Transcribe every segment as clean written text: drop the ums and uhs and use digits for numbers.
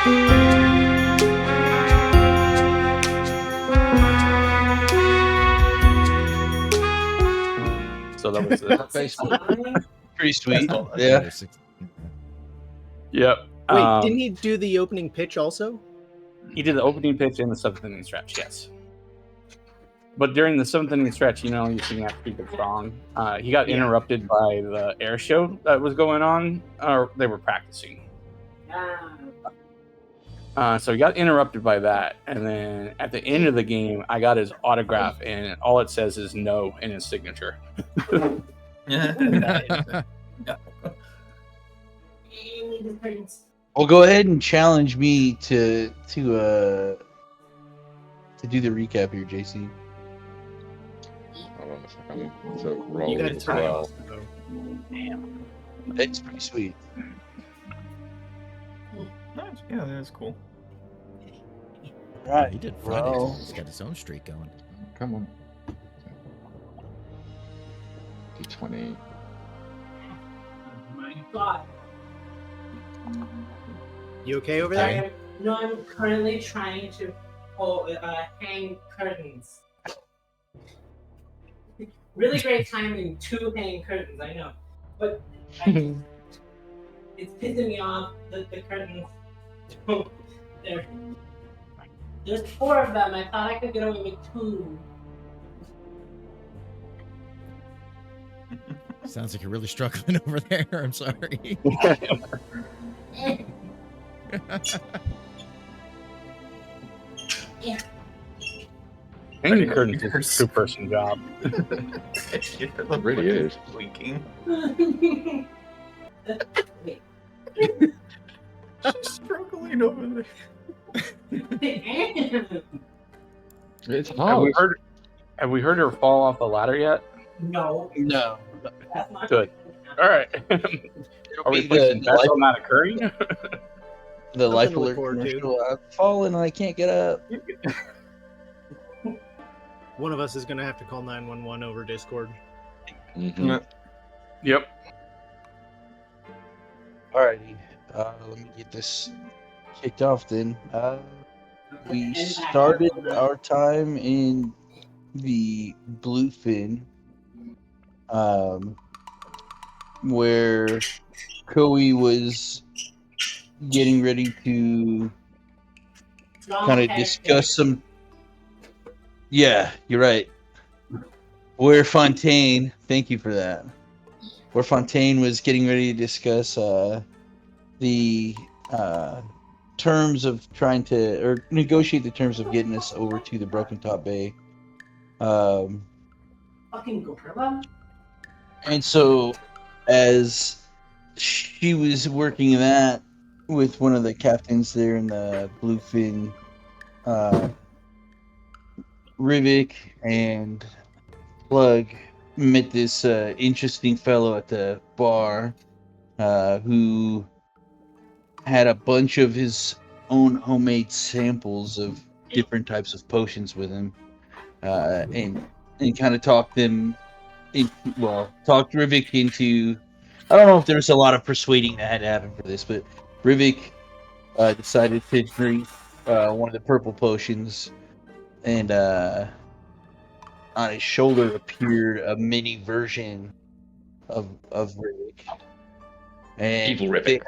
So that was pretty sweet. Yeah. Yep. Wait, didn't he do the opening pitch also? He did the opening pitch and the 7th inning stretch, yes. But during the 7th inning stretch, you know, you sing that pretty good song. He got interrupted by the air show that was going on, or they were practicing. So he got interrupted by that, and then at the end of the game, I got his autograph, and all it says is "no" in his signature. Well, go ahead and challenge me to do the recap here, JC. Hold on a second. So roll You got as time. well. Damn. It's pretty sweet. Nice. Yeah, that's cool. Right. He did fine. Well, He's got his own streak going. Come on. D20. My God. You okay over I there? am, no, I'm currently trying to hang curtains. Really great timing to hang curtains, I know. But it's pissing me off that the curtains don't. There's 4 of them. I thought I could get away with 2. Sounds like you're really struggling over there. I'm sorry. Hanging curtains is a 2-person job. It really is. Blinking. Wait. She's struggling over there. It's Have hard. we heard her fall off the ladder yet? No, no. that's not Good. All right. Are we pushing that still not occurring? The life to look alert forward to. commercial. I've fallen and I can't get up. One of us is going to have to call 911 over Discord. Mhm. Yep. Alrighty. Let me get this kicked off then. We started our time in the Bluefin, where Koei was getting ready to kind of discuss some. Yeah, you're right. Where Fontaine, thank you for that. Where Fontaine was getting ready to discuss the terms of trying to, or negotiate the terms of getting us over to the Broken Top Bay. fucking gorilla. And so, as she was working that with one of the captains there in the Bluefin, Rivik and Plug met this interesting fellow at the bar who had a bunch of his own homemade samples of different types of potions with him, and kind of talked Rivik into. I don't know if there was a lot of persuading that had to happen for this, but Rivik decided to drink one of the purple potions, and on his shoulder appeared a mini version of Rivik. And Evil Rivik.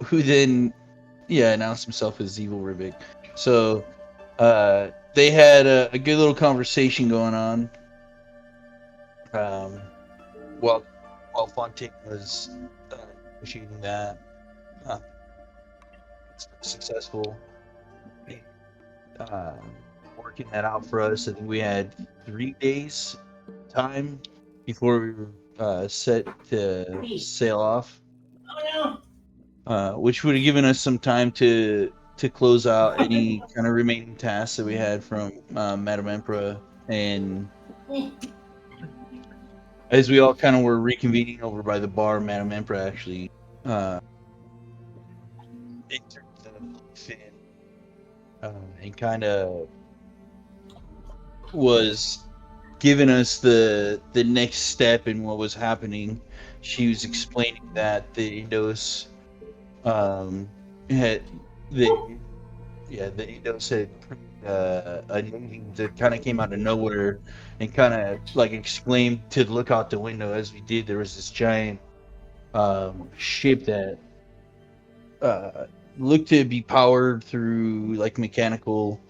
who then announced himself as Evil Rivik. So they had a good little conversation going on while Fontaine was negotiating that. It's successful. Working that out for us. I think we had 3 days time before we were set to sail off. Oh no! Which would have given us some time to close out any kind of remaining tasks that we had from Madame Emperor. And as we all kind of were reconvening over by the bar, Madame Emperor actually entered the fin and kind of was giving us the next step in what was happening. She was explaining that the Indos had the Indos had a navy that kind of came out of nowhere and kind of like exclaimed to look out the window as we did. There was this giant ship that looked to be powered through like mechanical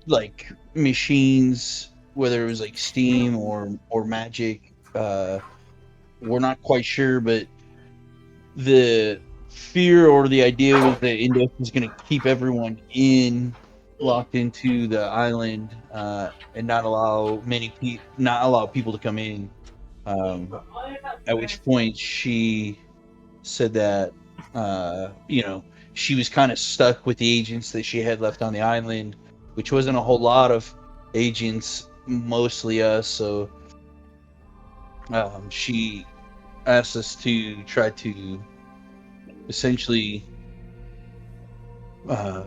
like machines, whether it was like steam or magic. We're not quite sure, but the fear or the idea was that Indos was going to keep everyone locked into the island, and not allow people to come in. At which point she said that she was kind of stuck with the agents that she had left on the island, which wasn't a whole lot of agents, mostly us. So she asked us to try to essentially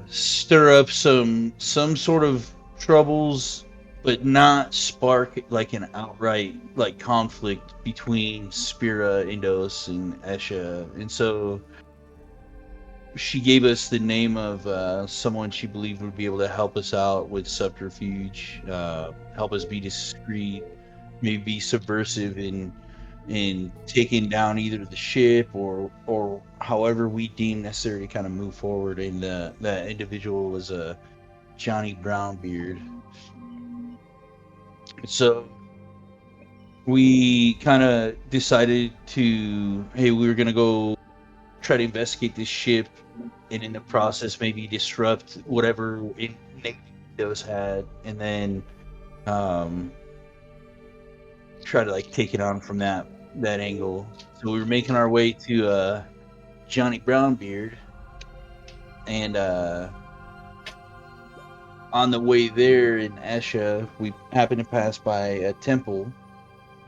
stir up some sort of troubles, but not spark like an outright like conflict between Spira, Indos, and Esha. And so she gave us the name of someone she believed would be able to help us out with subterfuge, help us be discreet, maybe be subversive in taking down either the ship or however we deem necessary to kind of move forward. And that individual was a Johnny Brownbeard. So we kind of decided we were going to go try to investigate this ship, and in the process maybe disrupt whatever Indos had, and then try to like take it on from that angle. So we were making our way to Johnny Brownbeard, and on the way there in Esha, we happened to pass by a temple,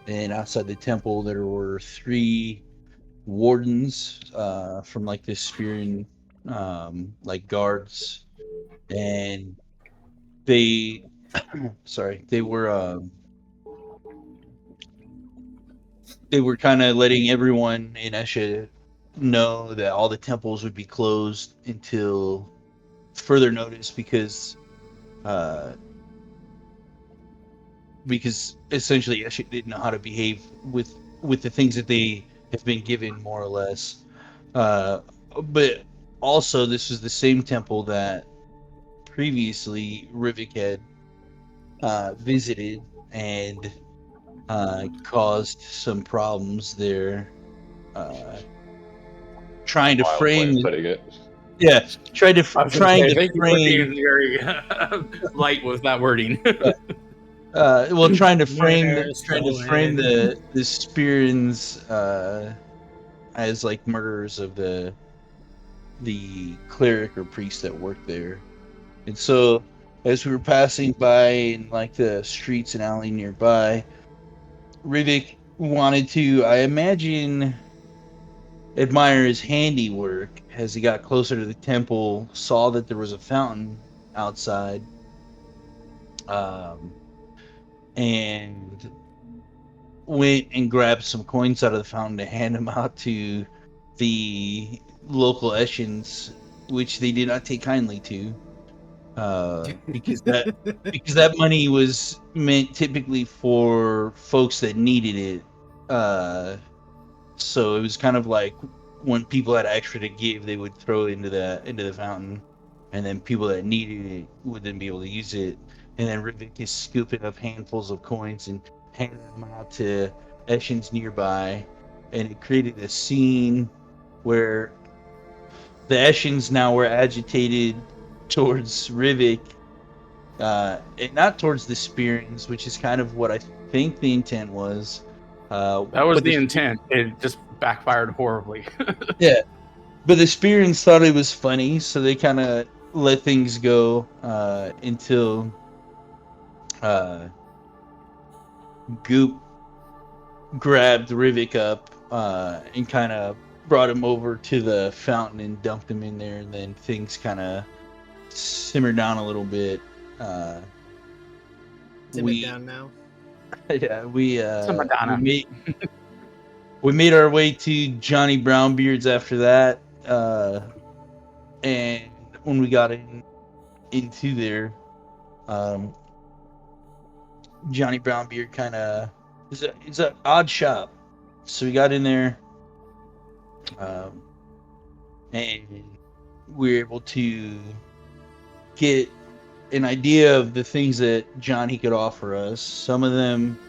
and outside the temple there were 3 wardens from like this Spearing like guards, and they they were kind of letting everyone in Esha know that all the temples would be closed until further notice, because essentially Esha didn't know how to behave with the things that they have been given, more or less. But also, this was the same temple that previously Rivik had visited and caused some problems there. Trying to Wild frame, way of putting it. yeah, trying to frame. Thank you for being very light with that wording. Well, trying to frame Mariners the Spearins as like murderers of the cleric or priest that worked there. And so as we were passing by in like the streets and alley nearby, Rivik wanted to, I imagine, admire his handiwork. As he got closer to the temple, saw that there was a fountain outside, and went and grabbed some coins out of the fountain to hand them out to the local Eshins, which they did not take kindly to, because that money was meant typically for folks that needed it. So it was kind of like when people had extra to give, they would throw it into the fountain, and then people that needed it would then be able to use it. And then Rivik is scooping up handfuls of coins and handing them out to Eshins nearby, and it created a scene where the Eshins now were agitated towards Rivik, and not towards the Spearings, which is kind of what I think the intent was. That was the intent. It just backfired horribly. Yeah, but the Spearings thought it was funny, so they kind of let things go until Goop grabbed Rivik up and kind of brought him over to the fountain and dumped him in there, and then things kind of simmered down a little bit. Simmered down now. Yeah, we we made our way to Johnny Brownbeard's after that, and when we got into there, Johnny Brownbeard kind of is an odd shop, so we got in there, and we were able to get an idea of the things that Johnny could offer us. Some of them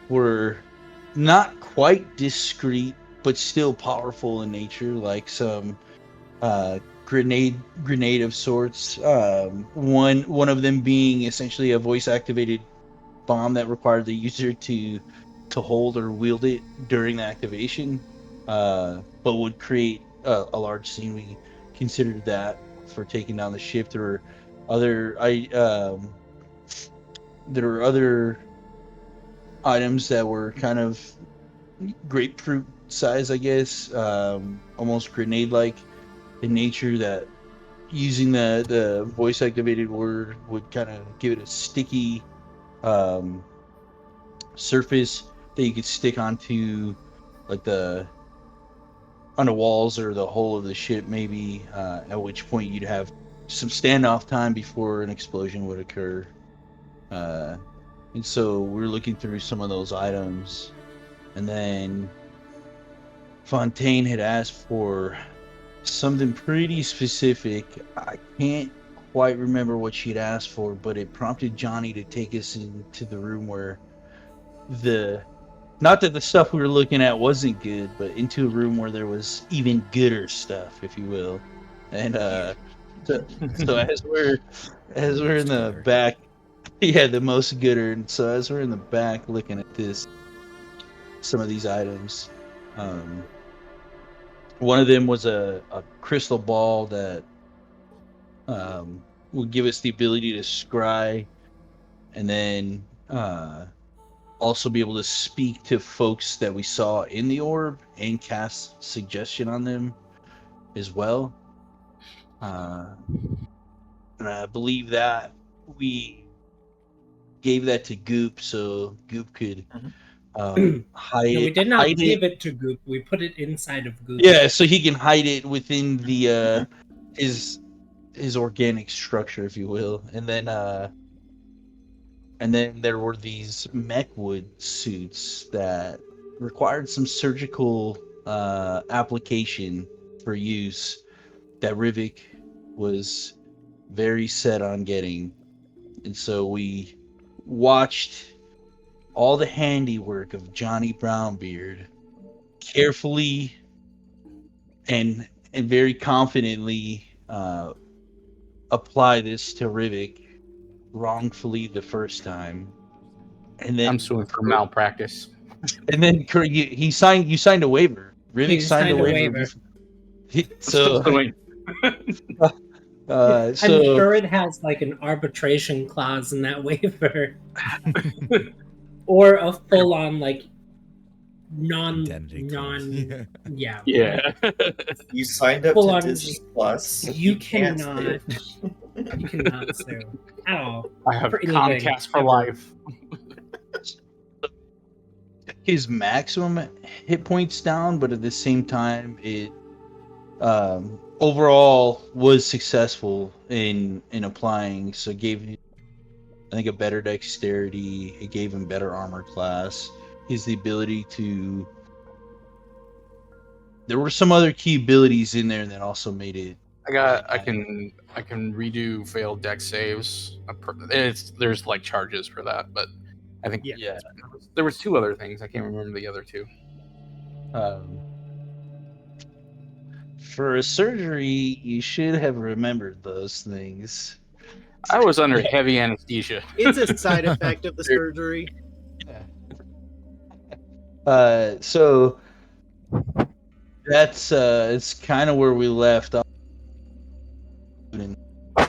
were not quite discreet, but still powerful in nature, like some grenade of sorts. One of them being essentially a voice activated bomb that required the user to hold or wield it during the activation, but would create a large scene. We considered that for taking down the ship. There were other items that were kind of grapefruit size, I guess, almost grenade like in nature, that using the voice activated word would kind of give it a sticky surface that you could stick onto like on the walls or the hull of the ship, maybe, at which point you'd have some standoff time before an explosion would occur. And so we're looking through some of those items, and then Fontaine had asked for something pretty specific. I can't quite remember what she'd asked for, but it prompted Johnny to take us into the room where not that the stuff we were looking at wasn't good, but into a room where there was even gooder stuff, if you will. And so as we're in the back, yeah, the most gooder. And so as we're in the back looking at some of these items, one of them was a crystal ball that would give us the ability to scry, and then also be able to speak to folks that we saw in the orb and cast suggestion on them as well. And I believe that we gave that to Goop, so Goop could hide. No, we did not hide give it to Goop. We put it inside of Goop. Yeah, so he can hide it within the his organic structure, if you will. And then there were these mechwood suits that required some surgical application for use that Rivik was very set on getting. And so we watched all the handiwork of Johnny Brownbeard carefully and very confidently apply this to Rivik wrongfully the first time, and then I'm suing for malpractice. And then you signed a waiver. Rivik signed a waiver. So I'm sure it has like an arbitration clause in that waiver, or a full-on like yeah. You signed up Full to on, Disney Plus. You cannot sue at all. I have Comcast for life. His maximum hit points down, but at the same time, it overall was successful in applying. So it gave him, I think, a better dexterity. It gave him better armor class. Is the ability to. There were some other key abilities in there that also made it. I can redo failed dex saves. There's like charges for that, but I think there was two other things. I can't remember the other two. For a surgery, you should have remembered those things. I was under heavy anesthesia. It's a side effect of the surgery. So that's it's kind of where we left off. I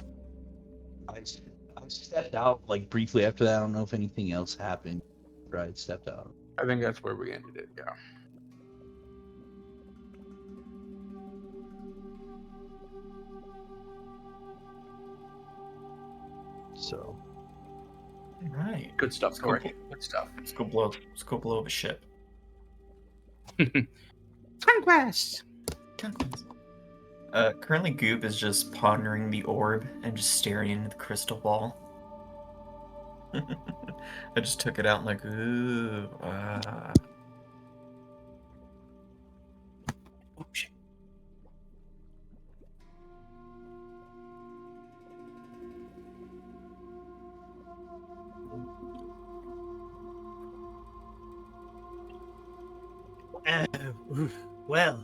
stepped out like briefly after that. I don't know if anything else happened. Right, stepped out. I think that's where we ended it. Yeah. So. All right. Good stuff, Corey. Good stuff. Let's go blow up a ship. Conquest. Currently, Goop is just pondering the orb and just staring into the crystal ball. I just took it out and like, ooh, Oh shit. Well,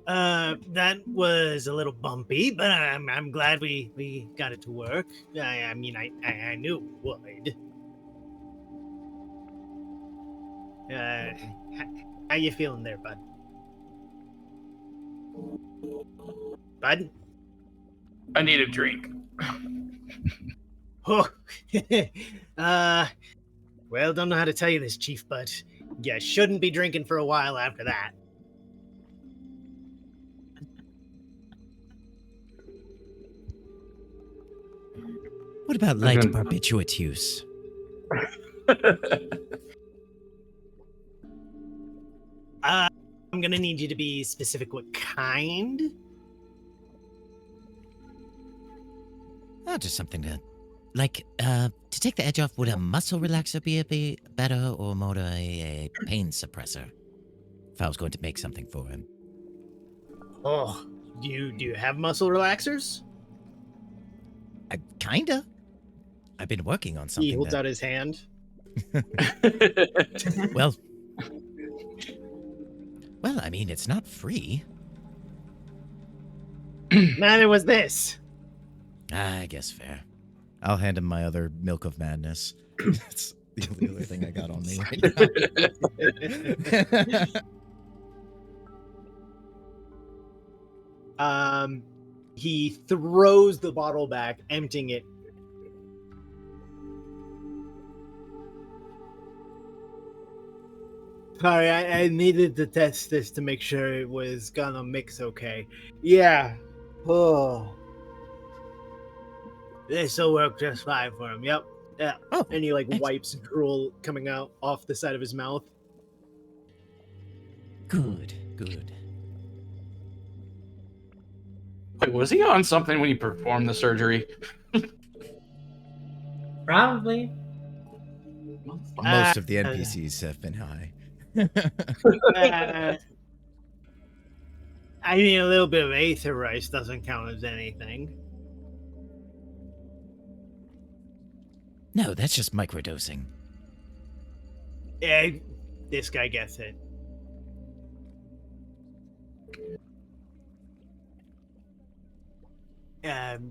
that was a little bumpy, but I'm glad we got it to work. I mean, I knew it would. How you feeling there, bud? Bud? I need a drink. Oh, well, don't know how to tell you this, Chief, but you shouldn't be drinking for a while after that. What about light barbiturate use? I'm gonna need you to be specific. What kind? Oh, just something to, like, to take the edge off. Would a muscle relaxer be better, or more a pain suppressor? If I was going to make something for him. Oh, do you have muscle relaxers? I kinda. I've been working on something. He holds out his hand. Well, I mean, it's not free. Neither was this. I guess fair. I'll hand him my other Milk of Madness. It's the only other thing I got on me right now. He throws the bottle back, emptying it. Sorry, I needed to test this to make sure it was gonna mix okay. Yeah. Oh. This'll work just fine for him. Yep. Yeah. Oh, and he wipes drool coming out off the side of his mouth. Good. Wait, was he on something when he performed the surgery? Probably. Most of the NPCs have been high. I mean, a little bit of aether rice doesn't count as anything. No, that's just microdosing. Yeah, this guy gets it.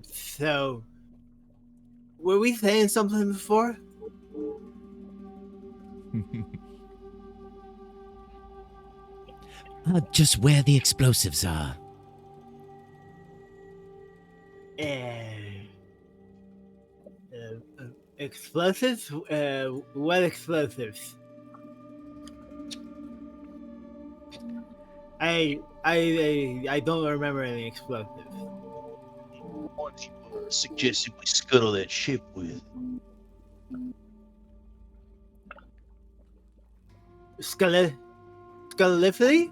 So, were we saying something before? Just where the explosives are. Explosives? What explosives? I don't remember any explosives. Ones you suggested we scuttle that ship with. Scullifity?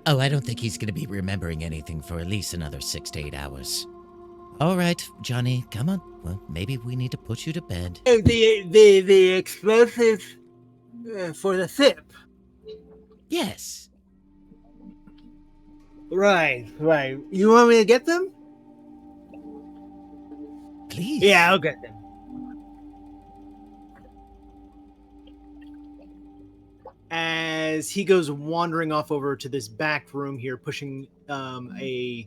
Oh, I don't think he's going to be remembering anything for at least another 6 to 8 hours. All right, Johnny, come on. Well, maybe we need to put you to bed. The explosives for the ship. Yes. Right. You want me to get them? Please. Yeah, I'll get them. As he goes wandering off over to this back room here, pushing a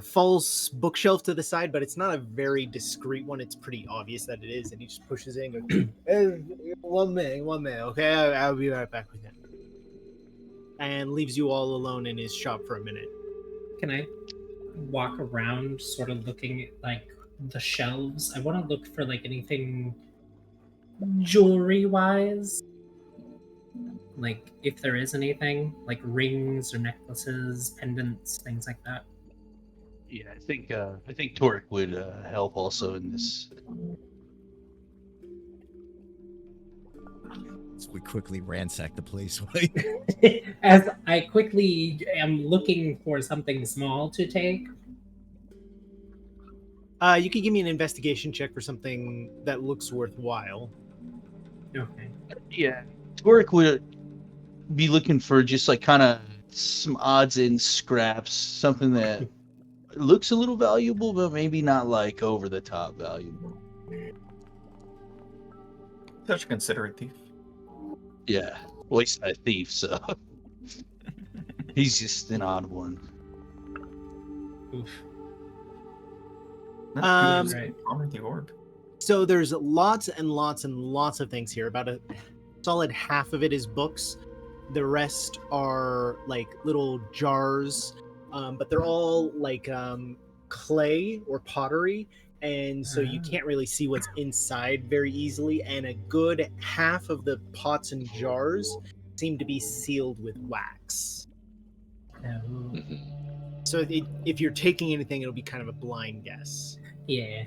false bookshelf to the side, but it's not a very discreet one. It's pretty obvious that it is, and he just pushes it and goes, hey, one minute, okay? I'll be right back with him. And leaves you all alone in his shop for a minute. Can I walk around sort of looking at the shelves? I want to look for anything jewelry wise. If there is anything, rings or necklaces, pendants, things like that. Yeah, I think Torek would help also in this. So we quickly ransack the place. As I quickly am looking for something small to take. You could give me an investigation check for something that looks worthwhile. Okay. Yeah. Torque would be looking for just like kind of some odds and scraps, something that looks a little valuable, but maybe not like over the top valuable. Such a considerate thief. Yeah. Well, he's not a thief, so he's just an odd one. Oof. Right. Honor the orb. So there's lots and lots and lots of things here. About a solid half of it is books. The rest are like little jars, but they're all like clay or pottery, and so you can't really see what's inside very easily. And a good half of the pots and jars seem to be sealed with wax. So if you're taking anything, it'll be kind of a blind guess. Yeah.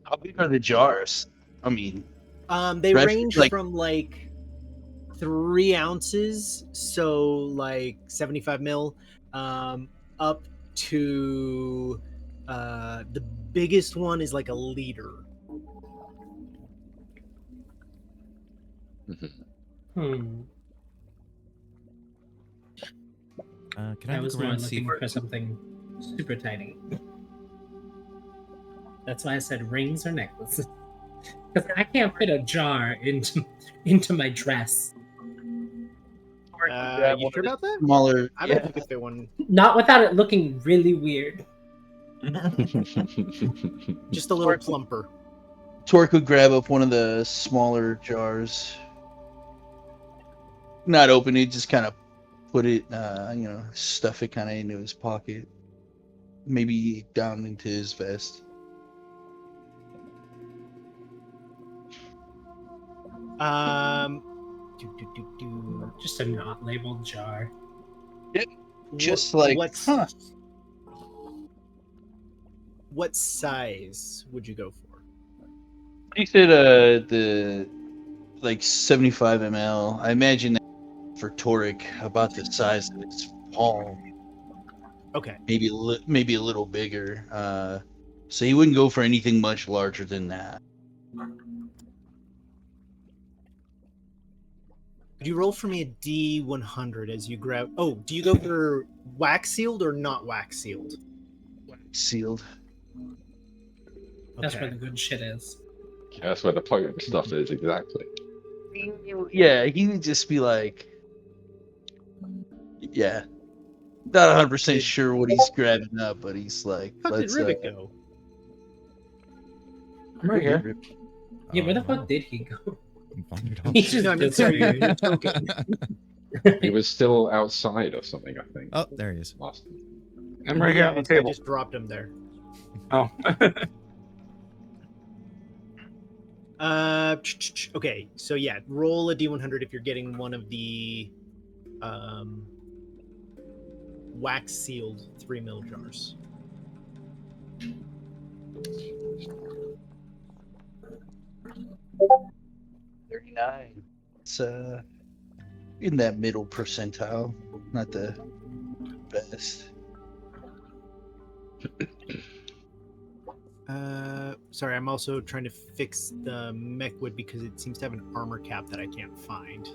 How big are the jars? I mean, they Fresh, range like- from like 3 ounces, so like 75 mil, up to the biggest one is like a liter. Hmm. Can I I was look more around and see? looking for something super tiny. That's why I said rings or necklaces. Because I can't fit a jar into my dress. You sure about that? Smaller. I don't think if fit one. Not without it looking really weird. Just a little plumper. Torque would grab up one of the smaller jars. Not open it, just kind of put it, stuff it kind of into his pocket. Maybe down into his vest. Just a not labeled jar. Just like, what's huh. What size would you go for? He said the like 75 ml. I imagine that for Toric about the size of his palm. Okay. Maybe a little bigger. So he wouldn't go for anything much larger than that. Could you roll for me a D100 as you grab? Oh, do you go for wax sealed or not wax sealed? Sealed. That's where the good shit is. Yeah, that's where the potent stuff is, exactly. Yeah, he would just be like, yeah, not 100% sure what he's grabbing up, but he's like, How did Rivet go? I'm right here. Yeah, where the fuck did he go? Wandered He off. just No, I mean, sorry, you're token. He was still outside or something, I think. Oh, there he is. Last I'm right here on the I table. just dropped him there. Oh. Okay, so yeah, roll a D100 if you're getting one of the wax sealed 3 mil jars. $39. It's in that middle percentile, not the best. Sorry, I'm also trying to fix the mech wood because it seems to have an armor cap that I can't find.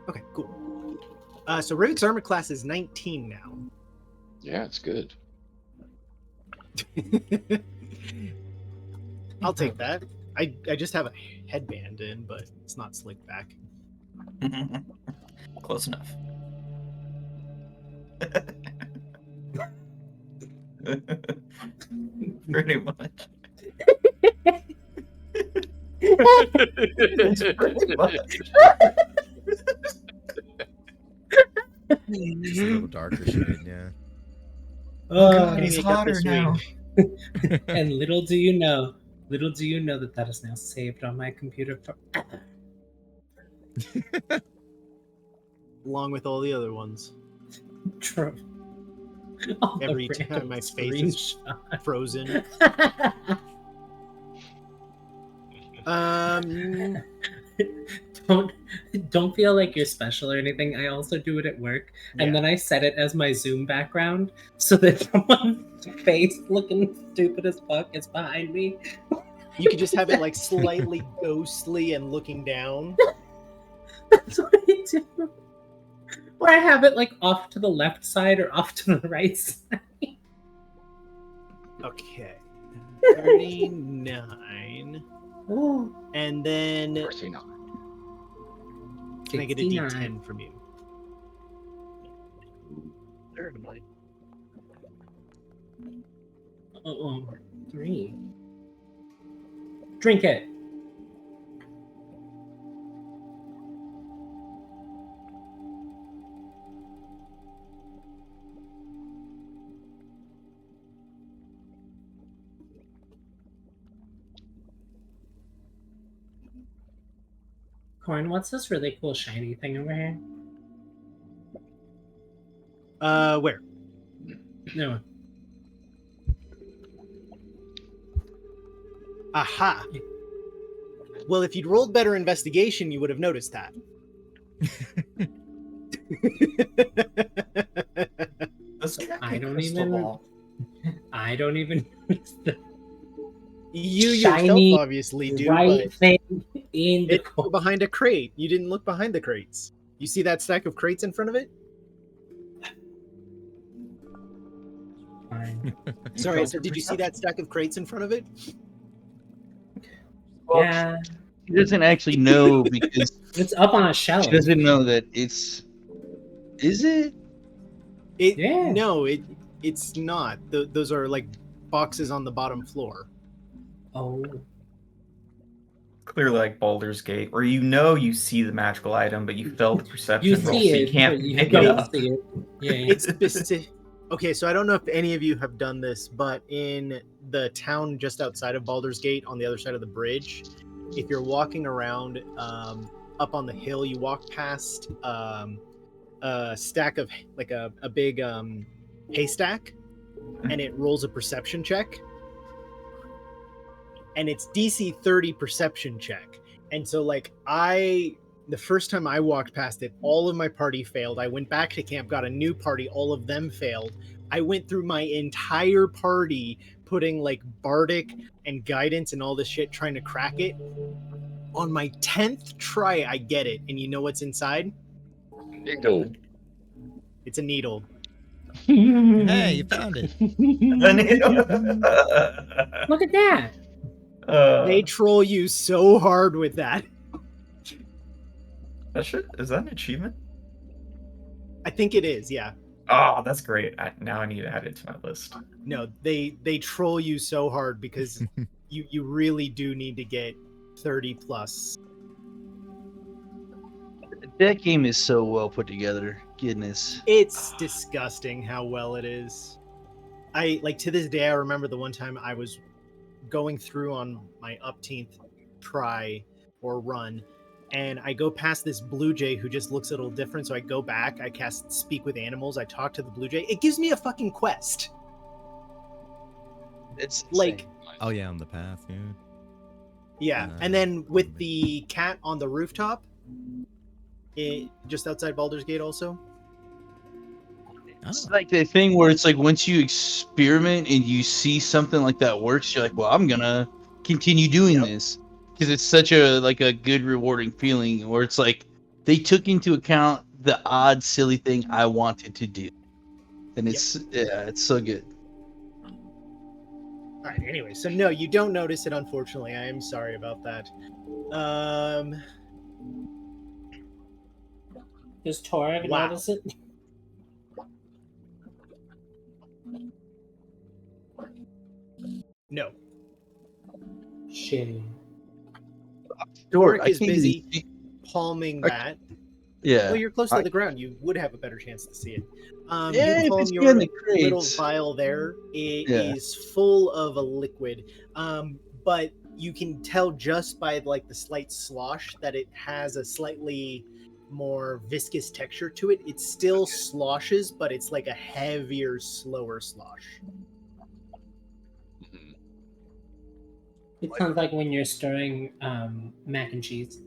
Okay, cool. So Rivet's armor class is 19 now. Yeah, it's good. I'll take that. I just have a headband in, but it's not slicked back. Close enough. Pretty much. Pretty much. It's a little darker shade, yeah. He's Make up hotter this now. week. And little do you know that that is now saved on my computer. along with all the other ones. True. All the Every random time my face is screenshots. frozen. Don't feel like you're special or anything. I also do it at work, and then I set it as my Zoom background so that someone's face looking stupid as fuck is behind me. You could just have it like slightly ghostly and looking down. That's what I do. Or I have it like off to the left side or off to the right side. Okay. 39. And then Of course we know. can I get a 69. D10 from you? Certainly. Oh, 3. Drink it. Corn, what's this really cool shiny thing over here? Where? No. Aha. Well, if you'd rolled better investigation, you would have noticed that. I don't even You shiny yourself obviously do, right but thing in the it's behind a crate. You didn't look behind the crates. You see that stack of crates in front of it? Sorry, I said, did you see that stack of crates in front of it? Well, Yeah, He doesn't actually know because it's up on a shelf. he doesn't know that it's. Is it? Yeah. No, it's not. Those are like boxes on the bottom floor. Oh. Clearly like Baldur's Gate, where you see the magical item, but you fail the perception You roll, see so it, you can't but you pick it don't up. see it. Yeah. It's specific. Okay, so I don't know if any of you have done this, but in the town just outside of Baldur's Gate, on the other side of the bridge, if you're walking around up on the hill, you walk past a stack of like a big haystack, and it rolls a perception check, and it's DC 30 perception check. And so like the first time I walked past it, all of my party failed. I went back to camp, got a new party, all of them failed. I went through my entire party putting like bardic and guidance and all this shit trying to crack it. On my 10th try, I get it. And you know what's inside? Needle. It's a needle. Hey, you found it. Look at that. They troll you so hard with that. Is that an achievement? I think it is, yeah. Oh, that's great. Now I need to add it to my list. No, they troll you so hard because you really do need to get 30 plus. That game is so well put together. Goodness. It's disgusting how well it is. I like to this day I remember the one time I was going through on my upteenth try or run, and I go past this blue jay who just looks a little different, so I go back, I cast Speak with Animals, I talk to the blue jay. It gives me a fucking quest. It's Like, Oh yeah, on the path, dude. yeah. And then with the cat on the rooftop, just outside Baldur's Gate also. It's like the thing where it's like once you experiment and you see something like that works, you're like, well, I'm gonna continue doing this because it's such a good rewarding feeling. Where it's like they took into account the odd, silly thing I wanted to do, and it's so good. All right. Anyway, so no, you don't notice it. Unfortunately, I am sorry about that. Does Tora Wow. notice it? No. Shitty. Doric I is can't busy even see- palming that. Yeah. Well, you're close to the ground. You would have a better chance to see it. Yeah, You if palm it's your behind the little crates. vial there. It Yeah. is full of a liquid, but you can tell just by like the slight slosh that it has a slightly more viscous texture to it. It still sloshes, but it's like a heavier, slower slosh. Mhm. It sounds like when you're stirring mac and cheese.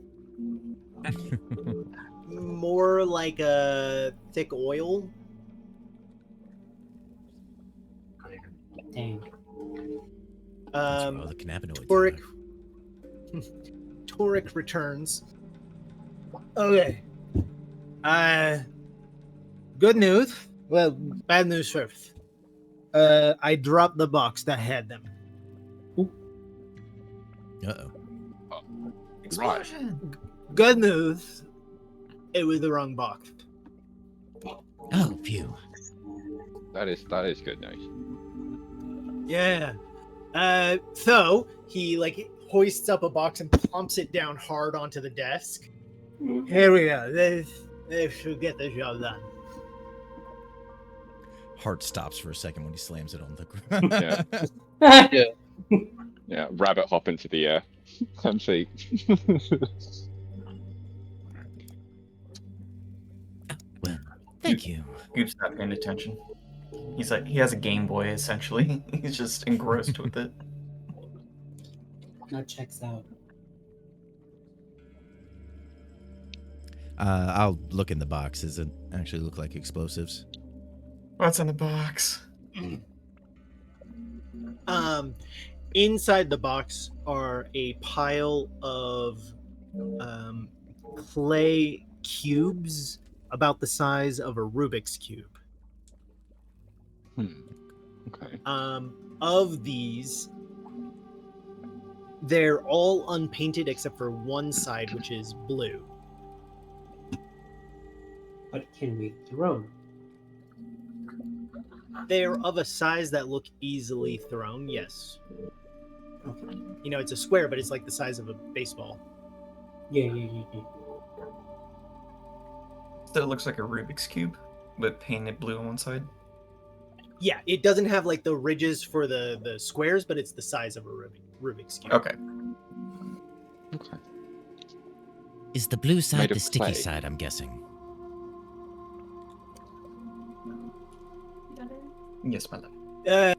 More like a thick oil. Dang. That's where all the cannabinoids Toric, are. Toric returns. Okay. Good news. Well, bad news first. I dropped the box that had them. Uh-oh. Explosion! Good news. It was the wrong box. Oh, phew. That is good news. Yeah. So he like hoists up a box and plumps it down hard onto the desk. Here we go. This should get the job done. Heart stops for a second when he slams it on the ground. Yeah, rabbit hop into the air. MC. Well, thank you. Goop's not paying attention. He's like, he has a Game Boy essentially. He's just engrossed with it. That checks out. I'll look in the box. Does it actually look like explosives? What's in the box? Inside the box are a pile of clay cubes about the size of a Rubik's cube. Okay. Of these, they're all unpainted except for one side, which is blue. But can we throw? They're of a size that look easily thrown, yes. Okay. You know, it's a square, but it's like the size of a baseball. Yeah. So it looks like a Rubik's Cube, but painted blue on one side. Yeah, it doesn't have like the ridges for the squares, but it's the size of a Rubik's cube. Okay. Okay. Is the blue side Made the of sticky clay. side, I'm guessing? Yes, my love. Uh,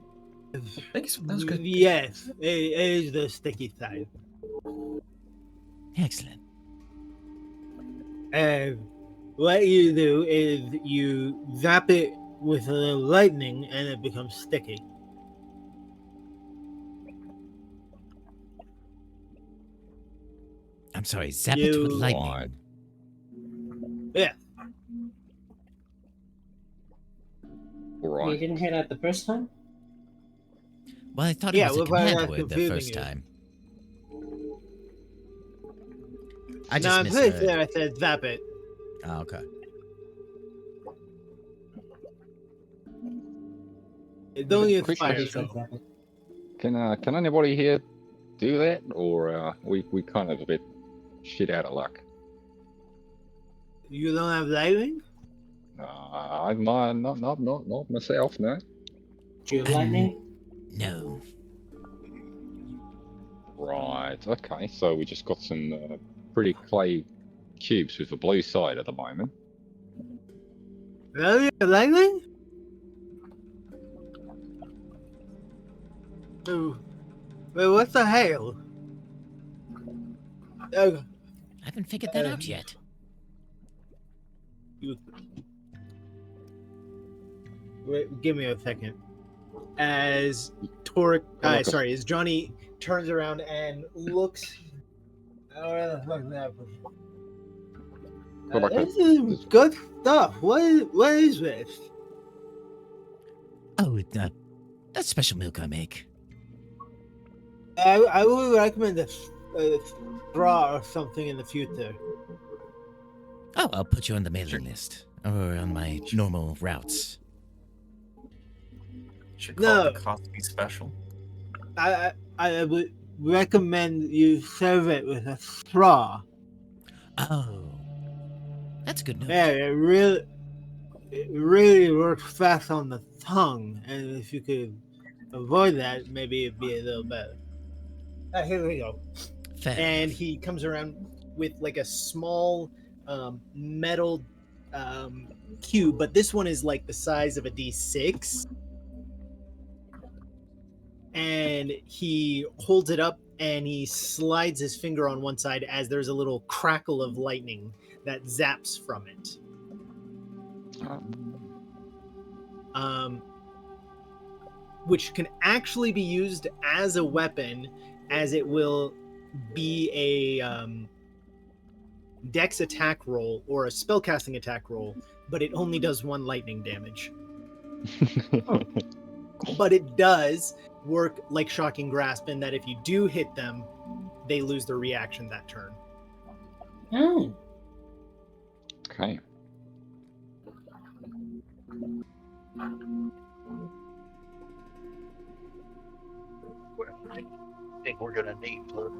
Thanks. That was good. Yes, it is the sticky side. Excellent. What you do is you zap it with a little lightning and it becomes sticky. I'm sorry, zap it with You- lightning. Yeah. You Alright. didn't hear that the first time? Well, I thought Yeah, it was a we'll find command out word the confusing first you. time. I No, just I'm pretty misheard. sure I said zap it. Oh, okay. Don't use Quick fire, question. though. Can anybody here do that, or we kind of a bit shit out of luck? You don't have lightning? I'm not myself, no. Do you have lightning? No. Right. Okay. So we just got some pretty clay cubes with a blue side at the moment. Really? Lightning? Oh. Wait, what's the hail? Oh, I haven't figured that out yet. wait, give me a second. As Toric, as Johnny turns around and looks. Where the fuck is that? Go back to- This is good stuff. What is this? Oh, that's special milk I make. I would recommend a straw or something in the future. Oh, I'll put you on the mailing list. Or on my normal routes. Should call No. it the Cosby special. I would recommend you serve it with a straw. Oh. That's good news. Yeah, it really works fast on the tongue, and if you could avoid that, maybe it'd be a little better. Here we go. Fair And enough. he comes around with like a small metal cube, but this one is like the size of a D6. And he holds it up and he slides his finger on one side as there's a little crackle of lightning that zaps from it. Which can actually be used as a weapon, as it will be a dex attack roll or a spellcasting attack roll, but it only does 1 lightning damage. But it does work like Shocking Grasp in that if you do hit them, they lose their reaction that turn. Oh. Okay. I think we're gonna need look.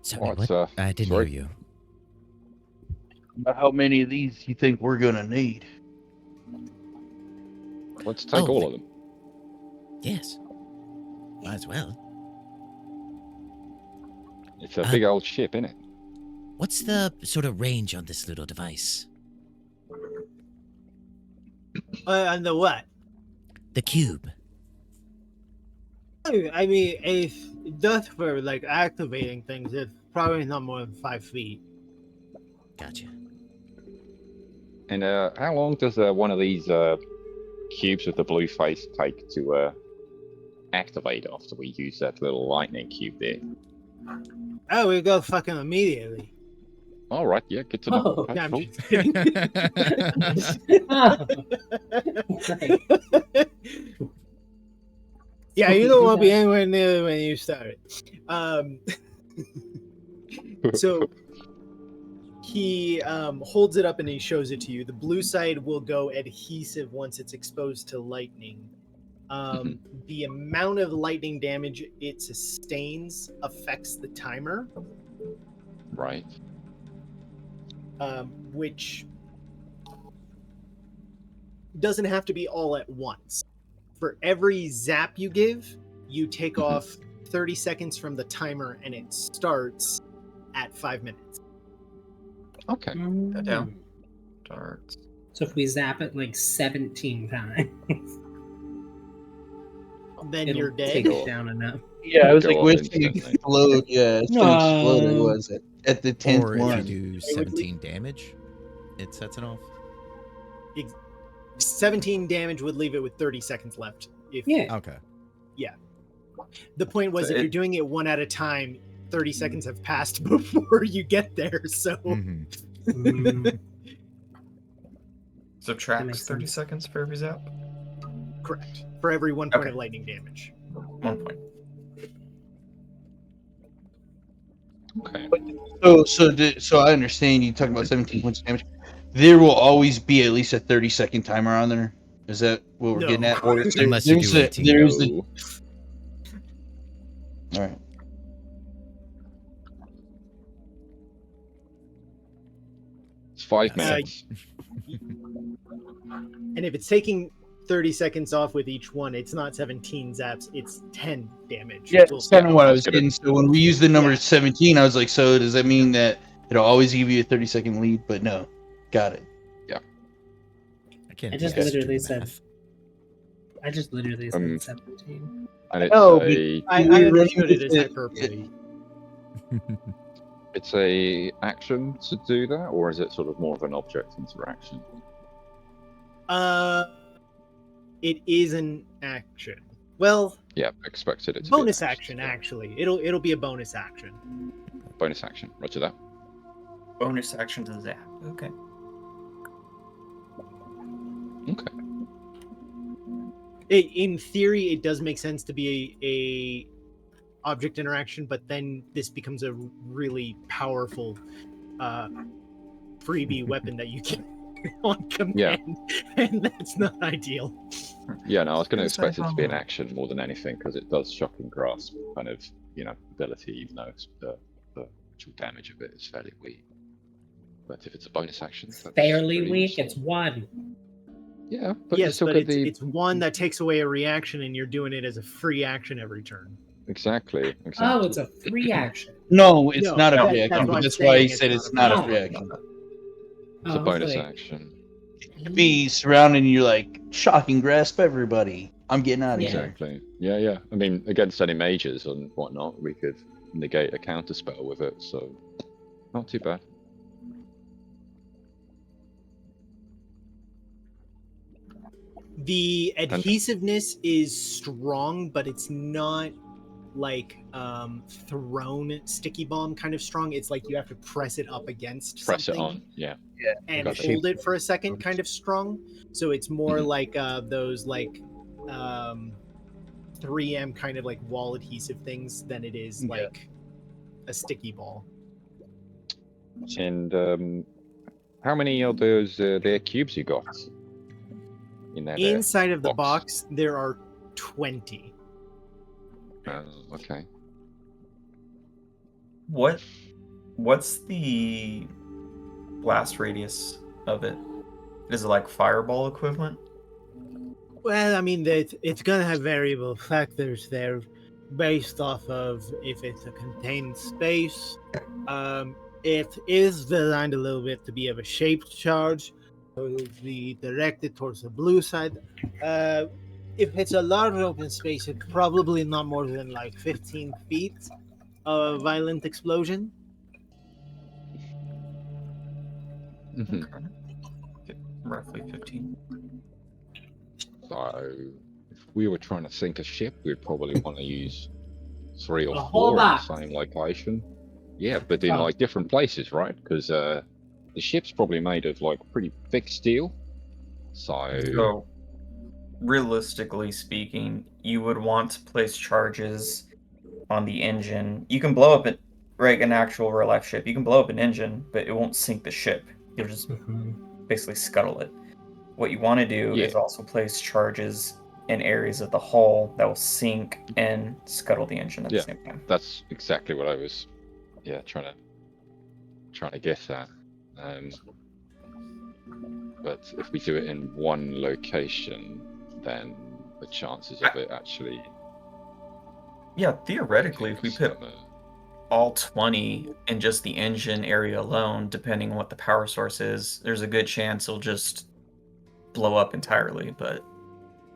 Sorry, What's, what? I didn't sorry? hear you. How many of these you think we're gonna need? Let's take all of them. Yes. Might as well. It's a big old ship, isn't it? What's the sort of range on this little device? On the what? The cube. I mean, if just for like activating things, it's probably not more than 5 feet. Gotcha. And how long does one of these cubes with the blue face take to activate after we use that little lightning cube there? Oh, we go fucking immediately. All right, yeah, good to know. Oh, Okay, Yeah, I'm cool. just kidding. Yeah, you don't want to be anywhere near when you start it. So he holds it up and he shows it to you. The blue side will go adhesive once it's exposed to lightning. The amount of lightning damage it sustains affects the timer. Right. Which doesn't have to be all at once. For every zap you give, you take off 30 seconds from the timer and it starts at 5 minutes. Okay. That down. Darts. So if we zap it like 17 times, Then it'll you're dead. take it down enough. Yeah, I was Go like, off where's the instantly. explode? Yeah, it's gonna explode. It No. was at the 10th Or if you one. do 17 damage, it sets it off. 17 damage would leave it with 30 seconds left. If Yeah. Okay. The point was, So if you're doing it one at a time, 30 seconds have passed before you get there. So Mhm. Mm, Subtracts makes 30 sense. seconds for every zap. correct. For every 1 point Okay. of lightning damage. 1 point. Okay. So I understand you talking about 17 points of damage. There will always be at least a 30-second timer on there. Is that what we're No. getting at? Or is there, Unless you there's do a, 18. there's a, No. all right. It's 5 Uh, minutes. And if it's taking 30 seconds off with each one, it's not 17 zaps, it's 10 damage. Yeah, We'll that's kind of what I was That's good. getting. So when we use the number Yeah. 17, I was like, so does that mean that it'll always give you a 30-second lead? But no, got it. I can't. I just do literally stupid said- math. I just literally Um, said 17. And it's No, but I We were running understood it with as it- hyperbole. it's a action to do that, or is it sort of more of an object interaction? It is an action. Well, Yeah, expected it to be an bonus action yeah. actually. It'll be a bonus action. Bonus action. Roger that. Bonus action to zap. Okay. Okay. In theory, it does make sense to be a object interaction, but then this becomes a really powerful freebie weapon that you can on command, and that's not ideal. Yeah, no, I was going to Yes, expect it to be an I- action more than anything because it does shocking grasp kind of, ability, even though it's the actual damage of it is fairly weak. But if it's a bonus action, that's Fairly pretty weak. useful. It's 1. Yeah, but you Yes, still but get the it's one that takes away a reaction, and you're doing it as a free action every turn. Exactly. Oh, it's a free action. No, it's No, not a that- free that's action. what But I'm that's why he saying, said it's it's not not a a free free action. It's Oh, a bonus hopefully. action. You could be surrounded and you're like, shocking grasp everybody. I'm getting out of Yeah. here. Exactly. Yeah. I mean, against any mages and whatnot, we could negate a counter spell with it, so not too bad. The adhesiveness is strong, but it's not like thrown sticky bomb kind of strong. It's like you have to press it up against Press something it on. Yeah. and Got it. hold it for a second kind of strong. So it's more like those like 3M kind of like wall adhesive things than it is like a sticky ball. And how many of those there cubes you got in that? Inside of the box, there are 20. Okay. What's the blast radius of it? Is it like fireball equivalent? Well, I mean, it's going to have variable factors there based off of if it's a contained space. It is designed a little bit to be of a shaped charge, so it'll be directed towards the blue side. If it's a large open space, it's probably not more than like 15 feet of violent explosion. Mm-hmm. Okay. Roughly 15. So, if we were trying to sink a ship, we'd probably want to use 3 or A whole 4 in the box. same location. Yeah, but in like different places, right? Because the ship's probably made of like pretty thick steel. So, realistically speaking, you would want to place charges on the engine. You can blow up an actual real life ship. You can blow up an engine, but it won't sink the ship. You'll just basically scuttle it. What you want to do is also place charges in areas of the hull that will sink and scuttle the engine at the same time. That's exactly what I was trying to guess at. But if we do it in one location, then the chances of it actually... Yeah, theoretically, if we put all 20 in just the engine area alone, depending on what the power source is, there's a good chance it'll just blow up entirely. But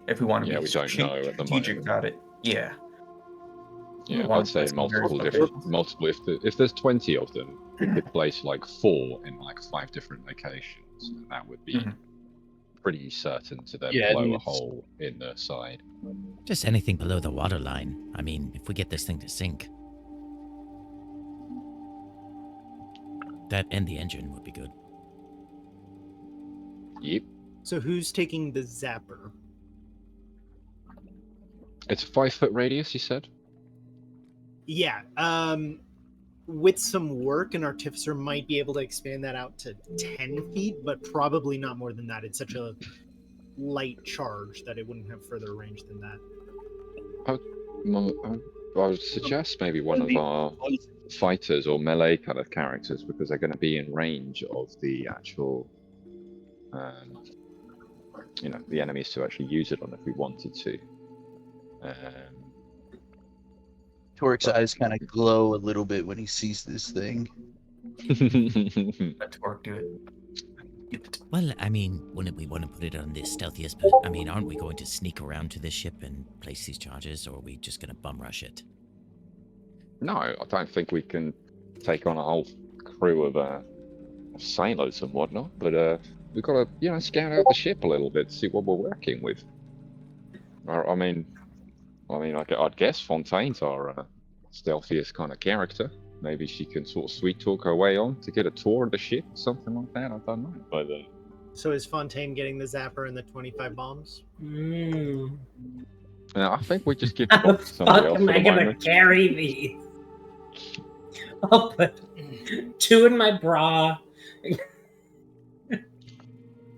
if we want to be we don't know at the strategic moment. about it, yeah, I'd say multiple. If there's 20 of them, we could place like 4 in like 5 different locations, and that would be pretty certain to then blow a hole in the side. Just anything below the waterline. I mean, if we get this thing to sink, that and the engine would be good. Yep. So who's taking the zapper? It's a 5-foot radius, you said? Yeah. With some work, an artificer might be able to expand that out to 10 feet, but probably not more than that. It's such a light charge that it wouldn't have further range than that. I would suggest maybe one of our fighters or melee kind of characters, because they're going to be in range of the actual, the enemies to actually use it on if we wanted to. Torque's eyes kind of glow a little bit when he sees this thing. Let Torque do it. Well, I mean, wouldn't we want to put it on the stealthiest? But I mean, aren't we going to sneak around to this ship and place these charges, or are we just going to bum rush it? No, I don't think we can take on a whole crew of sailors and whatnot. But we've got to, scout out the ship a little bit, see what we're working with. I mean, I'd guess Fontaine's our stealthiest kind of character. Maybe she can sort of sweet talk her way on to get a tour of the ship, something like that. I don't know. But so is Fontaine getting the zapper and the 25 bombs? I think we just give How the somebody fuck else am for I the gonna moment. carry these? I'll put 2 in my bra.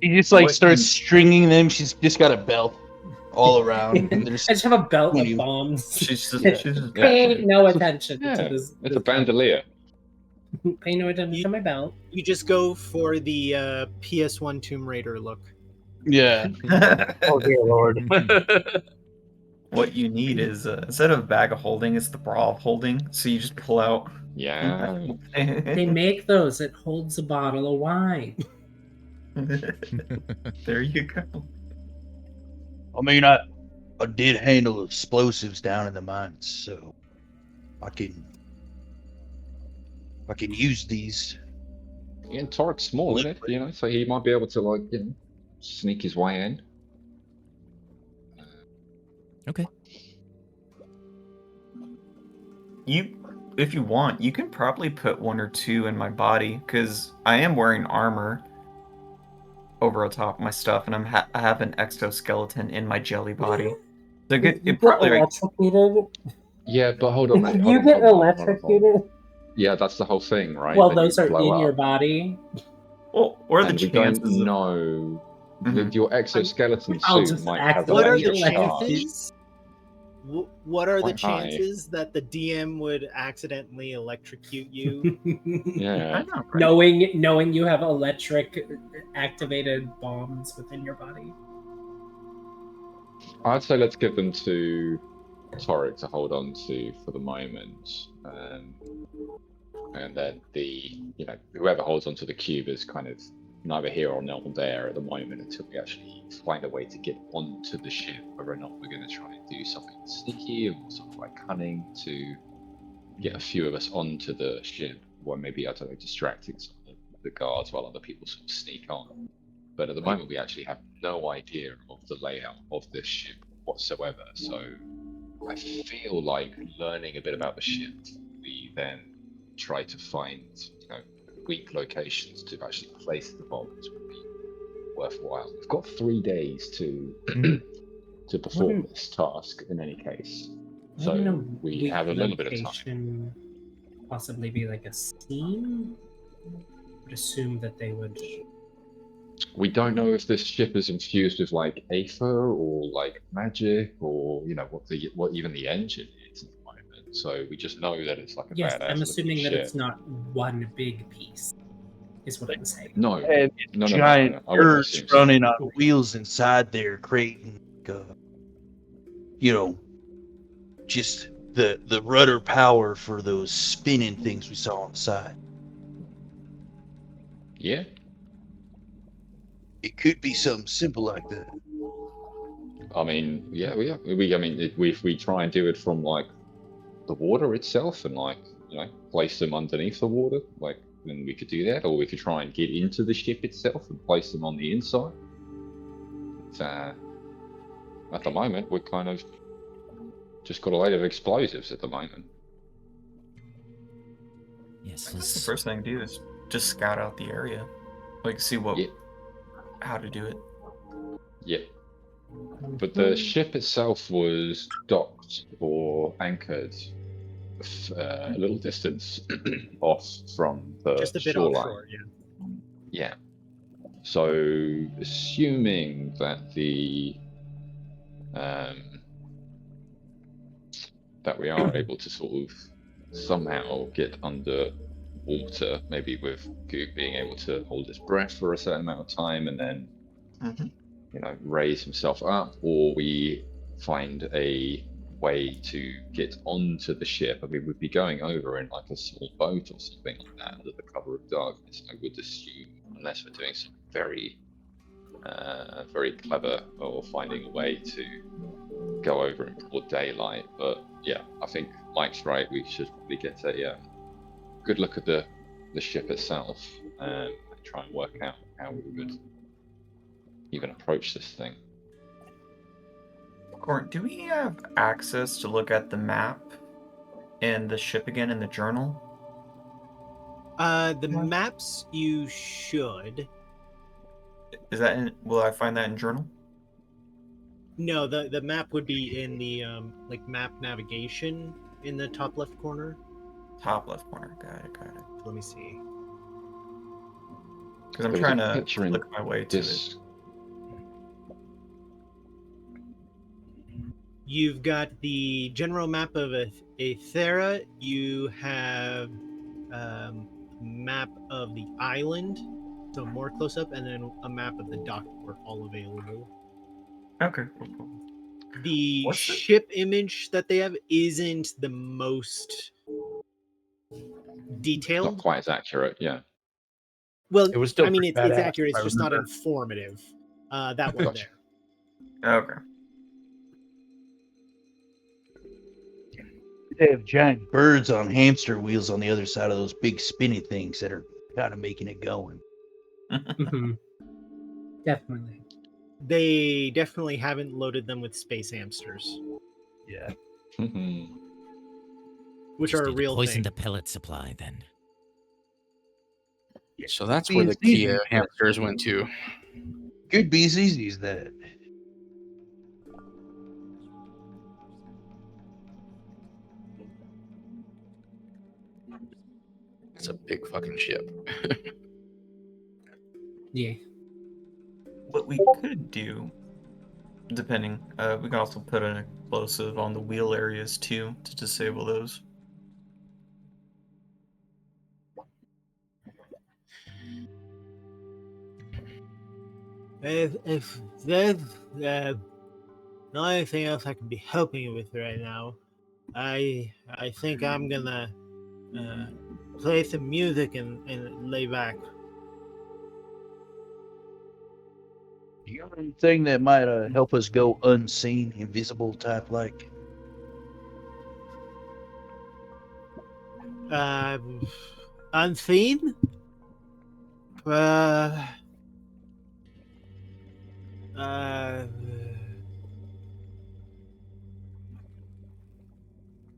He just like starts stringing them. She's just got a belt all around. And I just have a belt of bombs. She's just Pay no attention to this. It's a bandolier. Pay no attention to my belt. You just go for the PS1 Tomb Raider look. Yeah. Oh dear lord. what you need is instead of bag of holding, it's the bra of holding. So you just pull out. Yeah. They make those. It holds a bottle of wine. There you go. I mean, I did handle explosives down in the mines, so I can use these. Yeah, and Torik's small, isn't it? You know, so he might be able to, like, you know, sneak his way in. Okay. If you want, you can probably put 1 or 2 in my body because I am wearing armor over top of my stuff, and I have an exoskeleton in my jelly body. So You it get probably electrocuted. Yeah, but hold on, mate. If Hold you on, get hold on, hold on. electrocuted, Yeah, that's the whole thing, right? well, That those you are blow in your up. body. Well, what are the And we don't chances? know that your exoskeleton I'll suit just might have What are the electric charge. chances? What are the Quite high. chances that the DM would accidentally electrocute you? Yeah. I know, right? Knowing you have electric activated bombs within your body. I'd say let's give them to Torik to hold on to for the moment. And then whoever holds onto the cube is kind of neither here or not there at the moment until we actually find a way to get onto the ship, whether or not we're going to try and do something sneaky or sort of like cunning to get a few of us onto the ship, or maybe, I don't know, distracting some of the guards while other people sort of sneak on. But at the moment, we actually have no idea of the layout of this ship whatsoever. So I feel like learning a bit about the ship, we then try to find, weak locations to actually place the bombs would be worthwhile. We've got 3 days to to perform this task in any case, so we have a little bit of time. Possibly be like a scene. I would assume that they would. We don't know if this ship is infused with like aether or like magic or what even the engine is at the moment. So we just know that it's like a Yes, badass I'm assuming that ship. it's not one big piece. Is what I'm saying. No, And no, giant I wouldn't birds assume so. running on wheels inside there, creating, just the rudder power for those spinning things we saw on the side. Yeah. It could be something simple like that. I mean, yeah. If we try and do it from like the water itself and like place them underneath the water, like then we could do that, or we could try and get into the ship itself and place them on the inside. But, at the moment, we're kind of just got a load of explosives at the moment. Yes, That's the first thing to do is just scout out the area, like see how to do it. Yep. But the ship itself was docked or anchored a little distance off from the Just a bit shoreline. offshore, yeah. Yeah. So, assuming that that we are able to sort of somehow get under water, maybe with Goog being able to hold his breath for a certain amount of time and then, raise himself up, or we find a way to get onto the ship. I mean, we'd be going over in like a small boat or something like that under the cover of darkness, I would assume, unless we're doing something very, very clever or finding a way to go over in broad daylight. But yeah, I think Mike's right. We should probably get a good look at the ship itself and try and work out how we would even approach this thing. Corin, do we have access to look at the map and the ship again in the journal? The maps you should. Is that will I find that in journal? No, the map would be in the like map navigation in the top left corner. Top left corner. Got it. Let me see. Because I'm trying to look my way to it. You've got the general map of Aetherra. You have map of the island, so more close up, and then a map of the dock were all available. Okay, cool. The What's it? ship image that they have isn't the most Not detailed. quite as accurate, yeah. Well, It was still I mean, pretty it's badass, accurate. if It's I just not remember. informative. That one Gotcha. there. Okay. They have giant birds on hamster wheels on the other side of those big spinny things that are kind of making it going. Mhm. Definitely. They definitely haven't loaded them with space hamsters, Yeah. which Just are a need to real poison thing. the pellet supply then. So that's where the Kia hamsters went to. Could be as easy as that. It's a big fucking ship. Yeah. What we could do, depending, we can also put an explosive on the wheel areas too to disable those. If there's not anything else I can be helping you with right now, I think I'm gonna play some music and lay back. Do you have anything that might help us go unseen, invisible type like? Unseen? Uh, uh,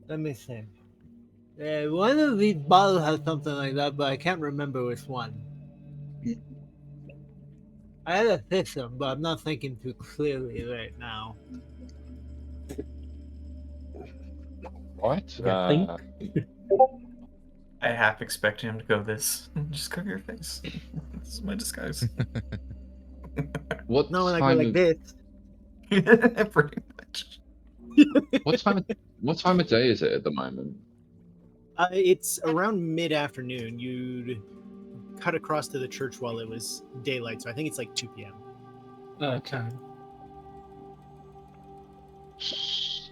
let me think. One of these bottles has something like that, but I can't remember which one. I had a system, but I'm not thinking too clearly right now. Right. Yeah, I half expected him to go this. Just cover your face. This is my disguise. What Not when I go time like of this. Pretty much. what time of day is it at the moment? It's around mid-afternoon. You'd cut across to the church while it was daylight, so I think it's like 2 p.m. Okay.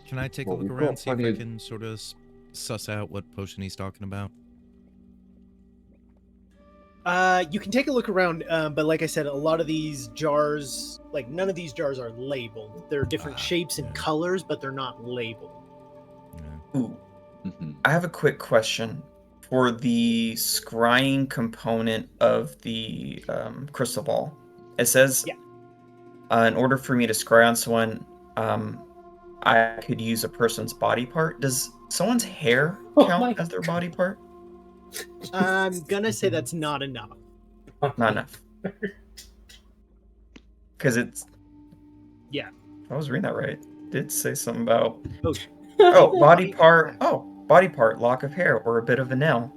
Can I take a Well, look we've around, got see if plenty I of- can sort of suss out what potion he's talking about? You can take a look around, but like I said, a lot of these jars, like none of these jars are labeled. They're different shapes and yeah. colors, but they're not labeled. Yeah. Ooh, Mhm. I have a quick question. For the scrying component of the crystal ball, it says, Yeah. in order for me to scry on someone, I could use a person's body part. Does someone's hair count as their body part? I'm gonna say that's not enough. Not enough. Because it's... Yeah. If I was reading that right. It did say something about... Oh, body part. Oh, body part, lock of hair, or a bit of a nail.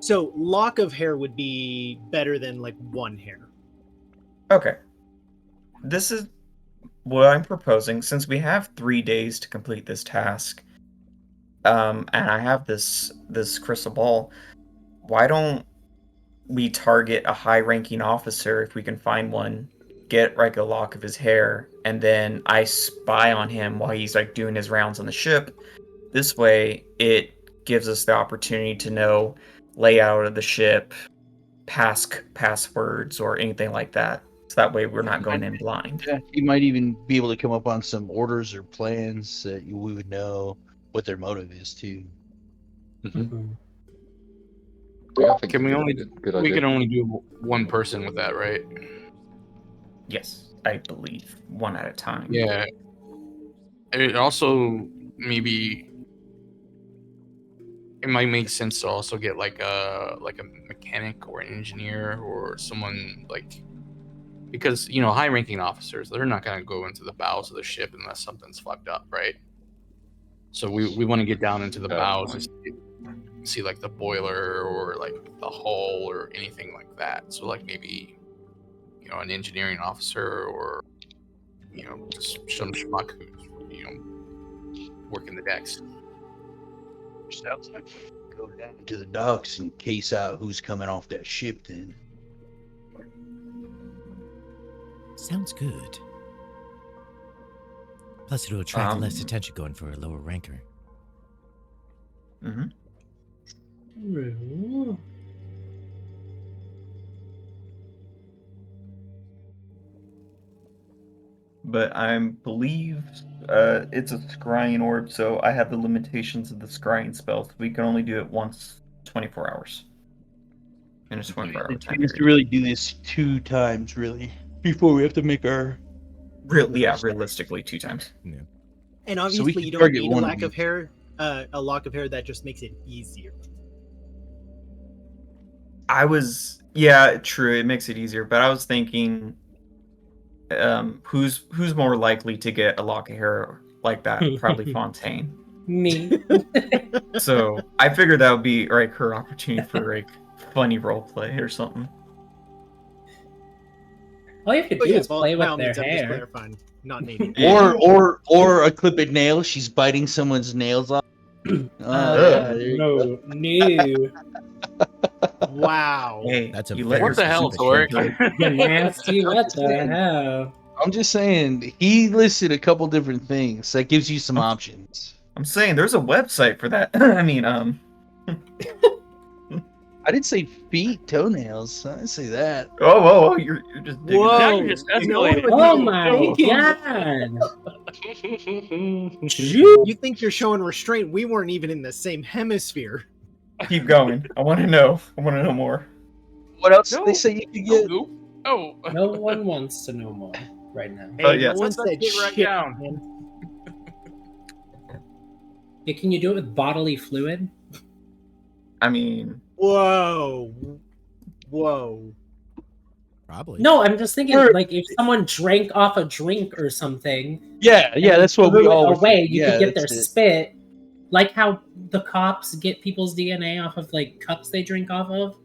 So lock of hair would be better than like one hair. Okay. This is what I'm proposing. Since we have 3 days to complete this task, and I have this crystal ball, why don't we target a high-ranking officer if we can find one, get like a lock of his hair, and then I spy on him while he's like doing his rounds on the ship. This way, it gives us the opportunity to know layout of the ship, passwords, or anything like that. So that way, we're not going in blind. Yeah, you might even be able to come up on some orders or plans that we would know what their motive is too. Mhm. Yeah, I think Can we it's a only good we idea. can only do one person with that, right? Yes, I believe. One at a time. Yeah. It also maybe it might make sense to also get like a mechanic or an engineer or someone like, because high ranking officers, they're not going to go into the bowels of the ship unless something's fucked up, right? So we want to get down into the bowels and see like the boiler or like the hull or anything like that. So like maybe an engineering officer or just some schmuck who's working the decks. Sounds like go down to the docks and case out who's coming off that ship then. Sounds good. Plus, it'll attract less attention going for a lower ranker. Mm-hmm. But I believe it's a scrying orb, so I have the limitations of the scrying spell. So we can only do it once 24 hours. In a 24-hour time We have to period. really do this 2 times, really, before we have to make our. Realistically, 2 times. Yeah. And So we obviously, can you don't target need a one lack of of hair. A lock of hair that just makes it easier. True, it makes it easier, but I was thinking who's more likely to get a lock of hair like that? Probably Fontaine. Me. So I figured that would be like her opportunity for like funny role play or something. All you have to do is play by with all their means, I'm just hair. clarifying, not naming. Yeah. Or a clip of nails. She's biting someone's nails off. there No, no. Wow. Hey, That's a you let very What the hell, specific Torek? You nasty, what the hell? I'm just saying, he listed a couple different things. That gives you some options. I'm saying there's a website for that. I mean, I didn't say feet, toenails. I didn't say that. whoa, you're just digging Whoa. Now you're just escalating. Oh my god! You think you're showing restraint? We weren't even in the same hemisphere. Keep going. I want to know. I want to know more. What else No. did they say you could Oh, get? goop. Oh. No one wants to know more right now. Hey, yes. no one Let's not said get right shit, down. man. Yeah, can you do it with bodily fluid? I mean, Whoa. Probably. No, I'm just thinking, Sure. like, if someone drank off a drink or something, Yeah, and that's what we threw it all were away, thinking. you Yeah, could get their that's it. spit, like how the cops get people's DNA off of like cups they drink off of.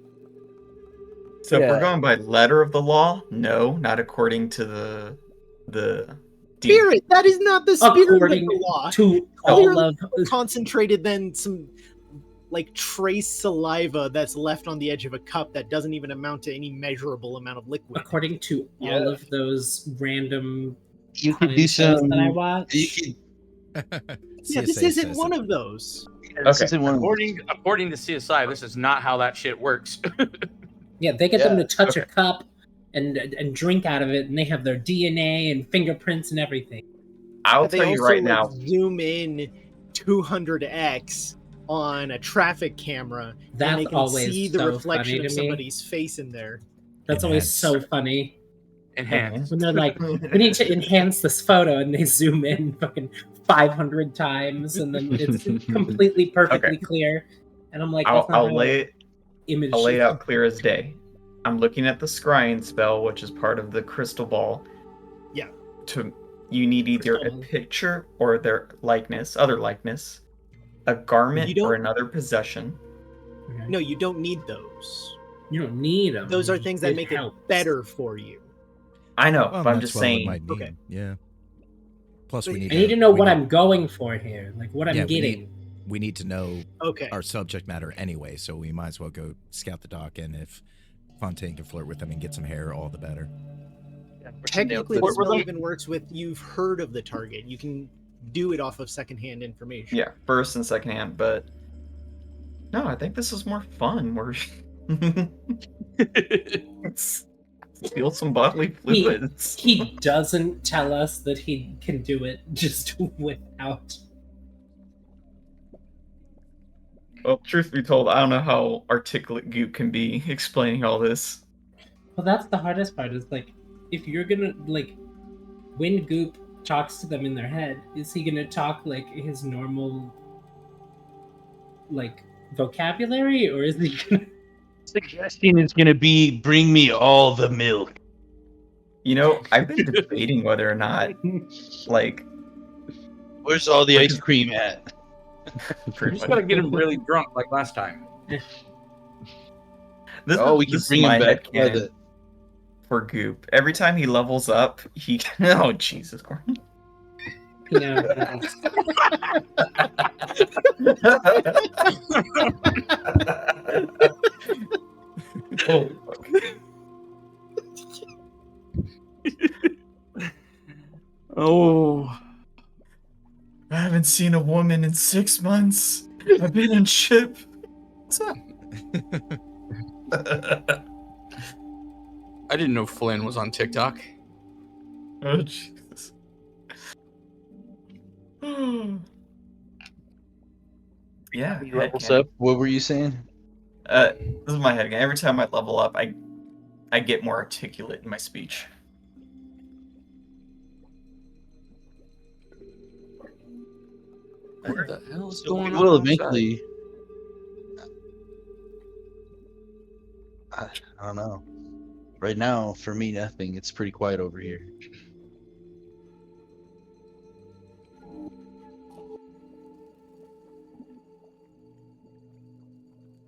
so if Yeah. we're going by letter of the law, no, not according to the Spirit, that is not the spirit According of the law. to Clearly all of concentrated than some like trace saliva that's left on the edge of a cup that doesn't even amount to any measurable amount of liquid. according to Yeah. all of those random You could crime do shows some. that I You watch. could, Yeah, this CSA isn't says one it. of those. this Okay. isn't one of them. According to CSI, this is not how that shit works. Yeah, they get them Yeah, to touch a cup and drink out of it, and they have their DNA and fingerprints and everything. I'll They tell you also, right like, now. zoom in 200x on a traffic camera, That's and they can always see the so reflection funny of to me. somebody's face in there. That's always so funny Enhanced. when they're like, "We need to enhance this photo," and they zoom in fucking 500 times, and then it's completely perfectly clear. And I'm like, "That's not I'll how lay it. image." I'll lay it out clear as day. I'm looking at the scrying spell, which is part of the crystal ball. Yeah. You need either Crystal a ball. picture or their other likeness, a garment You don't- or another possession. Okay. No, you don't need those. You don't need them. Those are things that make it better for you. I know, Well, but I'm that's just what we saying. might need. Okay. Yeah. Plus, we I need. I need to know we what need- I'm going for here, like what I'm Yeah, we getting. We need to know Okay. our subject matter anyway, so we might as well go scout the dock, and if Fontaine can flirt with them and get some hair, all the better. Technically, the Flirt with spell them. even works with you've heard of the target. You can do it off of secondhand information. Yeah, first and second hand, but no, I think this is more fun. We're steal some bodily fluids. He doesn't tell us that he can do it just without. Well, truth be told, I don't know how articulate Goop can be explaining all this. Well, that's the hardest part. Is like, if you're gonna like, when Goop talks to them in their head, is he gonna talk like his normal, like vocabulary, or is he gonna? Suggestion is going to be bring me all the milk. You know, I've been debating whether or not, like, Where's all the ice cream at? You just gotta get him really drunk like last time. This Oh, we can this is bring him my back. headcanon for Goop. Every time he levels up, he oh Jesus Christ. Yeah. Oh, Oh. haven't seen a woman in 6 months. I've been in ship. I didn't know Flynn was on TikTok. Oh, Jesus. Yeah. He head levels cannon. up. What were you saying? This is my head. Every time I level up, I get more articulate in my speech. What the hell is It going will on? eventually. I don't know. Right now, for me, nothing. It's pretty quiet over here.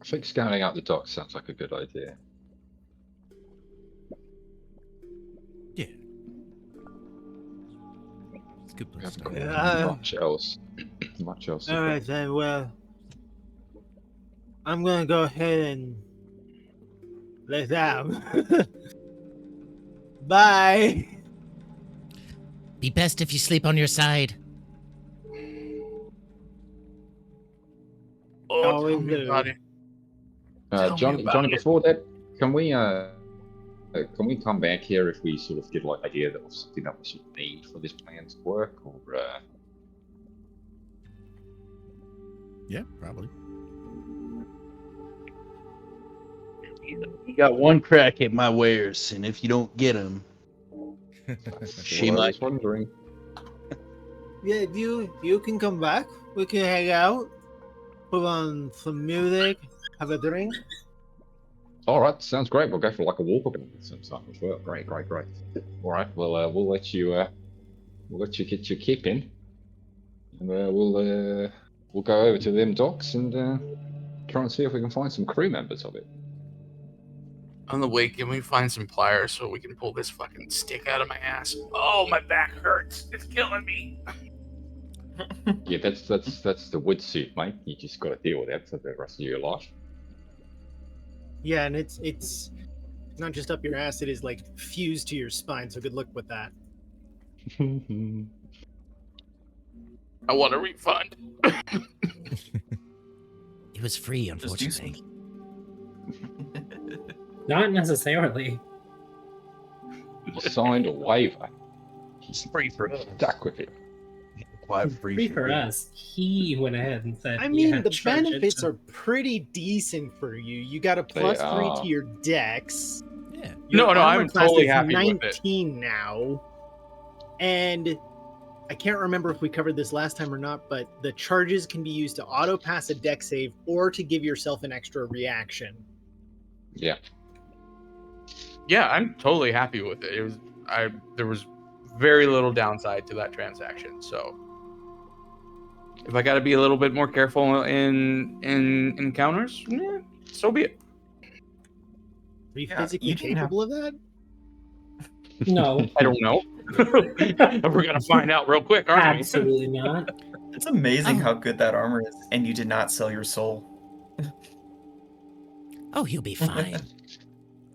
I think scouting out the dock sounds like a good idea. Yeah. It's a good We place to haven't go. got much else. Much else. All right then. Well, I'm gonna go ahead and let out. Bye. Be best if you sleep on your side. Oh, Always tell me do. about it. Tell me Johnny, about it. before that, can we come back here if we sort of get like idea that of something that we should need for this plan to work, or Yeah, probably. You got one crack at my wares, and if you don't get them, she I might. was wondering. Yeah, you can come back. We can hang out, put on some music, have a drink. All right, sounds great. We'll go for like a walk around sometime as well. Great. All right, well, we'll let you get your keep in, and we'll go over to them docks and try and see if we can find some crew members of it. On the way, can we find some pliers so we can pull this fucking stick out of my ass? Oh, my back hurts. It's killing me. Yeah, that's the wood suit, mate. You just got to deal with that for the rest of your life. Yeah, and it's not just up your ass; it is like fused to your spine. So good luck with that. I want a refund. It was free, Just do unfortunately. Not necessarily. You signed a waiver. It's free for us. Stuck with it. Quite Free for us. He went ahead and said, I mean, yeah, the charge it benefits to- are pretty decent for you. You got a +3 are. to your dex. Yeah. Your No, armor I'm class totally is happy with it. 19 now. And I can't remember if we covered this last time or not, but the charges can be used to auto pass a dex save or to give yourself an extra reaction. Yeah. Yeah, I'm totally happy with it. There was very little downside to that transaction. So if I got to be a little bit more careful in encounters, so be it. Are you Yeah, physically you didn't capable of that? No, I don't know. We're gonna find out real quick, aren't we? absolutely not. It's amazing Oh. how good that armor is, and you did not sell your soul. Oh, he'll be fine.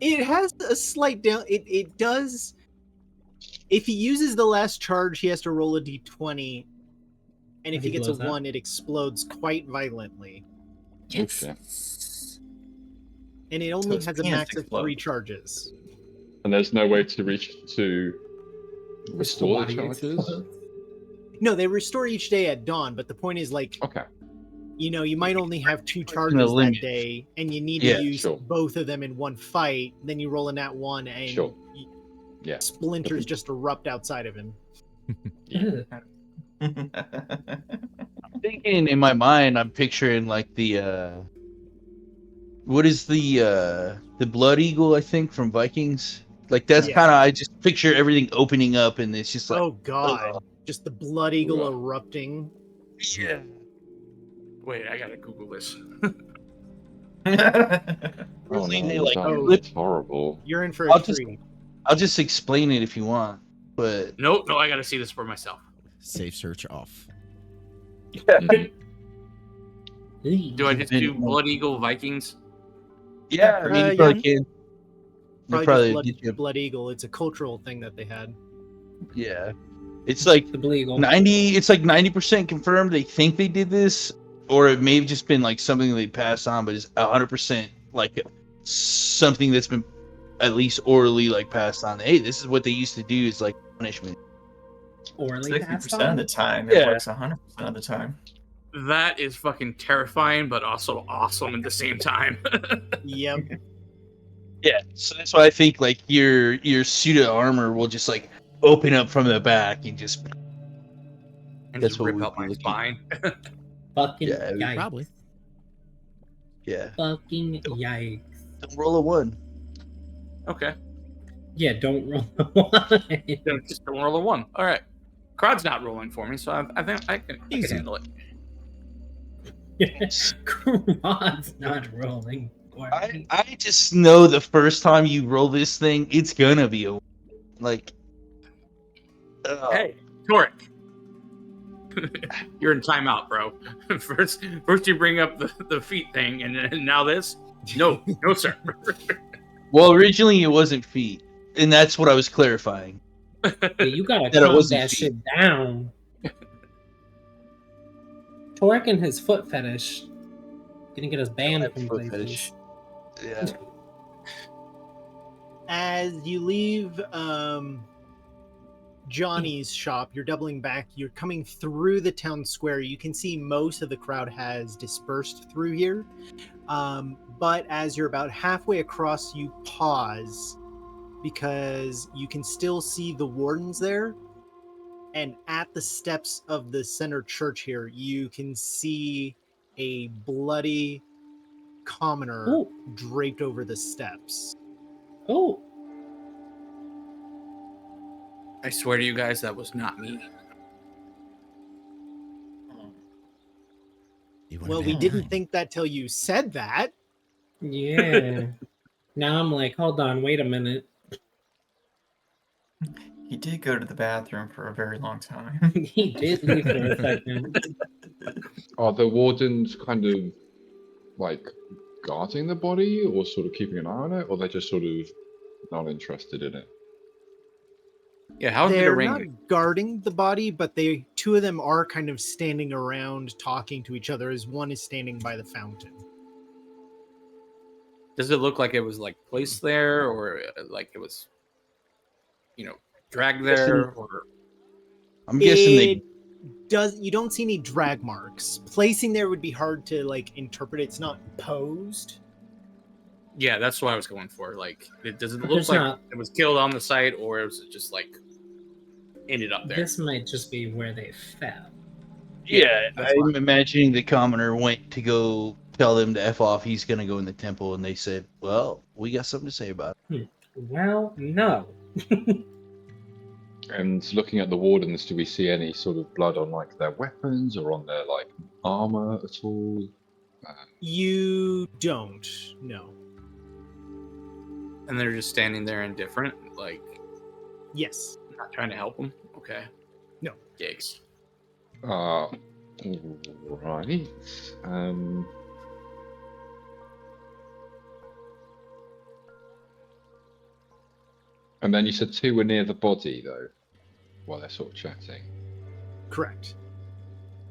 It has a slight down. It does. If he uses the last charge, he has to roll a d20, and if He he gets a blows up? 1, it explodes quite violently. Yes. And it only his has a penis max of explode. 3 charges. And there's no way to restore the Body charges. explodes. No, they restore each day at dawn, but the point is, like, Okay. you might only have 2 the charges that limit. day, and you need Yeah, to use sure. both of them in one fight. Then you roll a nat 1, and Sure. Yeah. splinters just erupt outside of him. Thinking in my mind, I'm picturing like the what is the blood eagle? I think from Vikings. Like that's Yeah. kind of I just picture everything opening up, and it's just like Oh god, just the blood eagle Ugh. erupting. yeah. Wait, I gotta Google this. Oh Really, no, they, like, no, flip- it's horrible. You're in for a I'll just- treat. I'll just explain it if you want, but No, I gotta see this for myself. Safe search off. Do I just do Blood Eagle Vikings? yeah, I mean you yeah. probably can. They'll Probably, probably just get you. blood eagle. It's a cultural thing that they had. Yeah, It's like The Bleagle. 90. It's like 90% confirmed. They think they did this, or it may have just been like something they passed on, but it's 100% like something that's been at least orally like passed on. Hey, this is what they used to do. Is like punishment. Orally passed 60% of on. the time, Yeah. it works 100% of the time. That is fucking terrifying, but also awesome at the same time. Yep. Yeah, so that's why I think like your suit of armor will just like open up from the back and just. And That's just what rip we'd out be my looking- spine. Fucking Yeah, yikes. Probably. Yeah, Fucking yikes. don't roll a 1. Okay. Yeah, don't roll a one. Then just don't roll a 1. All right. Crowd's not rolling for me, so I think I can Easy. handle it. Quad's not rolling. I just know the first time you roll this thing, it's gonna be a like. Hey, Torek. You're in timeout, bro. First you bring up the feet thing, and now this. No, no, sir. Well, originally it wasn't feet, and that's what I was clarifying. Yeah, you gotta That it calm wasn't that feet. shit down. Torek and his foot fetish gonna get us banned That from foot places. fetish. Yeah. As you leave Johnny's shop, you're doubling back. You're coming through the town square. You can see most of the crowd has dispersed through here. But as you're about halfway across, you pause because you can still see the wardens there. And at the steps of the center church here, you can see a bloody commoner Oh, draped over the steps. oh, I swear to you guys, that was not me. You wanna Well, bet we didn't nine. think that till you said that. yeah. Now I'm like, hold on, wait a minute. He did go to the bathroom for a very long time. He did leave for a second. Are the wardens kind of like guarding the body or sort of keeping an eye on it, or they're just sort of not interested in it? Yeah, how did it They're ring? not guarding the body, but two of them are kind of standing around talking to each other as one is standing by the fountain. Does it look like it was like placed there, or like it was, dragged there, or? I'm guessing It you don't see any drag marks. Placing there would be hard to like interpret. It's not posed. Yeah, that's what I was going for. Like, does it But look there's like not- it was killed on the site, or was it just like ended up there? This might just be where they fell. Yeah, that's I'm fine. imagining the commoner went to go tell them to F off. He's gonna go in the temple, and they said, "Well, we got something to say about it." Well, no. And looking at the wardens, do we see any sort of blood on like their weapons or on their like armor at all? You don't. No. And they're just standing there indifferent, like Yes. not trying to help them. Okay. No. Gigs. Right. And then you said 2 were near the body though, while they're sort of chatting. Correct.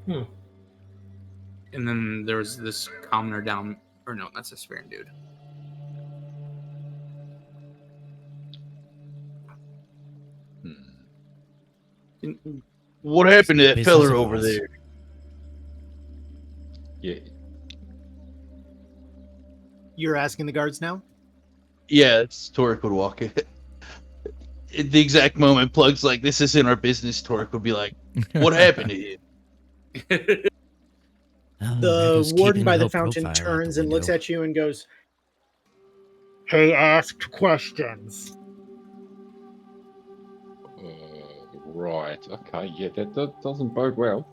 And then there was this commoner down, or no, that's a Sparin dude. What happened to that Business feller of over ours. there? Yeah. You're asking the guards now? Yeah, it's Torek would walk in. At the exact moment, Plug's like, "This isn't our business." Torek would be like, "What happened to him?" Oh, there The goes warden keeping by the low fountain profile out turns the and looks window. at you and goes, "Hey, asked questions." Right. Okay. Yeah, that doesn't bode well.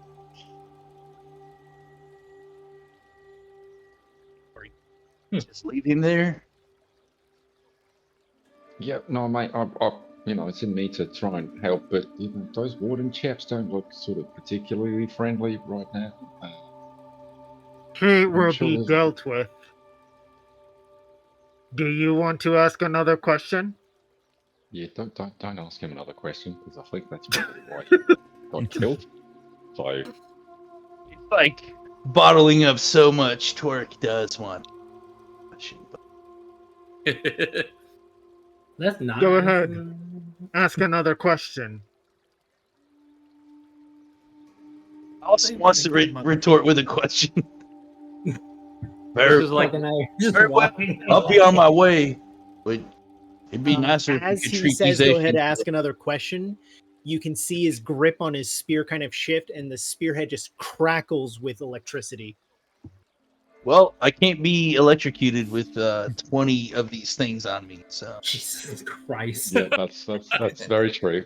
Just leave him there. Yeah. No, mate. It's in me to try and help, but those warden chaps don't look sort of particularly friendly right now. He will be dealt with. Do you want to ask another question? Yeah, don't ask him another question because I think that's probably why he got killed. So It's like bottling up so much. Torque does want. That's not. Go ahead. Ask another question. Austin wants to retort with a question. This Very, is like Fucking I just very well. walking I'll be on my way. But it'd be Uh, nicer if we as could he treat says, these go ahead, Asians. ask another question. You can see his grip on his spear kind of shift, and the spearhead just crackles with electricity. Well, I can't be electrocuted with 20 of these things on me, so Jesus Christ. yeah, that's very true.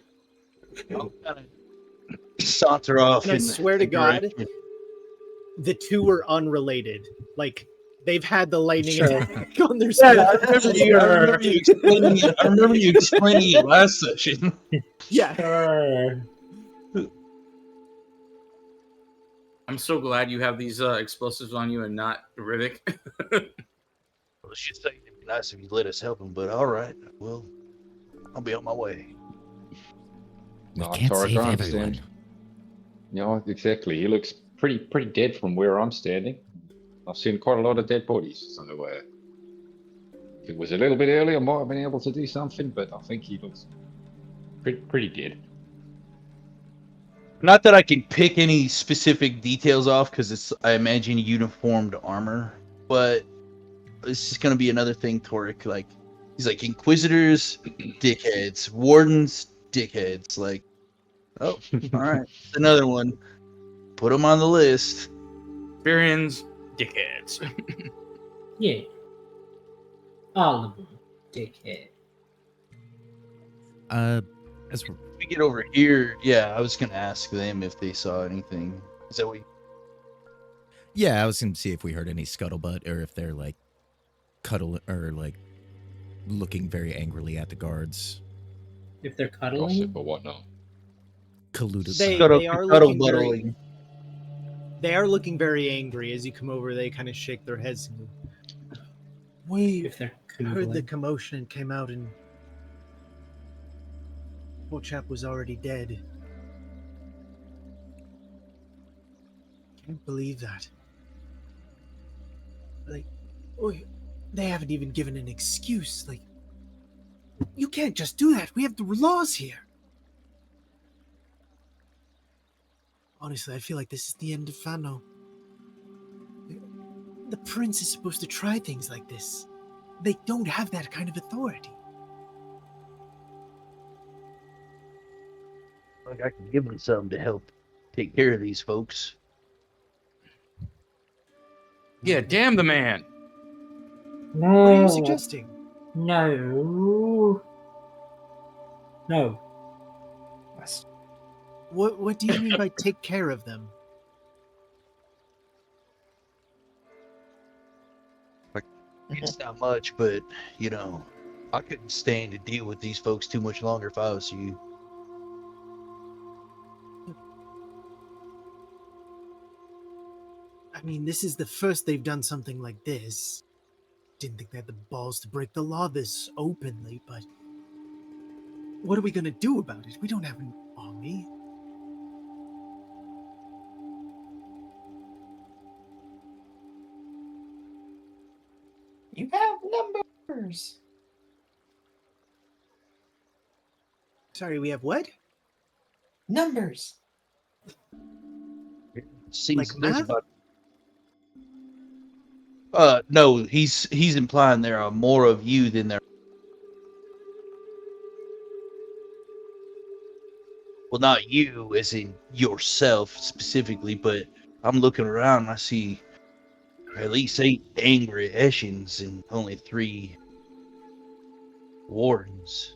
I'll kind of saunter off. And I in swear the to God, direction. the two were unrelated. Like they've had the lightning Sure. attack on their Yeah, I spear. remember you explaining it. I remember you explaining it last session. Yeah. Sure. I'm so glad you have these explosives on you and not Riddick. Well, she'd say it'd be nice if you let us help him, but all right, well, I'll be on my way. We No, can't Torek, save I everyone. understand. Yeah, exactly. He looks pretty dead from where I'm standing. I've seen quite a lot of dead bodies, so if it was a little bit earlier, I might have been able to do something, but I think he looks pretty dead. Not that I can pick any specific details off, because it's, I imagine, uniformed armor, but it's just going to be another thing, Torek. Like, he's like, Inquisitors, dickheads. Wardens, dickheads. Like, oh, all right. Another one. Put him on the list. Experience dickheads. Yeah. All of them. Dickhead. As If we get over here, yeah, I was going to ask them if they saw anything. Is that what you... Yeah, I was gonna see if we heard any scuttlebutt or if they're like cuddling or like looking very angrily at the guards. If they're Gossip cuddling. or whatnot. Colluded. They are looking very, Cuddle-buddling. they are looking very angry. As you come over, they kind of shake their heads. And go, we If they're heard the canoodling. commotion and came out, and poor chap was already dead. Can't believe that. Like, they haven't even given an excuse. Like, you can't just do that. We have the laws here. Honestly, I feel like this is the end of Fano. The prince is supposed to try things like this. They don't have that kind of authority. Like, I can give them something to help take care of these folks. Yeah, damn the man. What are No. you suggesting? No. No. What do you mean by take care of them? It's not much, but, you know, I couldn't stand to deal with these folks too much longer if I was you. I mean, this is the first they've done something like this. Didn't think they had the balls to break the law this openly, but what are we gonna do about it? We don't have an army. You have numbers. Sorry, we have what? Numbers. Seems Like there's math? about... no, he's implying there are more of you than there. Well, not you, as in yourself specifically, but I'm looking around and I see at least 8 angry Eshians and only 3 wardens.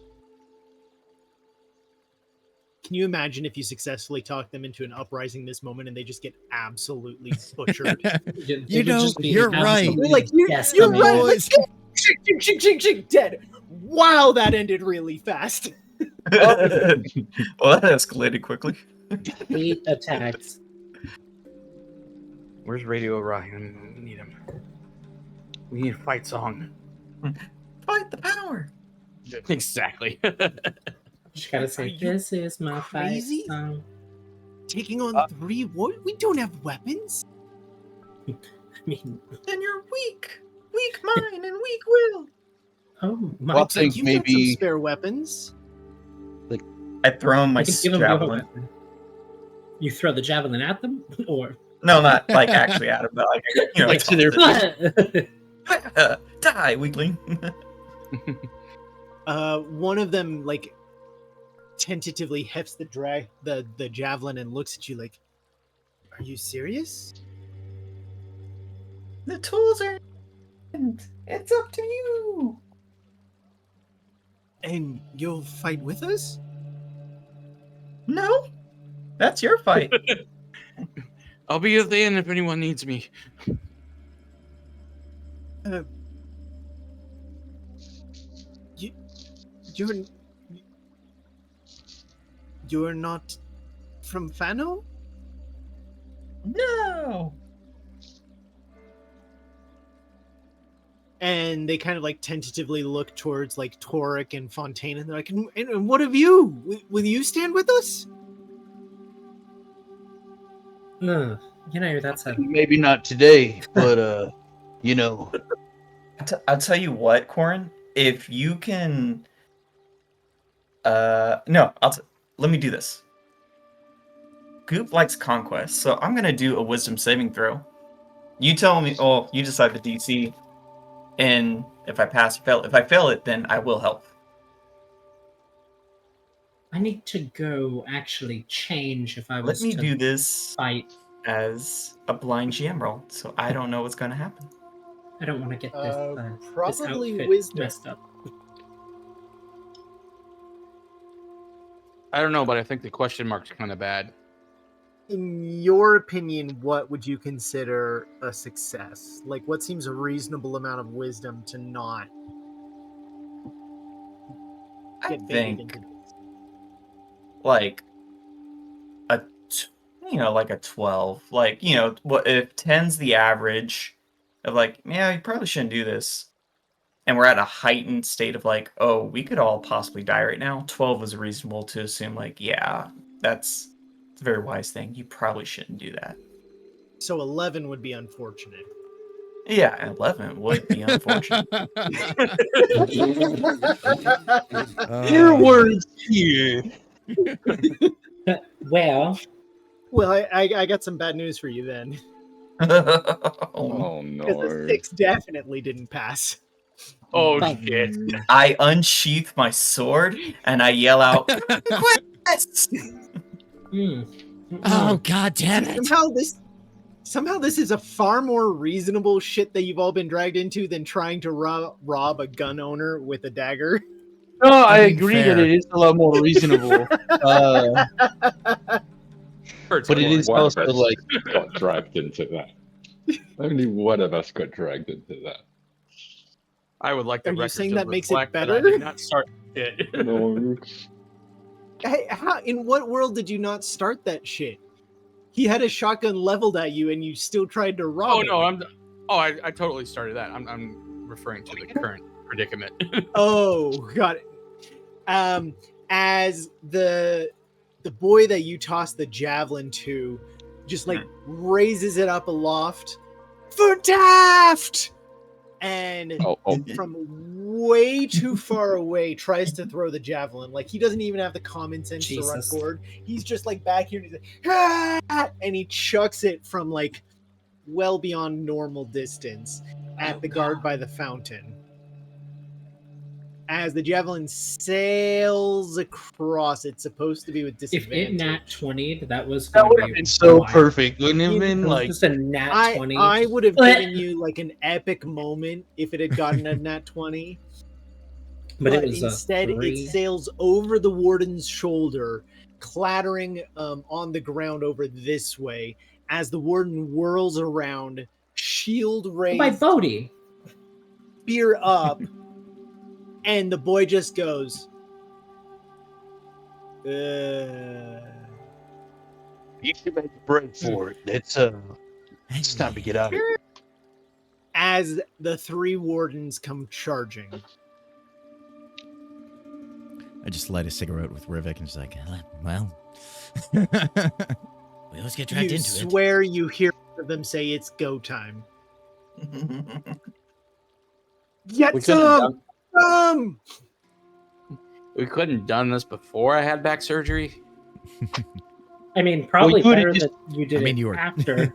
Can you imagine if you successfully talk them into an uprising this moment and they just get absolutely butchered? You know, you're right. They're like, you're right. Let's go. Shink, dead. Wow, that ended really fast. Well, that escalated quickly. 8 attacks. Where's Radio Orion? We need him. We need a fight song. Fight the power. Exactly. Just gotta Are say, you this is my crazy? fight song. Taking on 3 we don't have weapons. I mean, Then you're weak. Weak mind and weak will. oh my Well, I god. think You've got some maybe spare weapons. I throw him my I can give them your javelin. weapon. You throw the javelin at them, or No, not like actually at him, but like Like to their die, weakling. One of them like tentatively hefts the javelin and looks at you like, "Are you serious?" The tools are. It's up to you. And you'll fight with us? No, that's your fight. I'll be at the end if anyone needs me. You're not from Fano? No. And they kind of like tentatively look towards like Toric and Fontaine, and they're like, and what of you? Will you stand with us? no, you know that's a maybe not today, but you know, I'll tell you what, Corin. If you can, no, let me do this. Goop likes conquest, so I'm gonna do a wisdom saving throw. You tell me. Oh, you decide the DC, and if I pass or fail. If I fail it, then I will help. I need to go actually change if I Let was me to do this fight. as a blind GM roll, so I don't know what's gonna happen. I don't want to get this Probably outfit wisdom. messed up. I don't know, but I think the question mark's kind of bad. In your opinion, what would you consider a success? Like, what seems a reasonable amount of wisdom to not I get baited think into this? like like a 12. Like, what if 10's the average of like, yeah, you probably shouldn't do this. And we're at a heightened state of like, oh, we could all possibly die right now. 12 is reasonable to assume like, yeah, that's a very wise thing. You probably shouldn't do that. So 11 would be unfortunate. Yeah, 11 would be unfortunate. your words here. Well, I got some bad news for you then. Oh Because the no. 6 definitely didn't pass. Oh Fuck. shit! I unsheath my sword and I yell out, "Quest!" Oh god damn it! Somehow this is a far more reasonable shit that you've all been dragged into than trying to rob a gun owner with a dagger. No, I I mean, agree fair. that it is a lot more reasonable. But it is One also of us like got dragged into that. Only one of us got dragged into that. I would like the Are you record saying to that makes it reflect that I better? did not start it. No. Hey, in what world did you not start that shit? He had a shotgun leveled at you, and you still tried to rob him. I totally started that. I'm referring to the current predicament. Oh, got it. As the boy that you tossed the javelin to just like raises it up aloft for Taft, and from way too far away tries to throw the javelin. Like, he doesn't even have the common sense to run forward. He's just like back here, and he's like, ah! And he chucks it from like well beyond normal distance at the guard by the fountain. As the javelin sails across, it's supposed to be with if disadvantage. it nat 20'd, that was that going would to have be been so wild. perfect, wouldn't it have It been? was Like, just a nat 20. I would have given you like an epic moment if it had gotten a nat 20. But it was instead, a 3. it sails over the warden's shoulder, clattering on the ground over this way as the warden whirls around, shield raised, by Bodhi. spear up, and the boy just goes, you should make a break for it. It's time to get out of here. as the 3 wardens come charging. I just light a cigarette with Rivik and just like, well, we always get dragged You into it. swear you hear them say it's go time. Get We couldn't have some! we couldn't have done this before I had back surgery. I mean, probably you would've better just- that you did I mean, it you were after.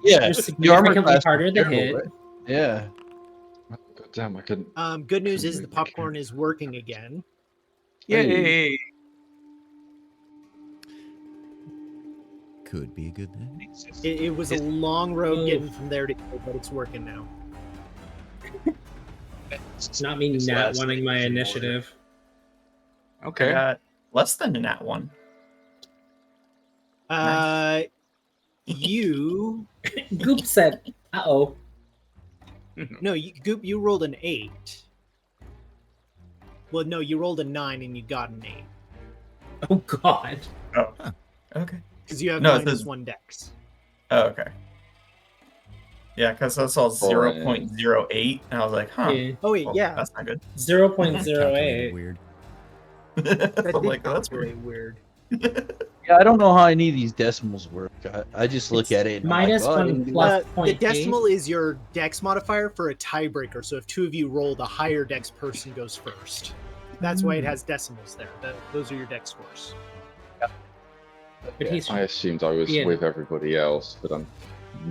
Yeah, You're the armor significantly class harder was to terrible, hit. right? Yeah. God damn, I couldn't. Good news is the popcorn is working again. Yay! Could be a good thing. It was a long road getting from there to here, but it's working now. It's not me This not last wanting thing my was more- initiative. I Okay. got less than a nat 1. You Goop said, "Uh-oh." no, Goop, you rolled an 8. Well, no, you rolled a 9 and you got an 8 Oh God. Oh. Okay. because you have No, it minus says- 1 dex. Oh, okay. Yeah, because I saw 0.08, and I was like, huh. Yeah. Oh wait, Well, yeah, that's not good. 0.08. Weird. that I'm did like, oh, that's calculate weird. weird. Yeah, I don't know how any of these decimals work. I just look It's at it. And minus I'm like, oh, I 1 didn't do plus that. The 0.8. decimal is your dex modifier for a tiebreaker. So if two of you roll, the higher dex person goes first. That's why it has decimals there. Those are your dex scores. But he's I assumed I was Yeah. with everybody else, but I'm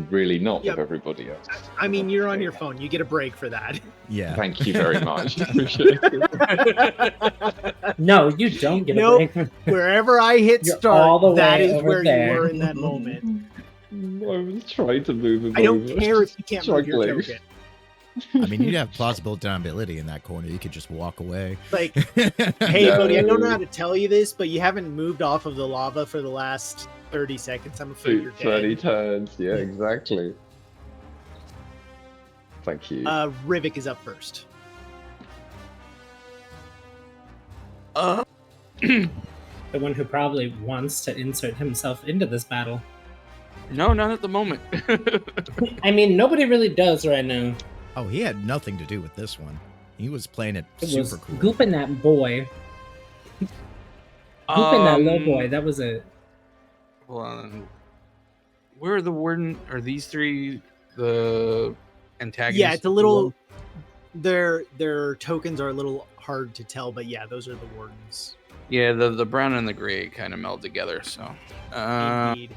really not Yep. with everybody else. I mean, you're on your phone. You get a break for that. Yeah. Thank you very much. Appreciate it. No, you don't get Nope. a break. Wherever I hit You're start, all the that way is over where there. you were in that moment. I was trying to move him I don't over. care if you can't move your Struggling. token. I mean, you'd have plausible deniability in that corner. You could just walk away. Like, hey, buddy, I don't know No. how to tell you this, but you haven't moved off of the lava for the last 30 seconds. I'm afraid you're 20 dead. turns. Yeah, exactly. Thank you. Rivik is up first. The one who probably wants to insert himself into this battle. No, not at the moment. I mean, nobody really does right now. Oh, he had nothing to do with this one. He was playing it It super was cool. Goop and that boy. Goop and that little boy. That was it. Hold on. Where are the warden? Are these three the antagonists? Yeah, it's a little. Their tokens are a little hard to tell, but yeah, those are the wardens. Yeah, the brown and the gray kind of meld together. So, Indeed.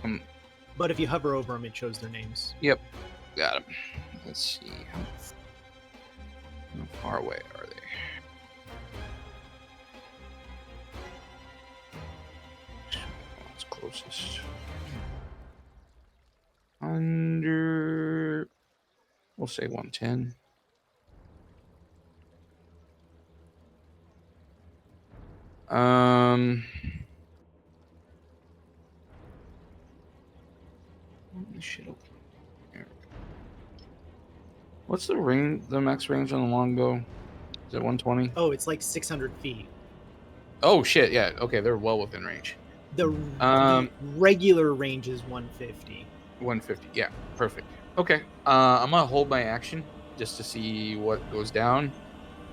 But if you hover over them, it shows their names. Yep, got them. Let's see. How far away are they? What's closest? Under. We'll say 110. Shit. Here. What's the range? The max range on the longbow? Is it 120? Oh, it's like 600 feet. Oh shit! Yeah. Okay, they're well within range. The Um, regular range is 150. 150. Yeah, perfect. Okay. I'm gonna hold my action just to see what goes down.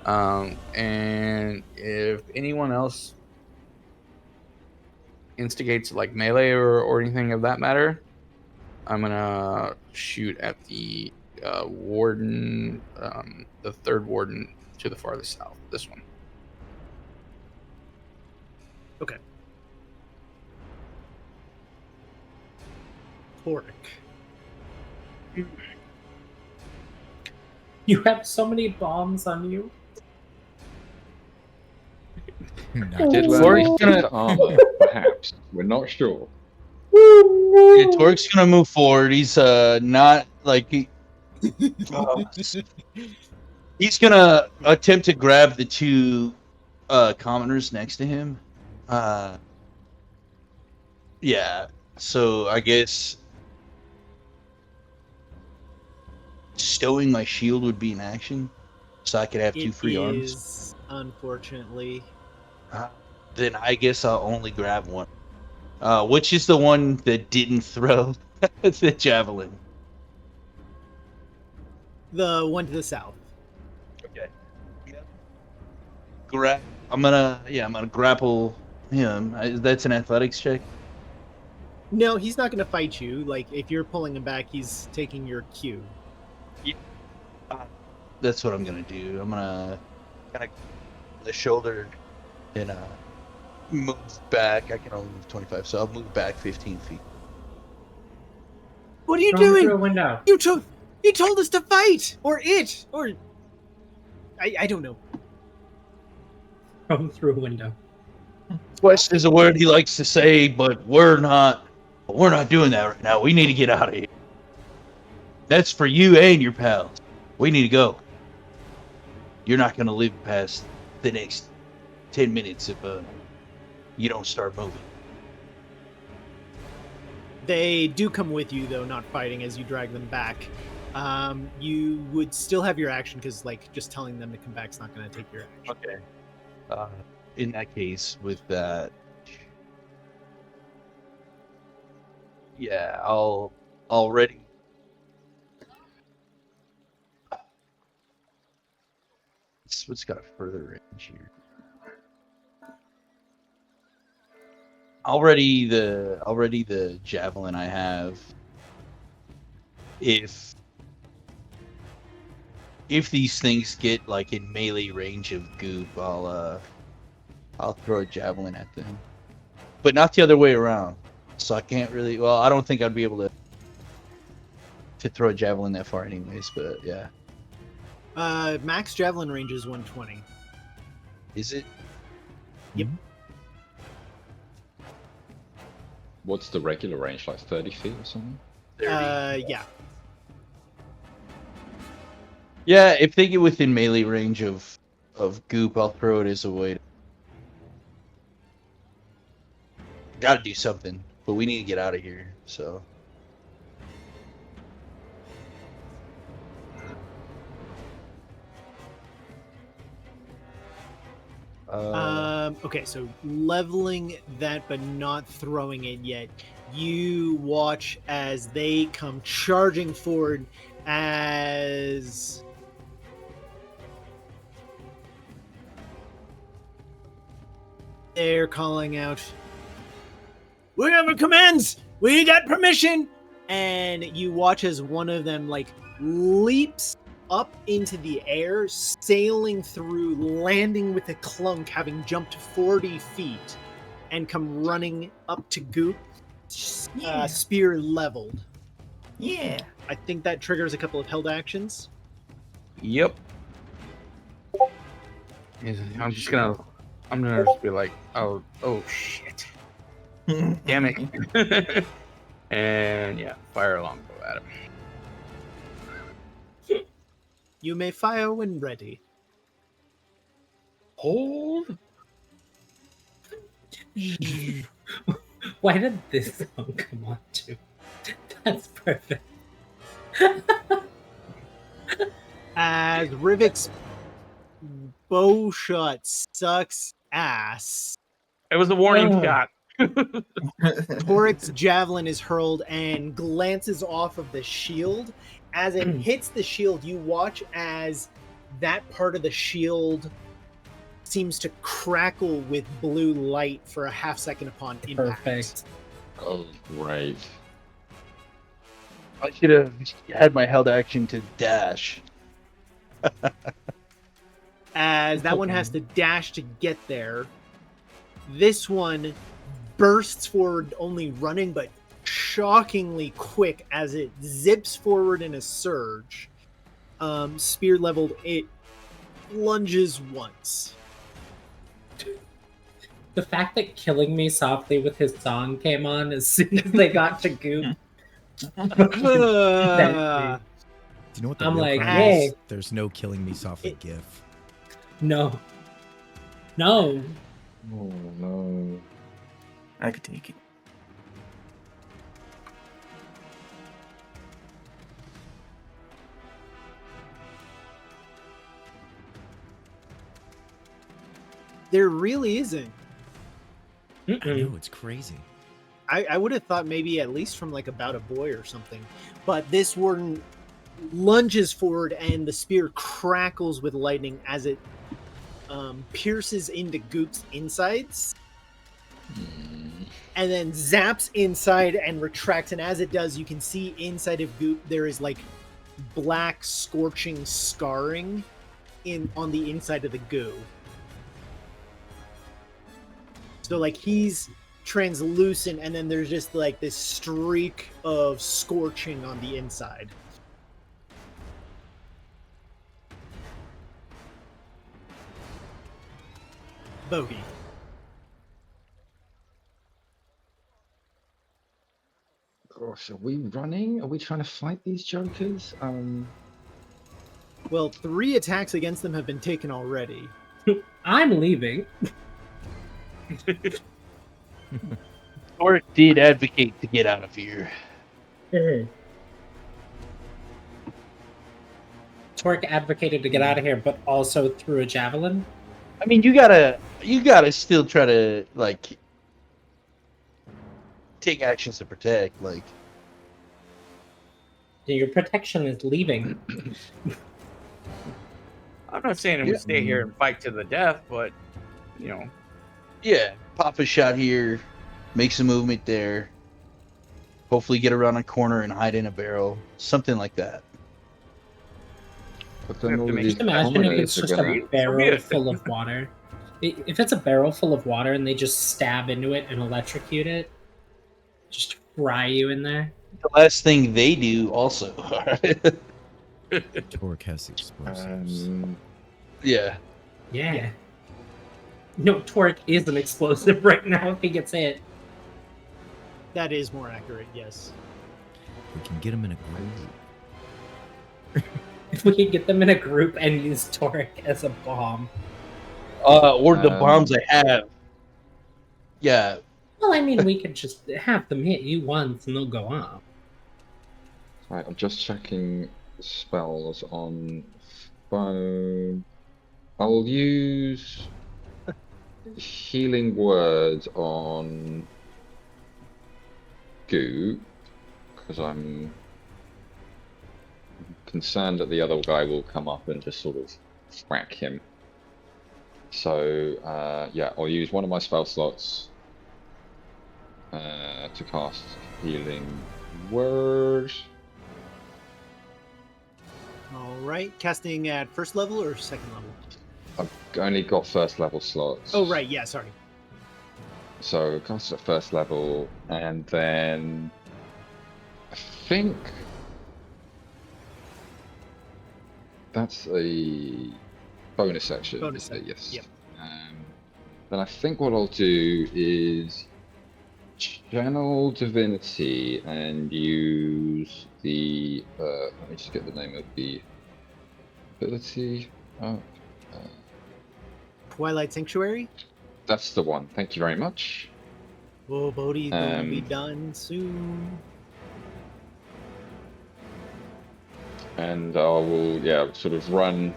And if anyone else instigates like melee or anything of that matter, I'm gonna shoot at the warden, the third warden to the farthest south. This one. Okay. Torek. You have so many bombs on you. Not Did just- learn Lori's these gonna- to armor, perhaps. We're not sure. Yeah, Torque's gonna move forward. He's not like he's gonna attempt to grab the two commoners next to him. Yeah. So I guess stowing my shield would be an action, so I could have two free arms. Is, unfortunately. Then I guess I'll only grab one. Which is the one that didn't throw the javelin? The one to the south. Okay. Grab I'm gonna grapple him. That's an athletics check. No, he's not going to fight you. Like, if you're pulling him back, he's taking your cue. That's what I'm gonna do. I'm gonna kind of the shoulder and move back. I can only move 25, so I'll move back 15 feet. What are you Throw him doing? through a window. You told us to fight, or I don't know. Throw him through a window. Quest is a word he likes to say, but we're not doing that right now. We need to get out of here. That's for you and your pals. We need to go. You're not gonna live past the next 10 minutes if you don't start moving. They do come with you, though, not fighting as you drag them back. You would still have your action because, like, just telling them to come back is not going to take your action. Okay. In that case, with that, yeah, I'll already. What's got a further range here? Already the javelin I have. If these things get like in melee range of goop, I'll throw a javelin at them, but not the other way around. So I can't really. Well, I don't think I'd be able to throw a javelin that far, anyways. But yeah. Max javelin range is 120. Is it? Yep. What's the regular range? Like 30 feet or something? 30. Yeah. Yeah, if they get within melee range of goop, I'll throw it as a way to... Gotta do something, but we need to get out of here, so... Okay, so leveling that but not throwing it yet. You watch as they come charging forward as they're calling out, "We have a commands! We got permission!" And you watch as one of them like leaps up into the air, sailing through, landing with a clunk, having jumped 40 feet, and come running up to Goop, spear leveled. Yeah. I think that triggers a couple of held actions. Yep. I'm gonna just be like, oh shit. Damn it. And yeah, fire a longbow at him. You may fire when ready. Hold. Why did this song come on too? That's perfect. As Rivik's bow shot sucks ass, It was a warning shot. Torik's javelin is hurled and glances off of the shield. As it hits the shield, you watch as that part of the shield seems to crackle with blue light for a half second upon impact. Perfect. Oh, great. I should have had my held action to dash. As that one has to dash to get there. This one bursts forward, only running, but shockingly quick as it zips forward in a surge. Spear leveled, it lunges once. The fact that Killing Me Softly with his song came on as soon as they got to Goop. Do you know what the I'm real like, crime hey. is? There's no Killing Me Softly gif. No. No. Oh, no. I could take it. There really isn't. I know, it's crazy. I would have thought maybe at least from like About a Boy or something. But this one lunges forward and the spear crackles with lightning as it pierces into Goop's insides, and then zaps inside and retracts. And as it does, you can see inside of Goop there is like black scorching scarring on the inside of the goo. So like he's translucent, and then there's just like this streak of scorching on the inside. Bogey. Gosh, are we running? Are we trying to fight these jokers? Well, 3 attacks against them have been taken already. I'm leaving. Or did advocate to get out of here. Torque advocated to get out of here, but also threw a javelin. I mean, you gotta still try to like take actions to protect. Like, Your protection is leaving. I'm not saying we stay here and fight to the death, but you know, yeah, pop a shot here, make some movement there. Hopefully, get around a corner and hide in a barrel, something like that. But then all Just these imagine if it's commoners are just gonna... a barrel full of water. If it's a barrel full of water and they just stab into it and electrocute it, just fry you in there. The last thing they do, also. Torque has explosives. Yeah. Yeah. No, Torque is an explosive right now if he gets hit. That is more accurate, yes. We can get him in a group. If we can get them in a group and use Torque as a bomb. Or the bombs I have. Yeah. Well, I mean, we could just have them hit you once and they'll go off. Right, I'm just checking spells on phone. I'll use Healing Word on Goo, because I'm concerned that the other guy will come up and just sort of whack him. So, yeah, I'll use one of my spell slots to cast Healing Word. Alright, casting at first level or second level? I've only got first level slots. Oh, right, yeah, sorry. So, cast at first level, and then I think that's a bonus action. Bonus action, yes. yep. Then I think what I'll do is channel divinity and use the let me just get the name of the ability. Twilight Sanctuary? That's the one. Thank you very much. Oh, Bodhi's gonna be done soon. And I will, yeah, sort of run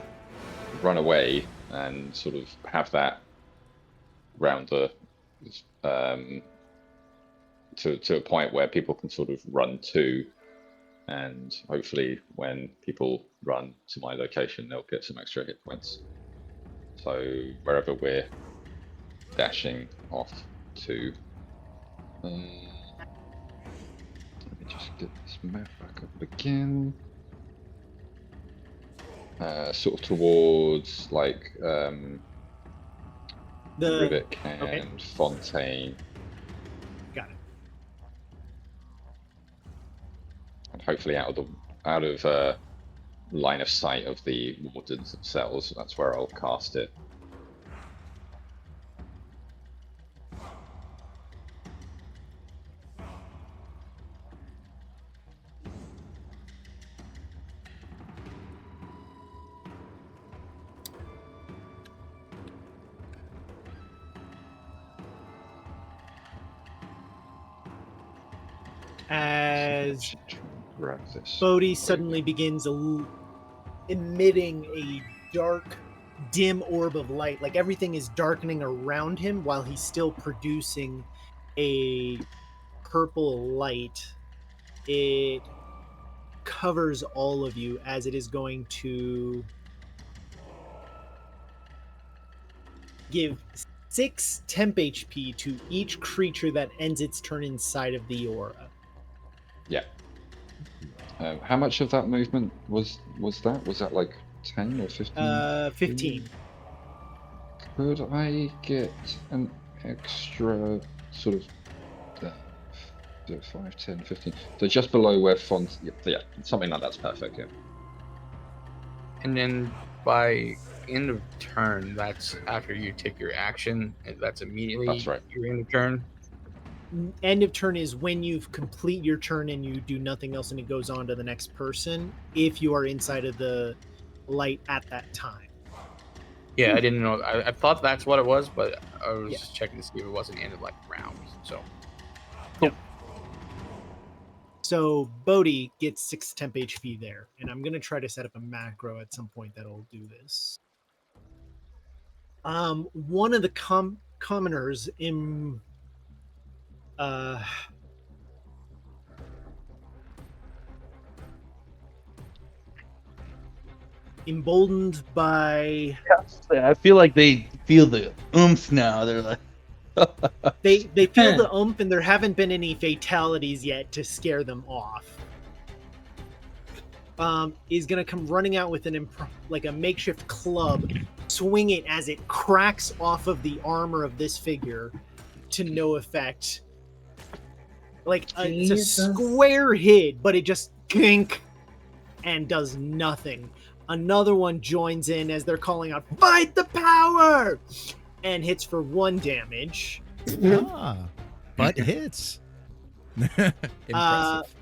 away and sort of have that round the to a point where people can sort of run to, and hopefully when people run to my location, they'll get some extra hit points. So wherever we're dashing off to, let me just get this map back up again. Sort of towards like Rivik and Fontaine. Got it. And hopefully out of line of sight of the wardens themselves. That's where I'll cast it. As Bodhi suddenly begins emitting a dark, dim orb of light, like everything is darkening around him while he's still producing a purple light. It covers all of you as it is going to give 6 temp HP to each creature that ends its turn inside of the aura. Yeah. How much of that movement was that? Was that like 10 or 15? 15. Could I get an extra sort of 5, 10, 15? So just below where font. Yeah, something like that's perfect. Yeah. And then by end of turn, that's after you take your action. That's immediately That's right. your end of turn. End of turn is when you've complete your turn and you do nothing else and it goes on to the next person if you are inside of the light at that time. Yeah, I didn't know. I thought that's what it was, but I was just checking to see if it wasn't the end of like rounds. So Cool. So Bodhi gets 6 temp HP there, and I'm gonna try to set up a macro at some point that'll do this. One of the commoners in emboldened by I feel like they feel the oomph now. They're like they feel the oomph, and there haven't been any fatalities yet to scare them off. Is gonna come running out with like a makeshift club, swing it as it cracks off of the armor of this figure to no effect. Like it's a square hit, but it just kink and does nothing. Another one joins in as they're calling out, "Fight the power!" and hits for 1 damage. But hits. Impressive.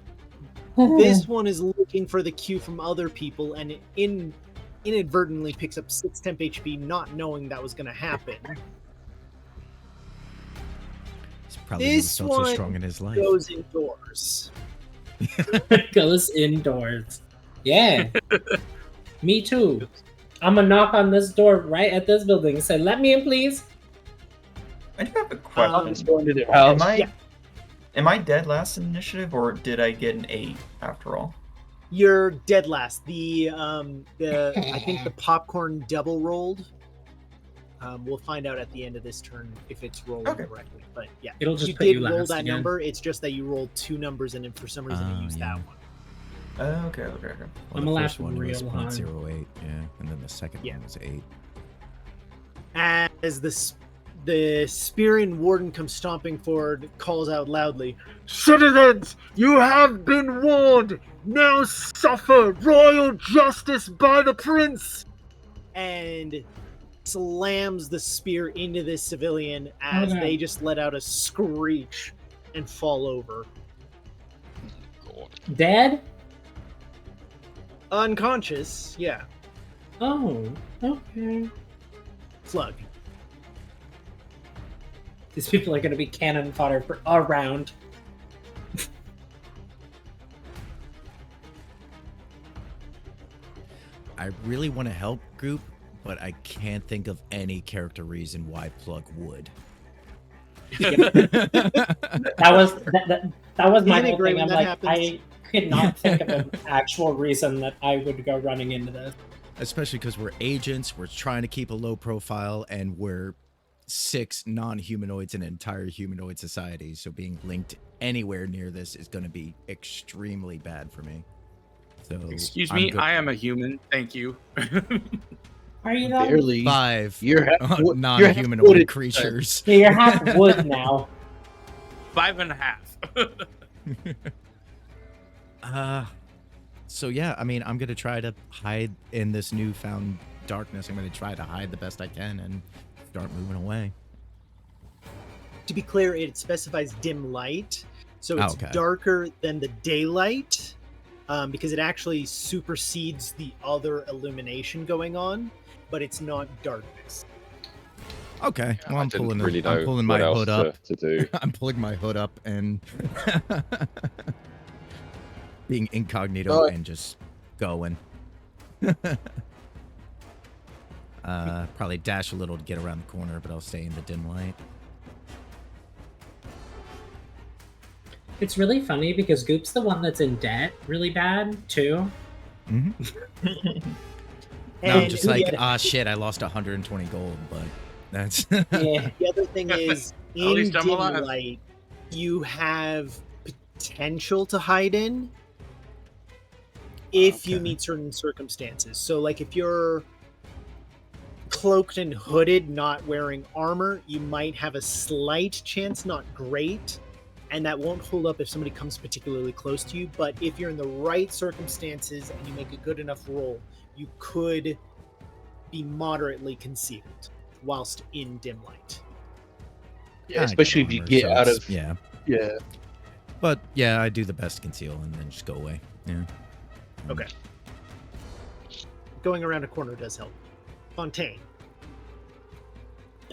This one is looking for the cue from other people and inadvertently picks up 6 temp HP, not knowing that was going to happen. He's probably never felt so strong in his life. Goes indoors. Goes indoors. Yeah. Me too. I'm gonna knock on this door right at this building and say, "Let me in, please." I do have a question. going to their house. Am I dead last in initiative, or did I get an 8 after all? You're dead last. I think the popcorn double rolled. We'll find out at the end of this turn if it's rolling correctly. But yeah, it'll just you put did you roll last that again. number. It's just that you rolled 2 numbers, and then for some reason you used that one. Okay. Well, I'm the gonna first laugh one was real hard. 0.08, yeah, and then the second one was 8. As the Spearin Warden comes stomping forward, calls out loudly, "Citizens, you have been warned! Now suffer royal justice by the prince!" And slams the spear into this civilian as they just let out a screech and fall over. Dead? Unconscious, yeah. Oh, okay. Slug. These people are going to be cannon fodder for a round. I really want to help Goop, but I can't think of any character reason why Plug would. That was my whole thing. I'm like, happens. I could not think of an actual reason that I would go running into this. Especially because we're agents, we're trying to keep a low profile, and we're 6 non-humanoids in an entire humanoid society, so being linked anywhere near this is going to be extremely bad for me. So excuse me, I am a human. Thank you. Are you not? Barely 5 You're non-humanoid creatures. Yeah, you're half wood now. 5.5. So yeah, I mean, I'm gonna try to hide in this newfound darkness. I'm gonna try to hide the best I can and start moving away. To be clear, it specifies dim light, so it's darker than the daylight, because it actually supersedes the other illumination going on, but it's not darkness. Okay, well, I'm pulling my hood up. To do. I'm pulling my hood up and being incognito and just going. Probably dash a little to get around the corner, but I'll stay in the dim light. It's really funny because Goop's the one that's in debt really bad, too. Mm-hmm. No, I'm just like, shit, I lost 120 gold, but That's Yeah. The other thing is, At in least I'm dim alive. light, you have potential to hide in if you Okay. meet certain circumstances. So, like, if you're cloaked and hooded, not wearing armor, you might have a slight chance, not great, and that won't hold up if somebody comes particularly close to you. But if you're in the right circumstances and you make a good enough roll, you could be moderately concealed whilst in dim light. Yeah, especially if you Armor, get so out it's- of yeah. yeah. But yeah, I do the best conceal and then just go away. Yeah. Okay. Going around a corner does help. Fontaine.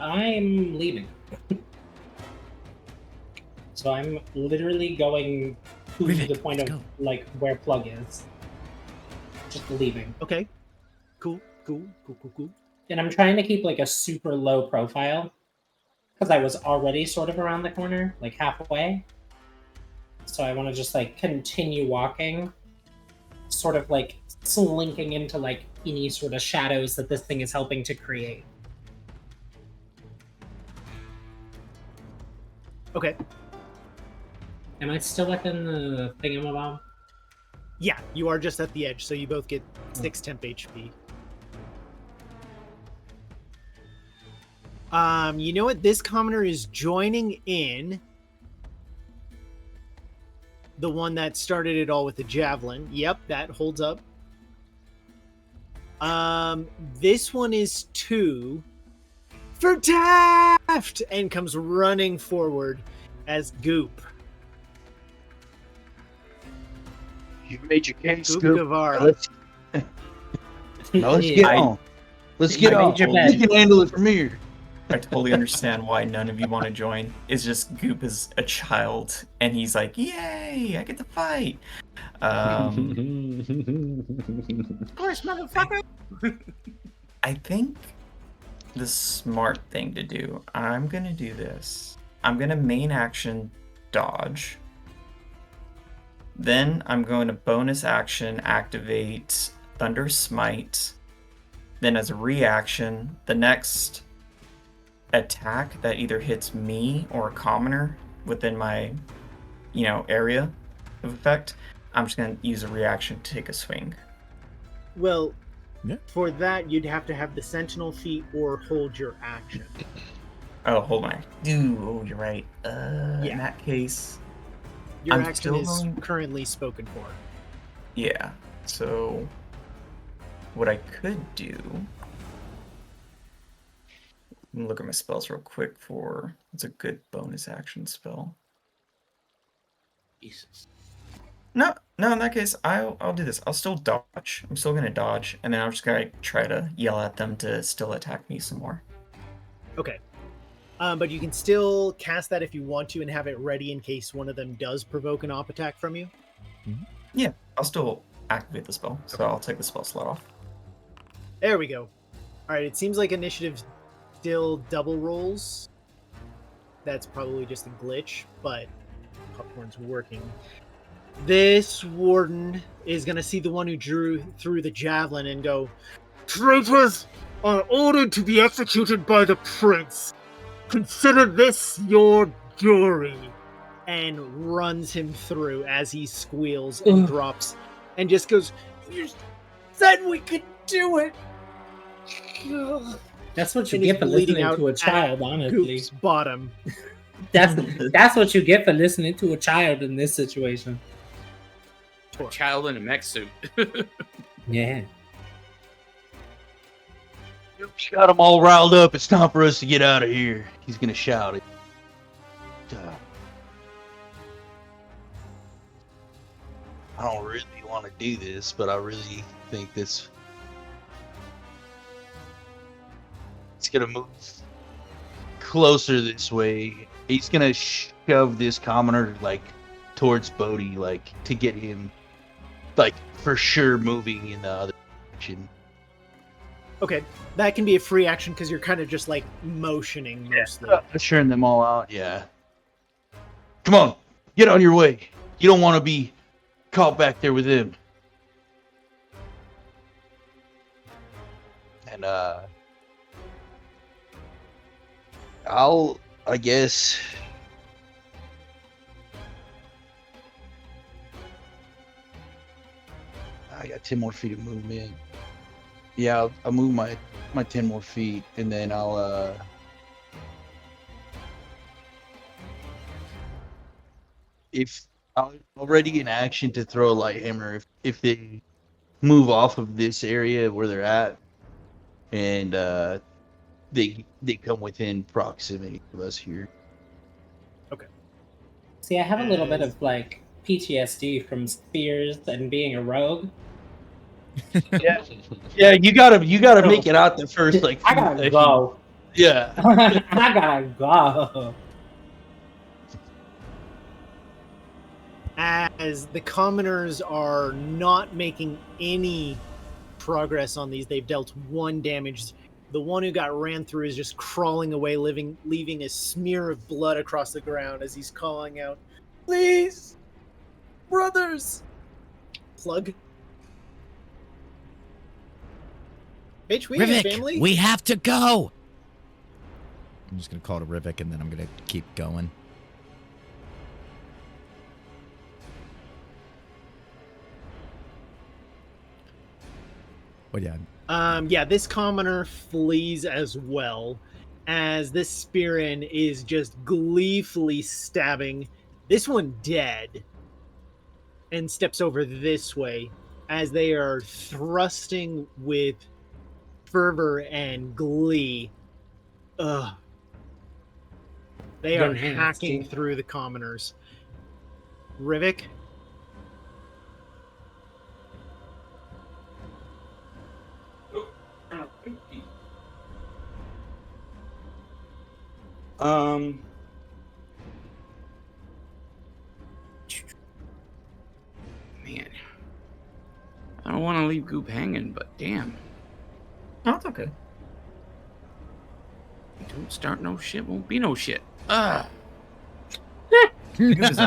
I'm leaving. So I'm literally going to Rivik, the point let's of go. like where Plug is. Just leaving. Okay. Cool. And I'm trying to keep like a super low profile because I was already sort of around the corner, like halfway. So I want to just like continue walking, sort of like slinking into like any sort of shadows that this thing is helping to create. Okay. Am I still within the thingamabob? Yeah, you are just at the edge, so you both get 6 temp HP. You know what? This commoner is joining in the one that started it all with the javelin. Yep, that holds up. This one is 2 for Taft and comes running forward as Goop. You made your case, Goop Scoop. Guevara. Now let's get on. Let's get I on. made your We bed. can handle it from here. I totally understand why none of you want to join. It's just Goop is a child, and he's like, "Yay, I get to fight!" Of course, motherfucker. I think the smart thing to do. I'm gonna do this. I'm gonna main action dodge. Then I'm going to bonus action activate Thunder Smite. Then as a reaction, the next attack that either hits me or a commoner within my, area of effect, I'm just going to use a reaction to take a swing. Well, Yeah. for that, you'd have to have the Sentinel feat or hold your action. Oh, hold on. Oh, you're right. In Yeah. that case, Your I'm action still is going- currently spoken for. yeah. So what I could do, let me look at my spells real quick for what's a good bonus action spell. Jesus. No, in that case, I'll do this. I'll still dodge. I'm still gonna dodge, and then I'm just gonna try to yell at them to still attack me some more. Okay. But you can still cast that if you want to and have it ready in case one of them does provoke an op attack from you. Yeah, I'll still activate the spell, so I'll take the spell slot off. There we go. Alright, it seems like initiative still double rolls. That's probably just a glitch, but Popcorn's working. This warden is going to see the one who threw the javelin and go, "Traitors are ordered to be executed by the prince. Consider this your jury." And runs him through as he squeals and Ugh. drops and just goes, "You said we could do it." That's what you And he's get for bleeding listening out to a at child, honestly. Goop's bottom. That's what you get for listening to a child in this situation. A child in a mech suit. Yeah. Goop's got them all riled up. It's time for us to get out of here. He's gonna shout it. I don't really want to do this, but I really think this. It's gonna move closer this way. He's gonna shove this commoner like towards Bodhi, like to get him, like for sure moving in the other direction. Okay, that can be a free action because you're kind of just like motioning mostly. Assuring them all out. Yeah. Come on, get on your way. You don't want to be caught back there with him. And I guess. I got 10 more feet of movement. Yeah, I'll move my 10 more feet, and then I'll if I'll already in action to throw a light hammer if they move off of this area where they're at, and they come within proximity of us here. See, I have a little bit of like PTSD from spears and being a rogue. Yeah, you gotta make it out the first like. I gotta go. Yeah. I gotta go. As the commoners are not making any progress on these, they've dealt 1 damage. The one who got ran through is just crawling away, leaving a smear of blood across the ground as he's calling out, "Please, brothers!" Plug. Bitch, we ain't family. We have to go. I'm just gonna call to Rivik, and then I'm gonna keep going. But yeah. This commoner flees as well, as this Spearin is just gleefully stabbing this one dead, and steps over this way as they are thrusting with fervor and glee. Ugh. They are hacking through the commoners. Rivik? Man, I don't want to leave Goop hanging, but damn. No, it's okay. Don't start no shit, won't be no shit. Ugh. Which is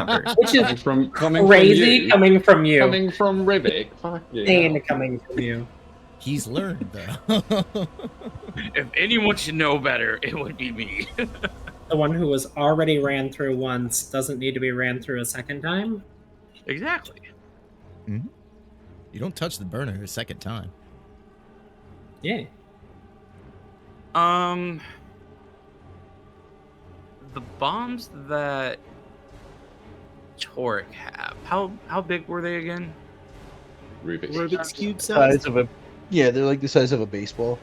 crazy coming from you. Coming from Rivik. Fuck you. Insane coming from you. He's learned, though. If anyone should know better, it would be me. The one who was already ran through once doesn't need to be ran through a second time? Exactly. Mm-hmm. You don't touch the burner a second time. Yeah. The bombs that Toric have, how big were they again? Rubik's Cube size? Yeah, they're like the size of a baseball.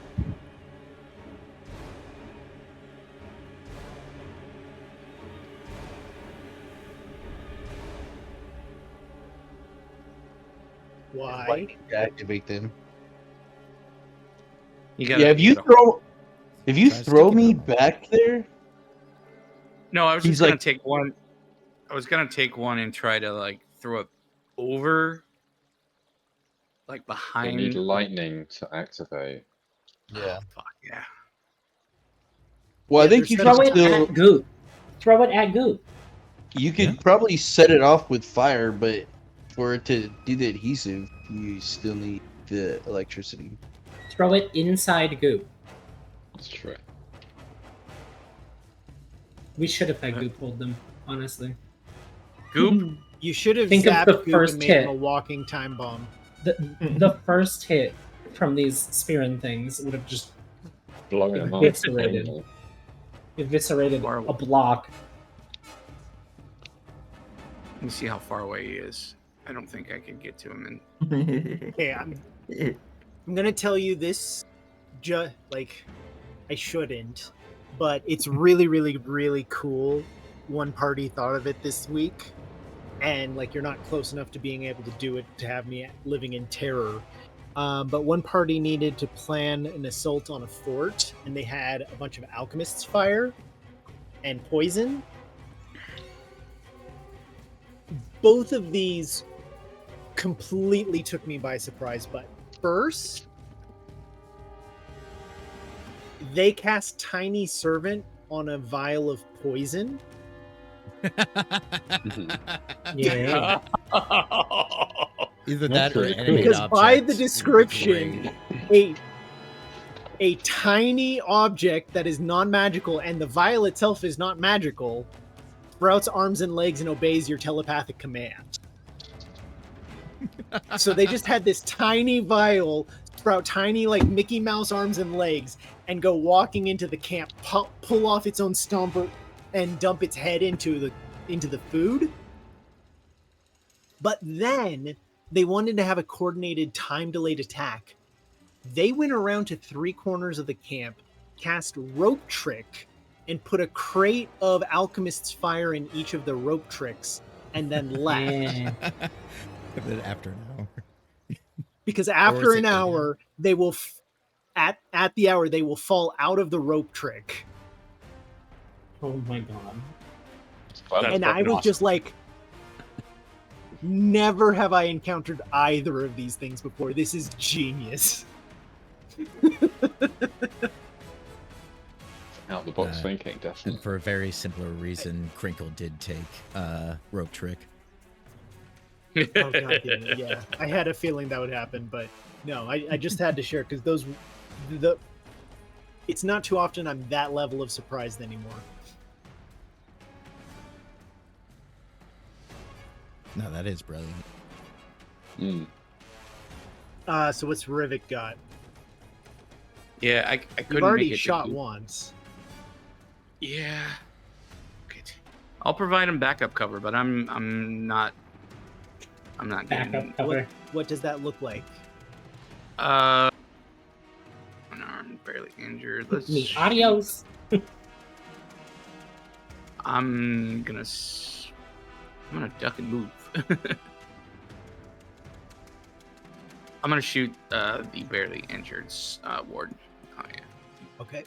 Why? Activate them. If you throw me back there. No, I was just gonna take one. I was gonna take one and try to like throw it over, like You behind. need lightning to activate. Yeah. Fuck yeah. Well, I think you throw can it still. at Goop. Throw it at Goop. You could probably set it off with fire, but for it to do the adhesive, you still need the electricity. Throw it inside Goop. That's true. We should have had Goop hold them, honestly. Goop? You should have Think of zapped the Goop first and made hit. him a walking time bomb. The first hit from these spearing things would have just Blowing them up. eviscerated a block. Let me see how far away he is. I don't think I can get to him. Okay, I'm gonna tell you this, I shouldn't, but it's really, really, really cool. One party thought of it this week, and you're not close enough to being able to do it to have me living in terror. But one party needed to plan an assault on a fort, and they had a bunch of alchemists' fire and poison. Both of these completely took me by surprise, but first, they cast Tiny Servant on a vial of poison. Yeah. Either that or That's enemy Because by the objects. description, a tiny object that is non-magical, and the vial itself is not magical, sprouts arms and legs and obeys your telepathic command. So they just had this tiny vial sprout tiny like Mickey Mouse arms and legs and go walking into the camp, pull off its own stomper and dump its head into the food. But then they wanted to have a coordinated time-delayed attack. They went around to 3 corners of the camp, cast Rope Trick, and put a crate of Alchemist's Fire in each of the rope tricks, and then left. Yeah. And then after an hour. Because Or after is an it 8 hour, they will at the hour they will fall out of the rope trick. Oh my god. That's And I fucking was awesome. just like, never have I encountered either of these things before. This is genius. Out the box thinking, And definitely. for a very simpler reason, Crinkle did take rope trick. Oh god damn it, yeah. I had a feeling that would happen, but no, I just had to share because it's not too often I'm that level of surprised anymore. No, that is brilliant. Mm. So what's Rivik got? Yeah, I You've couldn't already make it to shot do- once. Yeah. Okay. I'll provide him backup cover, but I'm not getting Backup cover. What does that look like? unarmed, barely injured. Let's Me. Adios. I'm gonna duck and move. I'm gonna shoot the barely injured ward. Oh yeah, Okay.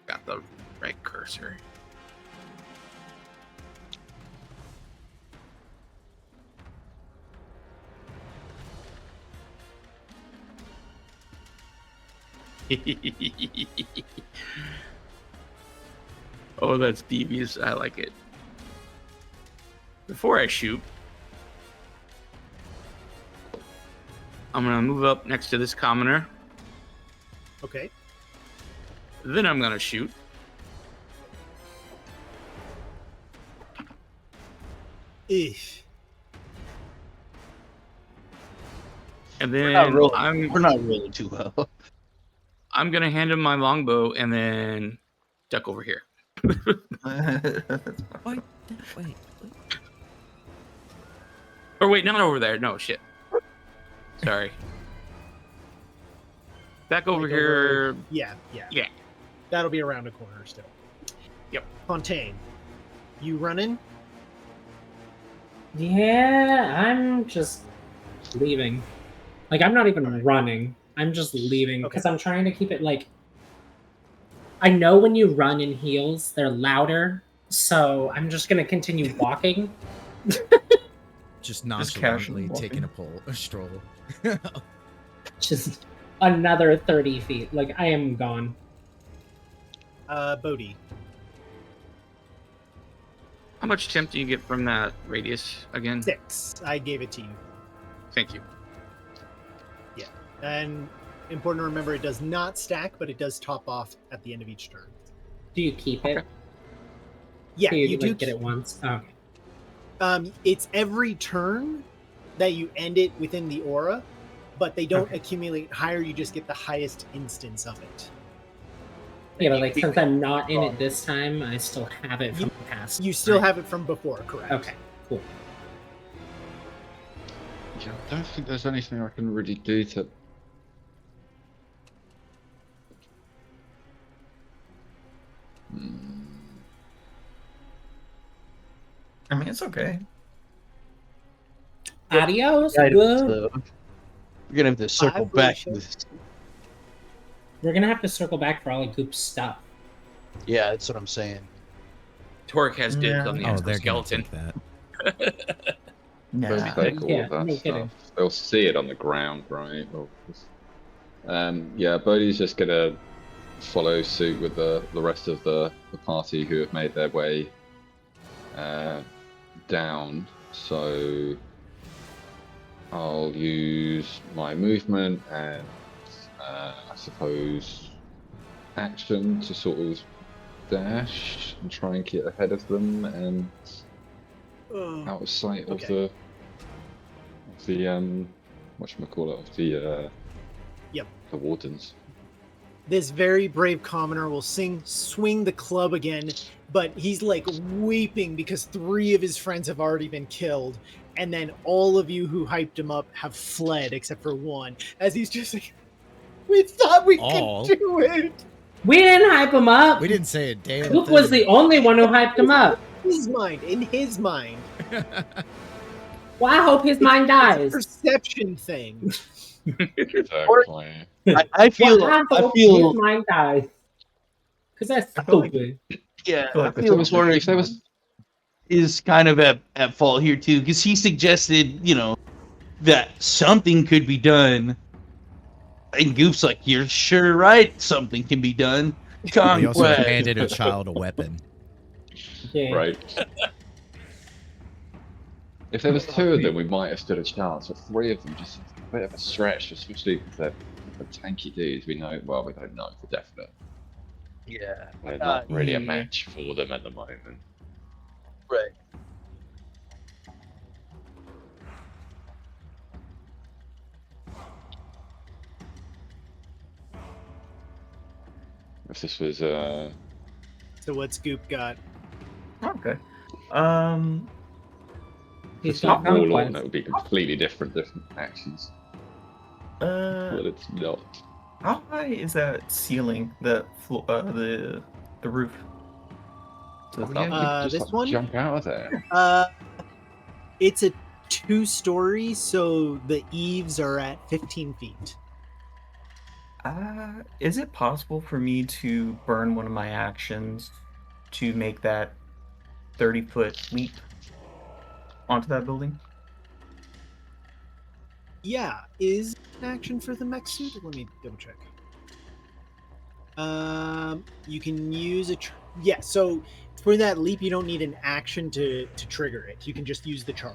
got the right cursor. Oh, that's devious. I like it. Before I shoot, I'm gonna move up next to this commoner. Okay. Then I'm gonna shoot. Eesh. And We're then not rolling. I'm We're not rolling too well. I'm gonna hand him my longbow and then duck over here. Wait. Or wait, not over there. No shit. Sorry. Back over Like here. Yeah. Yeah. That'll be around a corner still. Yep. Fontaine, you running? Yeah, I'm just leaving. Like, I'm not even running. I'm just leaving because I'm trying to keep it like. I know when you run in heels, they're louder, so I'm just gonna continue walking. Just casually nonchalantly taking a stroll. Just another 30 feet. Like, I am gone. Bodhi. How much temp do you get from that radius again? 6. I gave it to you. Thank you. And important to remember, it does not stack, but it does top off at the end of each turn. Do you keep it? Yeah, Do you do. like, get it once. Okay. It's every turn that you end it within the aura, but they don't accumulate higher. You just get the highest instance of it. Yeah, but like since I'm not in it this time, I still have it from the past. You still right? have it from before, correct? Okay, cool. Yeah, I don't think there's anything I can really do to. I mean, it's okay. Adios. Items, Good. though. We're gonna have to circle I back. wish With, We're gonna have to circle back for all of Goop's stuff. yeah, that's what I'm saying. Torque has dibs Yeah. on the Oh, they're gonna exoskeleton. take that. They'll Yeah. take all Yeah, of that no stuff. kidding. They'll see it on the ground, right? Yeah, Bodhi's just gonna follow suit with the rest of the party who have made their way down. So I'll use my movement and I suppose action to sort of dash and try and get ahead of them and out of sight of Okay. the whatchamacallit, of the Yep. the wardens. This very brave commoner will swing the club again, but he's like weeping because 3 of his friends have already been killed, and then all of you who hyped him up have fled except for 1, as he's just like, we thought we All? could do it. We didn't hype him up. We didn't say a damn Luke thing. was the only one who hyped him up. In his mind. Well, I hope his mind It's a dies. perception thing. Exactly. I feel Well, I hope his mind dies. Because that's stupid. yeah. I I if there feel was, Torix if there was is kind of at fault here too, because he suggested, that something could be done. And Goof's like, "You're sure right? Something can be done." He also Conquest. handed a child a weapon. Yeah. right. If there was 2 of them, we might have stood a chance. But 3 of them just a bit of a stretch, especially because they're tanky dudes. We don't know for definite. Yeah. We're not really a yeah. match for them at the moment. Right. If this was So what's Goop got? Okay. He's not got Warlord, conquest. that would be completely different actions. But it's not. How high is that ceiling? The roof? To the Oh, top? yeah, you this just one? jump out of there. It's a 2-story, so the eaves are at 15 feet. Is it possible for me to burn one of my actions to make that 30-foot leap onto that building? Yeah, is an action for the mech suit? Let me double check. You can use a yeah. So for that leap, you don't need an action to trigger it. You can just use the charge.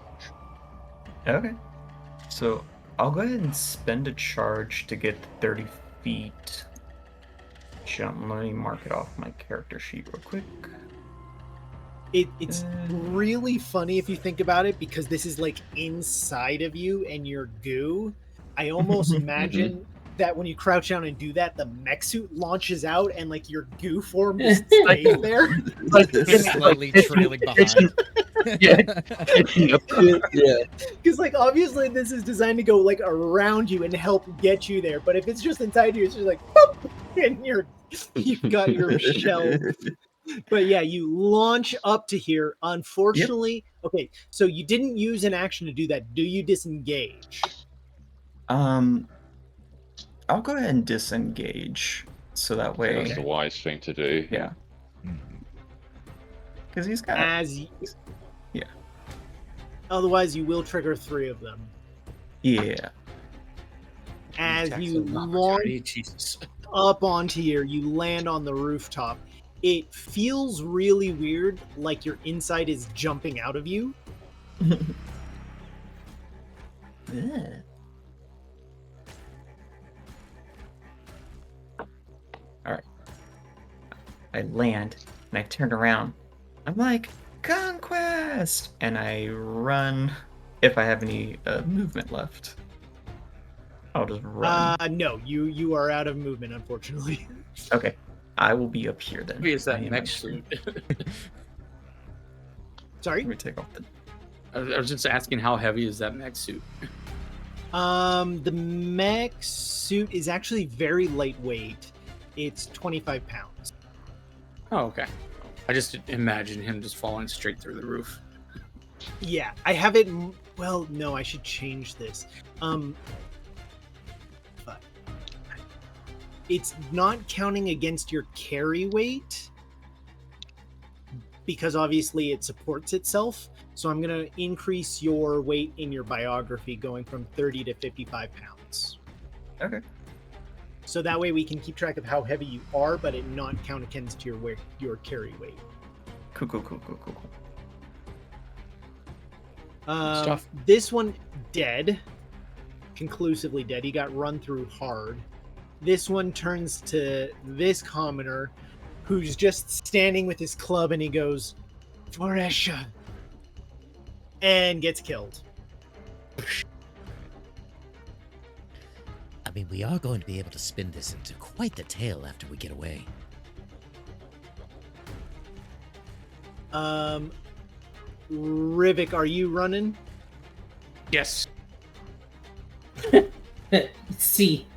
Okay. So I'll go ahead and spend a charge to get 30 feet. Jump. Let me mark it off my character sheet real quick. It's really funny if you think about it, because this is like inside of you and your goo. I almost imagine that when you crouch down and do that, the mech suit launches out and like your goo form just stays there. Slightly trailing behind. Yeah. Because like obviously this is designed to go like around you and help get you there. But if it's just inside you, it's just like boop, and you've got your shell. But yeah, you launch up to here. Unfortunately, okay, so you didn't use an action to do that. Do you disengage? I'll go ahead and disengage, so that way. That's the wise thing to do. Yeah. Because he's got. Yeah. Otherwise, you will trigger 3 of them. Yeah. As Tax you of launch opportunity, Jesus. up onto here, you land on the rooftop. It feels really weird, like your inside is jumping out of you. Yeah. Alright. I land, and I turn around. I'm like, conquest! And I run, if I have any movement left. I'll just run. No, you are out of movement, unfortunately. Okay. I will be up here then. Maybe it's I that am mech up suit. Sorry? Let me take off the. I was just asking, how heavy is that mech suit? The mech suit is actually very lightweight. It's 25 pounds. Oh, okay. I just imagine him just falling straight through the roof. Yeah, I have it. Well, no, I should change this. But it's not counting against your carry weight because obviously it supports itself. So I'm going to increase your weight in your biography, going from 30 to 55 pounds. Okay. So that way we can keep track of how heavy you are, but it not count against your carry weight. Cool. Stuff. This one dead, conclusively dead. He got run through hard. This one turns to this commoner, who's just standing with his club, and he goes, "Foresha," and gets killed. I mean, we are going to be able to spin this into quite the tale after we get away. Rivik, are you running? Yes. See.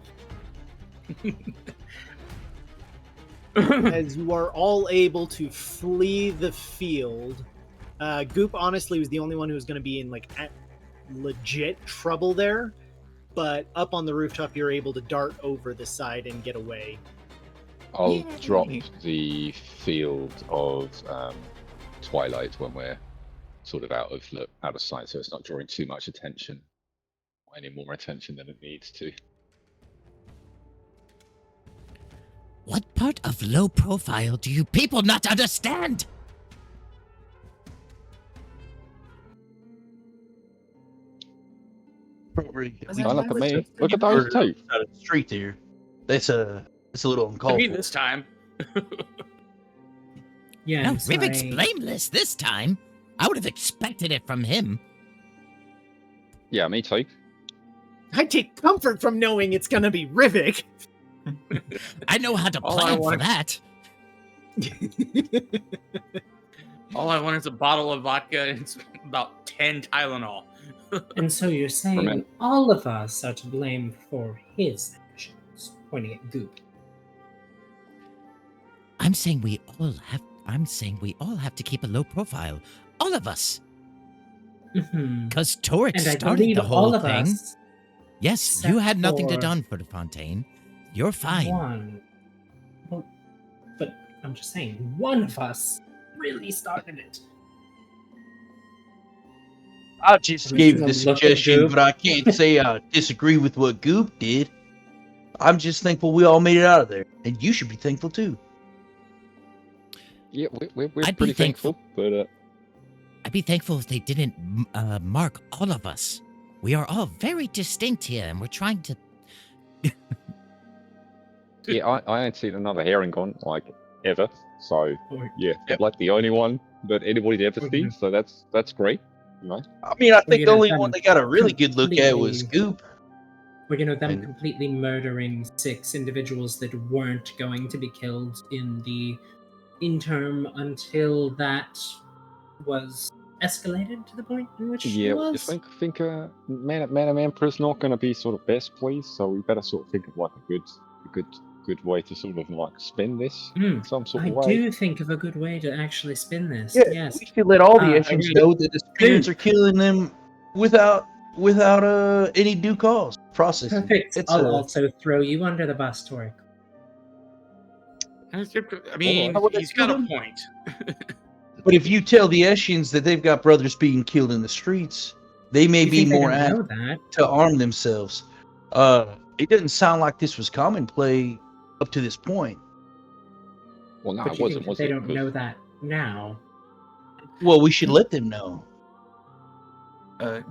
As you are all able to flee the field, Goop honestly was the only one who was going to be in like legit trouble there, but up on the rooftop you're able to dart over the side and get away. I'll Yay. drop the field of Twilight when we're sort of out of sight, so it's not drawing too much attention, or any more attention than it needs to. What part of low profile do you people not understand? Probably. Don't look at me. Look at those two. Out of the street there. That's a little uncalled Me for. this time. Yeah, No, I'm Rivik's sorry. blameless this time. I would have expected it from him. Yeah, me too. I take comfort from knowing it's going to be Rivik. I know how to All I plan for want- that. All I want is a bottle of vodka and it's about 10 Tylenol. And so you're saying Remember- all of us are to blame for his actions, pointing at Goop. I'm saying we all have to keep a low profile. All of us. Mhm. Because Torek And I started believe the whole all of thing. us, Yes, except you had nothing to for done for the Fontaine. You're fine. one. Well, but I'm just saying, one of us really started it. I just I'm gave gonna the look at suggestion, Goop. but I can't say I disagree with what Goop did. I'm just thankful we all made it out of there, and you should be thankful too. Yeah, we're I'd be pretty thankful, but I'd be thankful if they didn't mark all of us. We are all very distinct here, and we're trying to. yeah, I ain't seen another herring on like ever. So yeah, Yep. like the only one that anybody's ever Okay. seen. So that's great. You know. I mean, I think you the know, only them one they got a really good look at was completely- Goop. Well, you know, them And- completely murdering 6 individuals that weren't going to be killed in the interim until that was escalated to the point in which Yeah, it I was. think Man Emperor's not going to be sort of best pleased, so we better sort of think of like a good way to sort of like spin this in some sort I of way. do think of a good way to actually spin this. Yeah, Yes. we should let all the I Eshians mean, know that the spirits are killing them without any due cause process. Perfect. It's I'll also throw you under the bus, Torek. I mean, How would they he's got kill a him? point. But if you tell the Eshians that they've got brothers being killed in the streets, they may You be think they more don't apt know that? to arm themselves. It doesn't sound like this was common play up to this point. Well, no, But it you wasn't. think that Was they it? don't 'Cause- know that now? Well, we should let them know.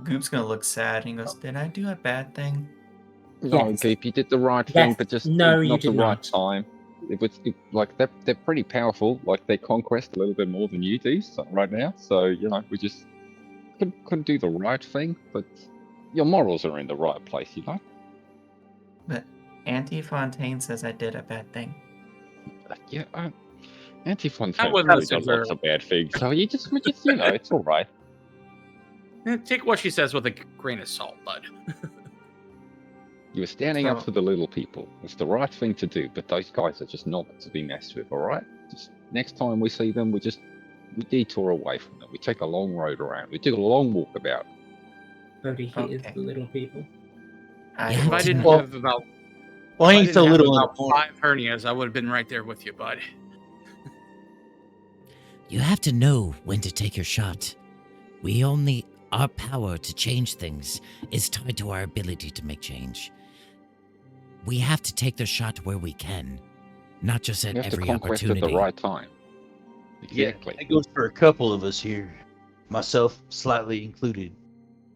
Goop's gonna look sad and he goes, "Did I do a bad thing?" No, Yes. Goop, you did the right thing, Yes. but just No, you not the did right not. time. Like they're pretty powerful. Like they conquest a little bit more than you do right now. So you know we just couldn't do the right thing. But your morals are in the right place, you know. But Auntie Fontaine says I did a bad thing. Yeah, Anti-Fontaine wasn't probably listening done to lots her. of bad things. So you just you know it's all right. Take what she says with a grain of salt, bud. You were standing up So- for the little people. It's the right thing to do. But those guys are just not to be messed with. All right. Just next time we see them, we detour away from them. We take a long road around. We take a long walk about. Bodhi, he is Okay. the little people. Yeah, If I didn't Well- have about, Well, if I he's didn't a have little in about the morning. 5 hernias, I would have been right there with you, bud. You have to know when to take your shot. Our power to change things is tied to our ability to make change. We have to take the shot where we can, not just at You have to every conquest at opportunity. the right time. Exactly. That goes for a couple of us here, myself slightly included.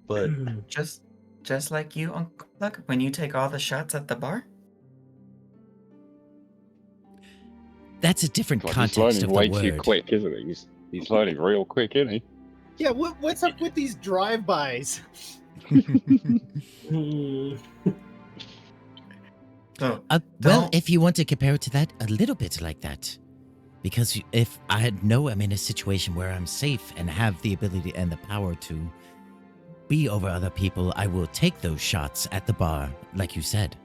But Just like you, Uncle Buck, when you take all the shots at the bar. That's a different God, he's context learning of way the too word. quick, isn't he? He's learning real quick, isn't he? Yeah, what's up with these drive-bys? Hmm. So, Well, don't- if you want to compare it to that, a little bit like that. Because if I know I'm in a situation where I'm safe and have the ability and the power to be over other people, I will take those shots at the bar, like you said.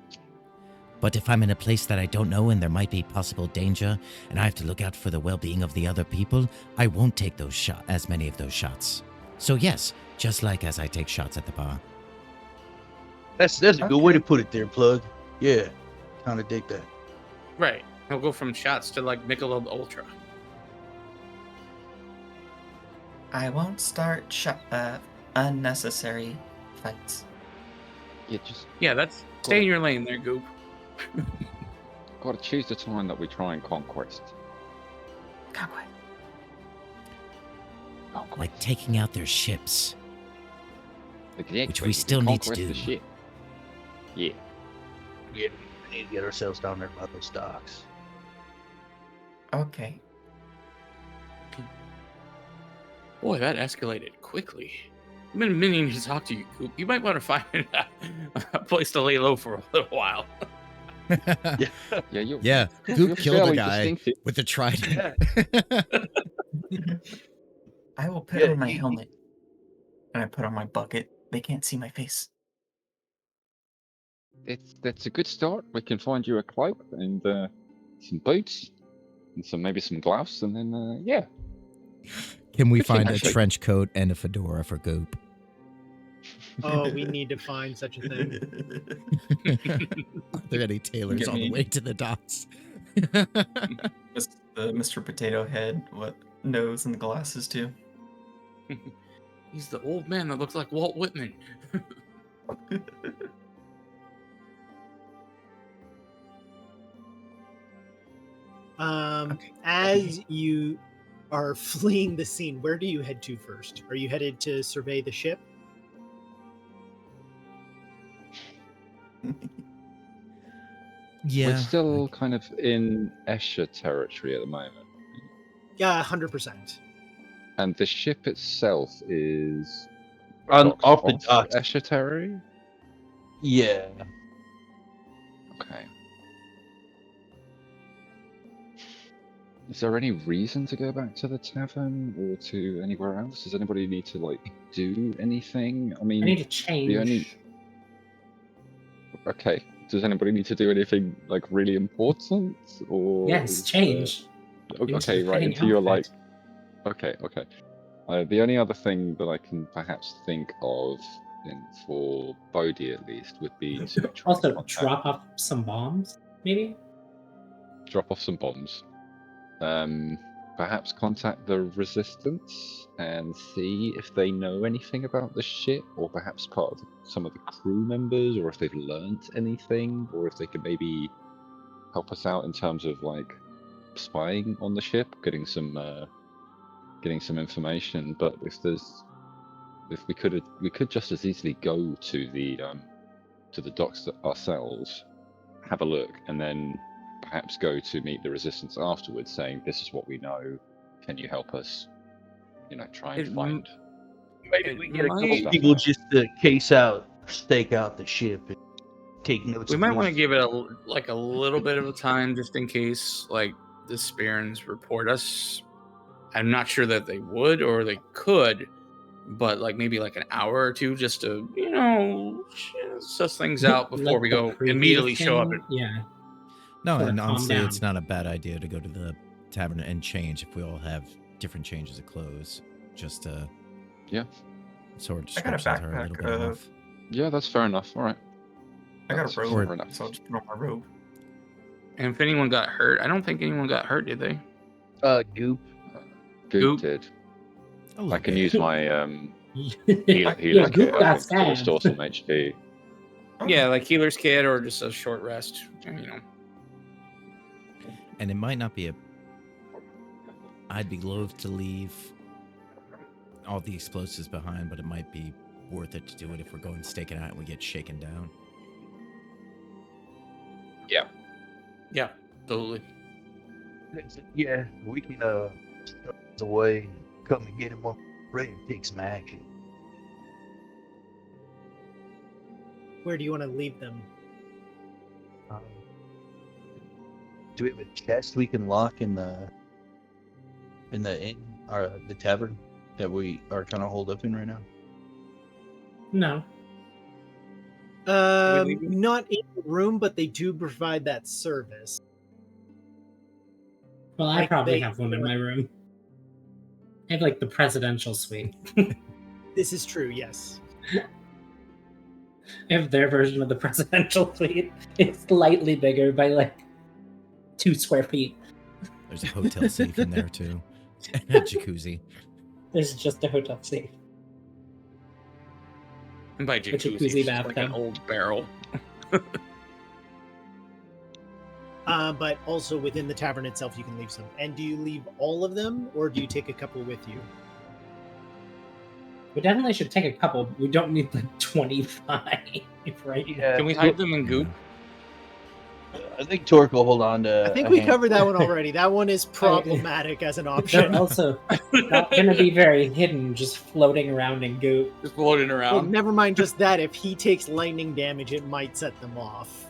But if I'm in a place that I don't know and there might be possible danger and I have to look out for the well-being of the other people, I won't take as many of those shots. So yes, just like as I take shots at the bar. That's a good way to Okay. put it there, Plug. Yeah, kind of dig that. Right. He'll go from shots to like Michelob Ultra. I won't start unnecessary fights. Yeah, just Yeah, that's stay in your lane there, Goop. got to choose the time that we try and conquest. Conquest. Like taking out their ships. Exactly. Which we still need to conquest the do. ship. Yeah. We need to get ourselves down there by those docks. Okay. Boy, that escalated quickly. I've been meaning to talk to you, Goop. You might want to find a place to lay low for a little while. Yeah, you're, Yeah, you're Goop killed a fairly guy distinctive. with a trident. I will put Yeah, on my you- helmet. And I put on my bucket. They can't see my face. That's a good start. We can find you a cloak and some boots and maybe some gloves, and then yeah. Can we Good thing, find a actually. trench coat and a fedora for Goop? Oh, we need to find such a thing. Are there any tailors Get on the me. way to the docks? Just the Mr. Potato Head, what nose and the glasses too. He's the old man that looks like Walt Whitman. Okay. As you are fleeing the scene, where do you head to first? Are you headed to survey the ship? Yeah. We're still kind of in Escher territory at the moment. Yeah, 100%. And the ship itself is off the off docks. Escher territory? Yeah. Okay. Is there any reason to go back to the tavern or to anywhere else? Does anybody need to like do anything? I mean, I need to change. Okay. Does anybody need to do anything like really important or? Yes, is, change. Okay, Into the right fitting into your like. outfit. Okay. The only other thing that I can perhaps think of, for Bodhi at least, would be to try Also, and contact, drop off some bombs, maybe? drop off some bombs. Perhaps contact the Resistance and see if they know anything about the ship, or perhaps some of the crew members, or if they've learnt anything, or if they could maybe help us out in terms of like spying on the ship, getting some information. But if we could just as easily go to the docks ourselves, have a look, and then perhaps go to meet the Resistance afterwards, saying this is what we know. Can you help us? Try and It find. Maybe we get a couple might- people just to stake out the ship and take notes. We of might want to moves. give it a little bit of a time just in case like the Sparrans report us. I'm not sure that they would or they could, but like maybe like an hour or two just to suss things out before Like we the go previous immediately show up. thing? Yeah. No, Sort of and calm honestly, it's down. not a bad idea to go to the tavern and change if we all have different changes of clothes. Just to sort of I got a stretch the hair a little backpack bit of- off. Yeah, that's fair enough. All right. I got That's a fair robe, enough. so I'll just put on my robe. And if anyone got hurt, I don't think anyone got hurt, did they? Goop. Goop did. A little I can bit. use my Yeah, healer's Goop kit, I got think, to stabbed. restore some HP. Yeah, like healer's kit or just a short rest. And it might not be I'd be loath to leave all the explosives behind, but it might be worth it to do it if we're going staking out and we get shaken down. Yeah, totally. Yeah, we can step away, come and get him when we're ready to take some action. Where do you want to leave them? Do we have a chest we can lock in the inn or the tavern that we are kind of holed up in right now? No. Not in the room, but they do provide that service. Well, I Like, probably they- have one in my room. I have like the presidential suite. This is true, yes. I have their version of the presidential suite. It's slightly bigger by like 2 square feet. There's a hotel safe in there too, and a jacuzzi. There's just a hotel safe. And by jacuzzi, jacuzzi, it's just like an bathtub. old barrel. But also within the tavern itself, you can leave some. And do you leave all of them, or do you take a couple with you? We definitely should take a couple. We don't need like 25, right? Yeah. Can we hide them in goop? I think Torque will hold on to. I think a we handful. covered that one already. That one is problematic as an They're option. also not going to be very hidden, just floating around in goop. Just floating Well, around. never mind just that. If he takes lightning damage, it might set them off.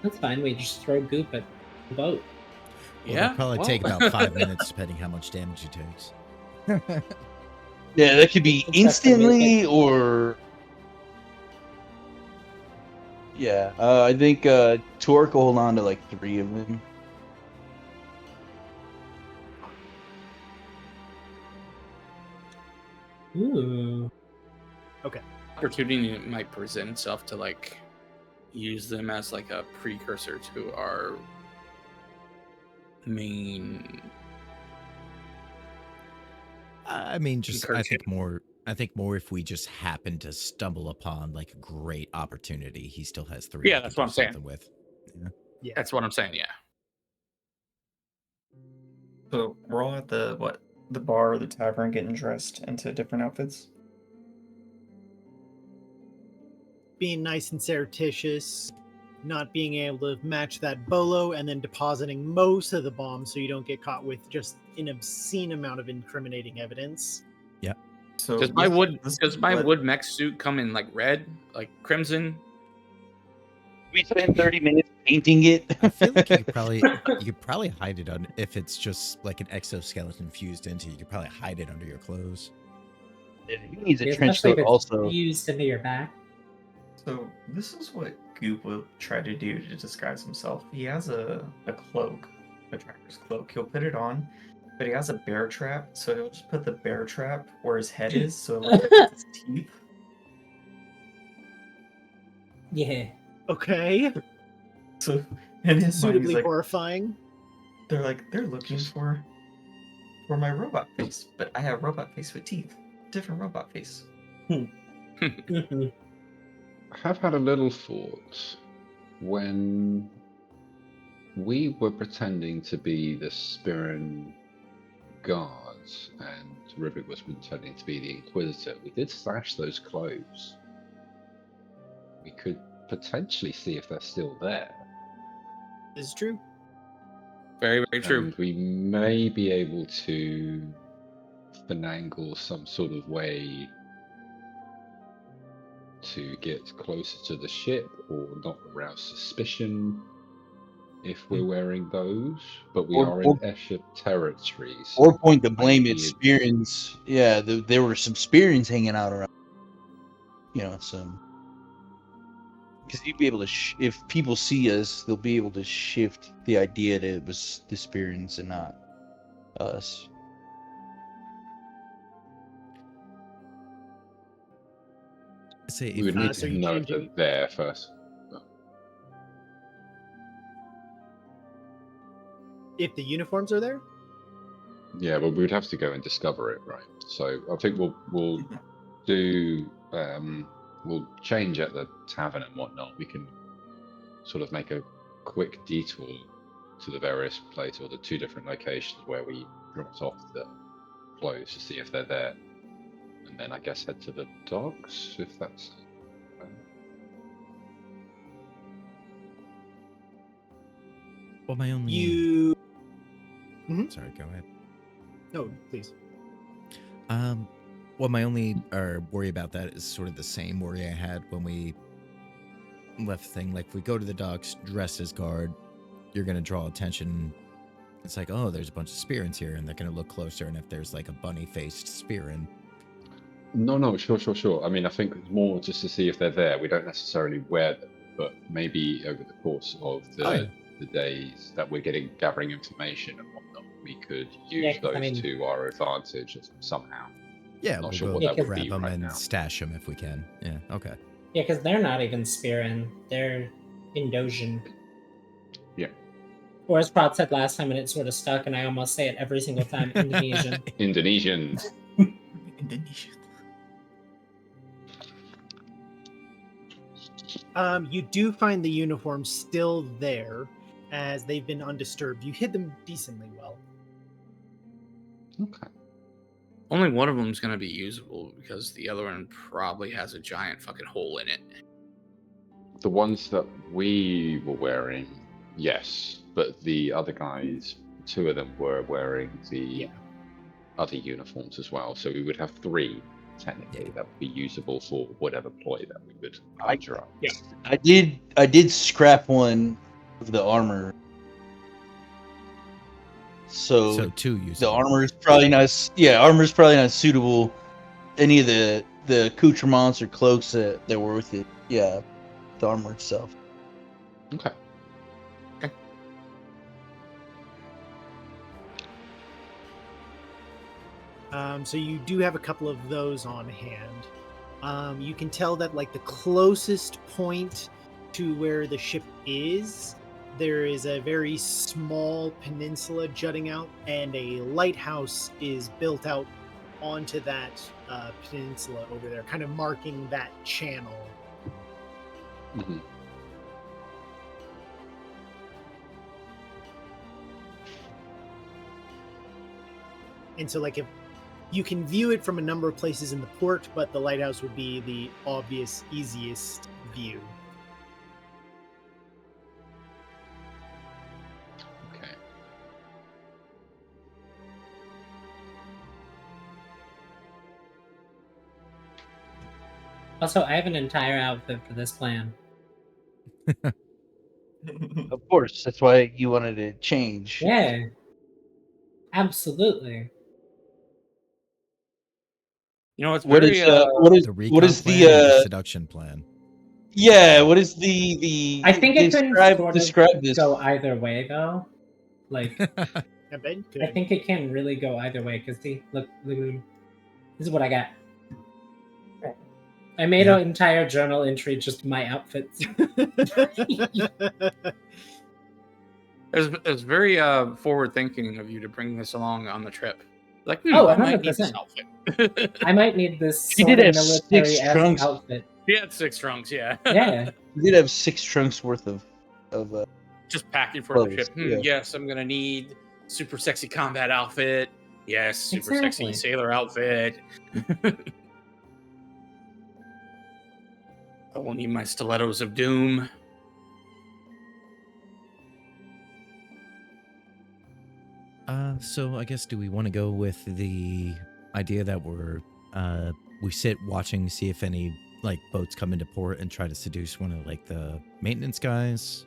That's fine. We just throw goop at the boat. Well, it'll probably take about 5 minutes, depending how much damage he takes. Yeah, that could be That's instantly or. Yeah, I think Torque will hold on to like 3 of them. Ooh. Opportunity might present itself to like use them as like a precursor to our main. I mean, just I Encourage think more if we just happen to stumble upon like a great opportunity, he still has 3. Yeah, we that's can what do I'm saying. something with. Yeah. That's what I'm saying. Yeah. So we're all at the bar or the tavern getting dressed into different outfits. Being nice and surreptitious, not being able to match that bolo, and then depositing most of the bombs so you don't get caught with just an obscene amount of incriminating evidence. So Does my what- wood mech suit come in like red, like crimson? We spent 30 minutes painting it. I feel like you could probably hide it on if it's just like an exoskeleton fused into. You could probably hide it under your clothes. He needs a Yeah, trench especially coat if it's also. fused into your back. So this is what Goop will try to do to disguise himself. He has a cloak, a tracker's cloak. He'll put it on, but he has a bear trap, so he'll just put the bear trap where his head is, so it looks like it's his teeth. Yeah. Okay. So in his mind, he's Suitably like, horrifying. they're looking for my robot face, but I have robot face with teeth. Different robot face. Mhm. I have had a little thought when we were pretending to be the Spirin guards and Rivik was pretending to be the Inquisitor. We did stash those clothes. We could potentially see if they're still there. This is true. Very, very true. And we may be able to finagle some sort of way to get closer to the ship or not arouse suspicion if we're wearing those. But we are in Escher territory. So Or point the blame might at be- Spearins. Yeah, there were some Spearins hanging out around. You know, some. Because you'd be able to, if people see us, they'll be able to shift the idea that it was the Spearins and not us. Say we would need so to you know if changing- they're there first. If the uniforms are there? Yeah, but we would have to go and discover it, right? So I think we'll do we'll change at the tavern and whatnot. We can sort of make a quick detour to the various places or the 2 different locations where we dropped off the clothes to see if they're there, and then I guess head to the docks if that's. Well, my only You Mhm. Sorry, go ahead. No, please. Well, my only worry about that is sort of the same worry I had when we left the thing. Like, if we go to the docks, dress as guard, you're going to draw attention. It's like, oh, there's a bunch of Spearins here, and they're going to look closer, and if there's, like, a bunny-faced Spearin... No, sure. I mean, I think it's more just to see if they're there. We don't necessarily wear them, but maybe over the course of the days that we're gathering information and whatnot, we could use 'cause, I those mean- to our advantage somehow. Yeah, Not we'll sure go what that would grab be them right and now. stash them if we can. Yeah, okay. Yeah, because they're not even Spearin. They're Indosian. Yeah. Or as Prod said last time, and it sort of stuck, and I almost say it every single time, Indonesian. Indonesian. Indonesian. You do find the uniforms still there, as they've been undisturbed. You hid them decently well. Okay. Only one of them's gonna be usable because the other one probably has a giant fucking hole in it. The ones that we were wearing, yes, but the other guys, 2 of them were wearing the other uniforms as well. So we would have 3 technically that would be usable for whatever ploy that we would conjure up. Yeah. I did scrap one of the armor. So 2 usable. The armor is probably not. Yeah, armor is probably not suitable. Any of the accoutrements or cloaks that were with it. Yeah, the armor itself. Okay. So you do have a couple of those on hand. You can tell that like the closest point to where the ship is, there is a very small peninsula jutting out, and a lighthouse is built out onto that peninsula over there, kind of marking that channel. Mm-hmm. And so like if you can view it from a number of places in the port, but the lighthouse would be the obvious, easiest view. Okay. Also, I have an entire outfit for this plan. Of course, that's why you wanted to change. Yeah. Absolutely. You know, it's What very is The recon what is plan or the the seduction plan? yeah? What is the? I think it can describe of this. go either way, though. Like, I bet you could. I think it can really go either way. Because see, look, this is what I got. I made an entire journal entry just my outfits. It's very forward thinking of you to bring this along on the trip. Like, Oh, I might need this 100%. outfit. I might need this She sort did of have 6 military-esque trunks. outfit. He had 6 trunks, yeah. Yeah. You did have 6 trunks worth of Just packing for the clothes, trip. yeah. Yes, I'm gonna need super sexy combat outfit. Yes, super Exactly. sexy sailor outfit. I will need my stilettos of doom. So I guess, do we want to go with the idea that we sit watching, see if any like boats come into port and try to seduce one of like the maintenance guys,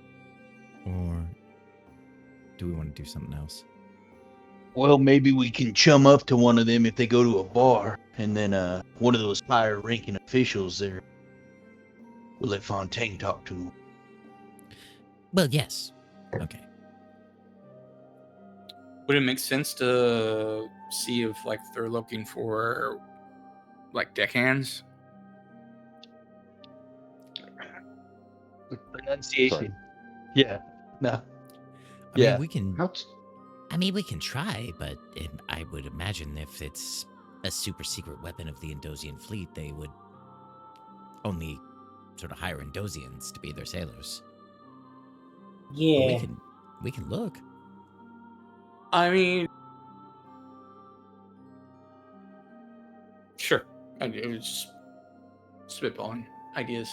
or do we want to do something else? Well, maybe we can chum up to one of them if they go to a bar, and then one of those higher-ranking officials there. We'll let Fontaine talk to him. Well, yes. Okay. Would it make sense to see if like they're looking for like deckhands? Pronunciation. Yeah. No. I Yeah. mean, we can. I mean, we can try, but I would imagine if it's a super secret weapon of the Indosian fleet, they would only sort of hire Indosians to be their sailors. But Yeah. we can look. I mean, sure. It was just spitballing ideas.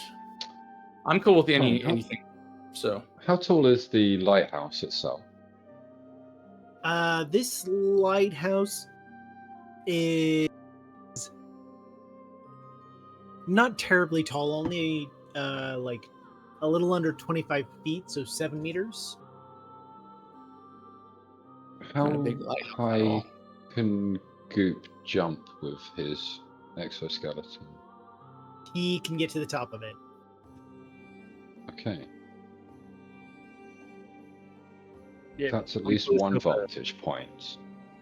I'm cool with anything. So, how tall is the lighthouse itself? This lighthouse is not terribly tall, only like a little under 25 feet, so 7 meters. How Not a big light at high all. can Goop jump with his exoskeleton? He can get to the top of it. Okay. Yeah, That's at we least both one have a- vantage point.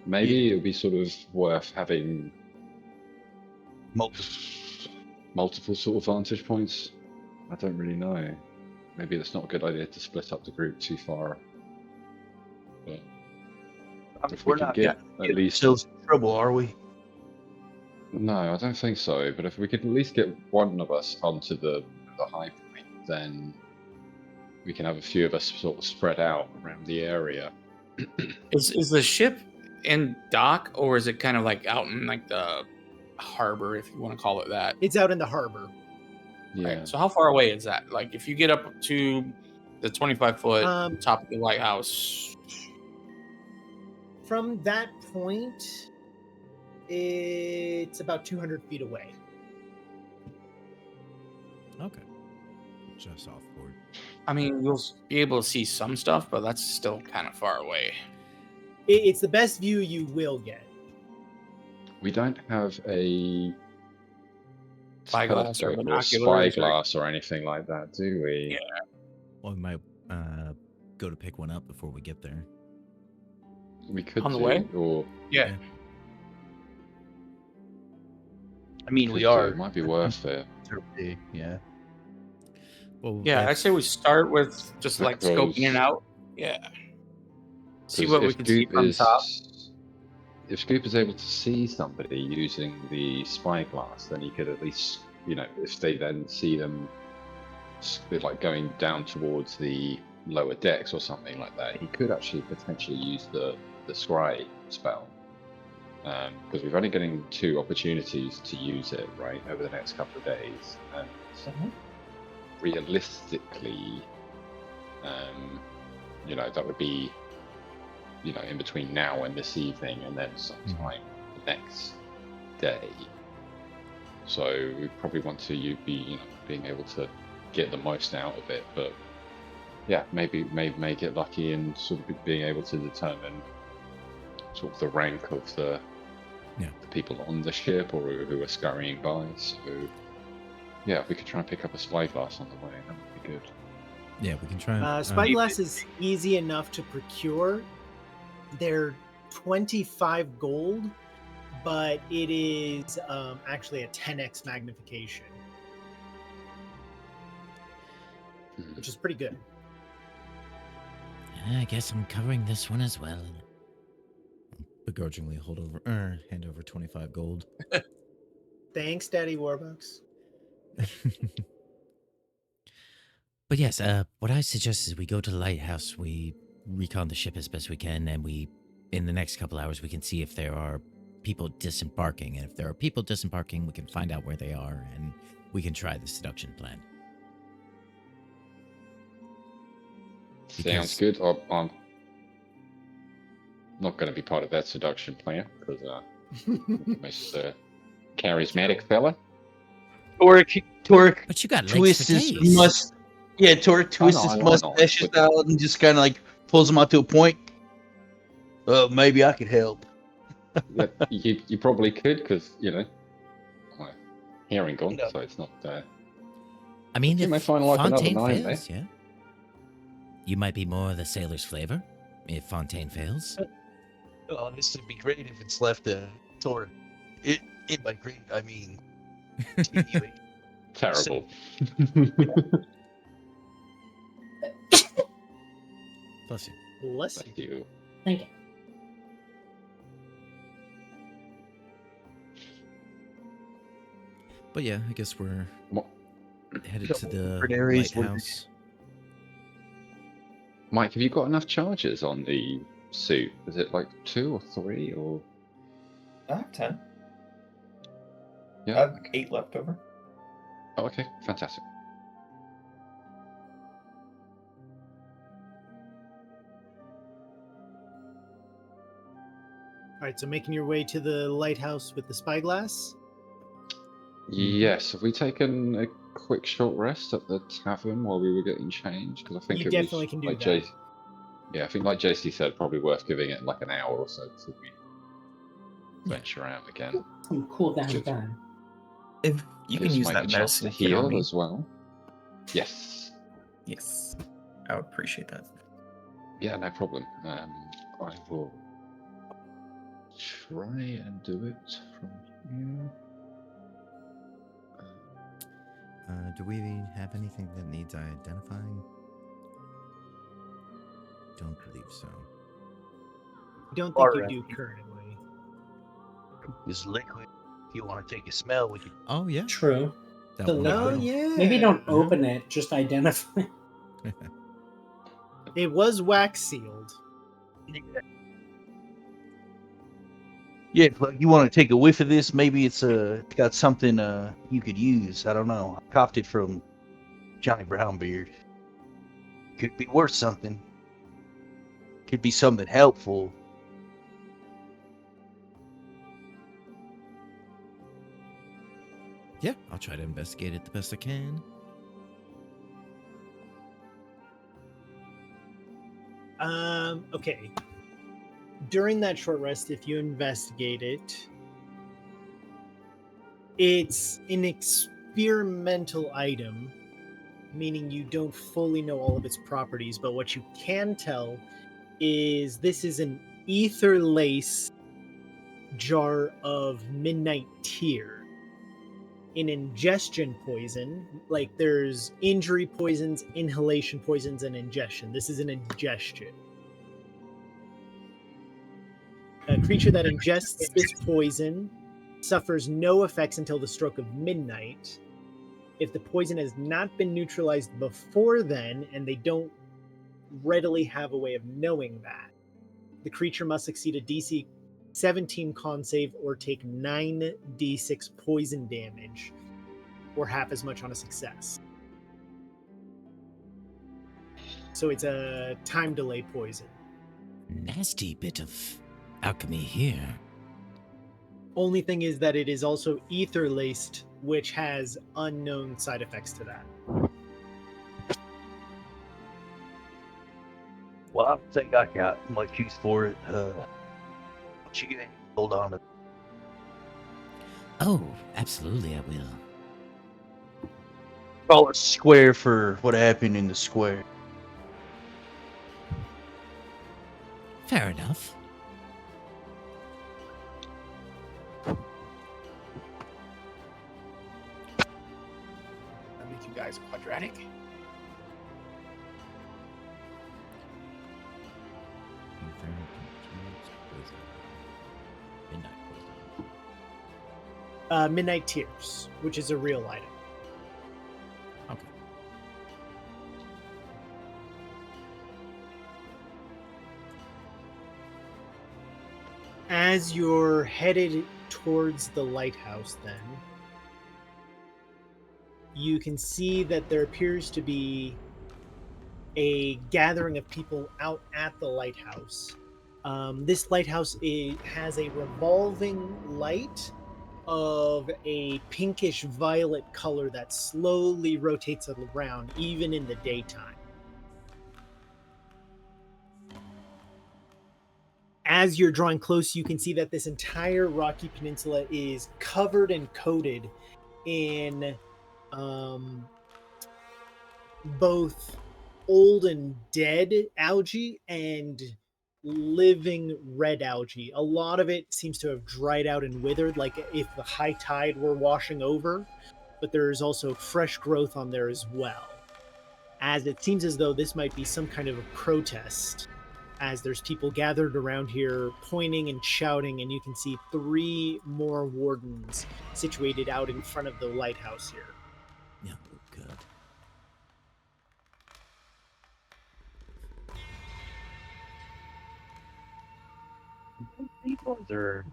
Maybe it would be sort of worth having multiple sort of vantage points. I don't really know. Maybe it's not a good idea to split up the group too far. But if we We're could not get gonna at get least ourselves in trouble, are we? no, I don't think so. But if we could at least get one of us onto the high point, then we can have a few of us sort of spread out around the area. Is the ship in dock, or is it kind of like out in like the harbor, if you want to call it that? It's out in the harbor. Yeah. Right. So how far away is that? Like, if you get up to the 25-foot top of the lighthouse, From that point, it's about 200 feet away. Okay. Just off board. I mean, you'll be able to see some stuff, but that's still kind of far away. It's the best view you will get. We don't have a Spyglass or telescope or binoculars or- spyglass or anything like that, do we? Yeah. Well, we might go to pick one up before we get there. We could On the do, way? or Yeah. I mean, could we do. are. It might be worth it. Yeah. Well, Yeah, I'd say we start with just like scoping it Because- out. Yeah. See 'Cause what we if can see Goop from top. If Scoop is able to see somebody using the spyglass, then he could at least, if they then see them like going down towards the lower decks or something like that, he could actually potentially use the scry spell. Because we're only getting 2 opportunities to use it, right, over the next couple of days. And realistically, that would be in between now and this evening, and then sometime the next day. So we probably want to be, being able to get the most out of it. But yeah, maybe get lucky and sort of being able to determine sort of the rank of the people on the ship or who are scurrying by. So yeah, we could try and pick up a spyglass on the way. That would be good. Yeah, we can try. Spyglass is easy enough to procure. They're 25 gold, but it is actually a 10x magnification, which is pretty good. I guess I'm covering this one as well. Begrudgingly hand over 25 gold. Thanks, Daddy Warbucks. But yes, what I suggest is we go to the lighthouse, we recon the ship as best we can, and in the next couple hours, we can see if there are people disembarking. And if there are people disembarking, we can find out where they are, and we can try the seduction plan. Sounds good. I'm not going to be part of that seduction plan because Mr. charismatic fella. Torque But you got legs twists for his days. Torque twists his mustaches out and just kind of like pulls him out to a point. Maybe I could help. Yeah, you probably could because my hearing gone, so it's not. I mean, you if may find like another Fontaine nine fails, there. yeah. You might be more the sailor's flavor if Fontaine fails. Oh, this would be great if it's left to Torque. It might great. I mean, terrible. Bless you. Bless Thank you. Thank you. But yeah, I guess we're Mo- headed to the different areas where- lighthouse. Mike, have you got enough charges on the suit? Is it like 2 or 3 or? I have 10. I Yeah. have 8 left over. Oh, okay, fantastic. right, so making your way to the lighthouse with the spyglass. Yes. Have we taken a quick short rest at the tavern while we were getting changed? Because I think You it definitely was can do like that. Yeah, I think like JC said, probably worth giving it like an hour or so before we Yeah. venture out again. Some cool down Good. time. If you can Gives use Mike that a chance to medicine kit on heal me. as well. Yes. Yes. I would appreciate that. Yeah, no problem. I will try and do it from here. Do we have anything that needs identifying? Don't believe so. Don't think you Alright. do currently. It's liquid. If you want to take a smell, we can. Oh yeah, True. that The one liquid. Oh bottle. yeah. Maybe don't Yeah. open it, just identify. It was wax sealed. Yeah, if you want to take a whiff of this, maybe it's got something you could use. I don't know. I copped it from Johnny Brownbeard. Could be worth something. Could be something helpful. Yeah, I'll try to investigate it the best I can. Okay. During that short rest, if you investigate it, it's an experimental item, meaning you don't fully know all of its properties, but what you can tell is this is an ether lace jar of midnight tear. An ingestion poison, like there's injury poisons, inhalation poisons, and ingestion. This is an ingestion. A creature that ingests this poison suffers no effects until the stroke of midnight. If the poison has not been neutralized before then, and they don't readily have a way of knowing that, the creature must succeed a DC 17 con save or take 9d6 poison damage, or half as much on a success. So it's a time delay poison. Nasty bit of alchemy here. Only thing is that it is also ether laced, which has unknown side effects to that. Well, I think I got much use for it. What you gonna hold on to? Oh, absolutely, I will. Call it square for what happened in the square. Fair enough. That makes you guys quadratic. Midnight Tears, which is a real item. Okay. As you're headed towards the lighthouse, then, you can see that there appears to be a gathering of people out at the lighthouse. This lighthouse has a revolving light of a pinkish violet color that slowly rotates around, even in the daytime. As you're drawing close, you can see that this entire rocky peninsula is covered and coated in both old and dead algae and living red algae. A lot of it seems to have dried out and withered, like if the high tide were washing over, but there's also fresh growth on there as well. As it seems as though this might be some kind of a protest, as there's people gathered around here pointing and shouting, and you can see 3 more wardens situated out in front of the lighthouse here. Yeah, good. They're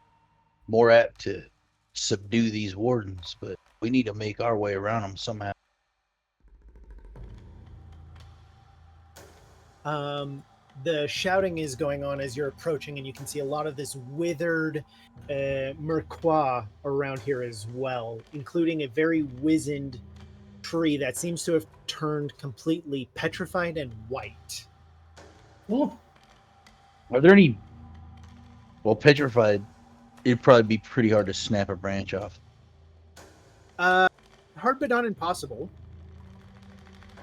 more apt to subdue these wardens, but we need to make our way around them somehow. the shouting is going on as you're approaching, and you can see a lot of this withered merquois around here as well, including a very wizened tree that seems to have turned completely petrified and white. Ooh. Are there any? Well, petrified. It'd probably be pretty hard to snap a branch off. Hard but not impossible.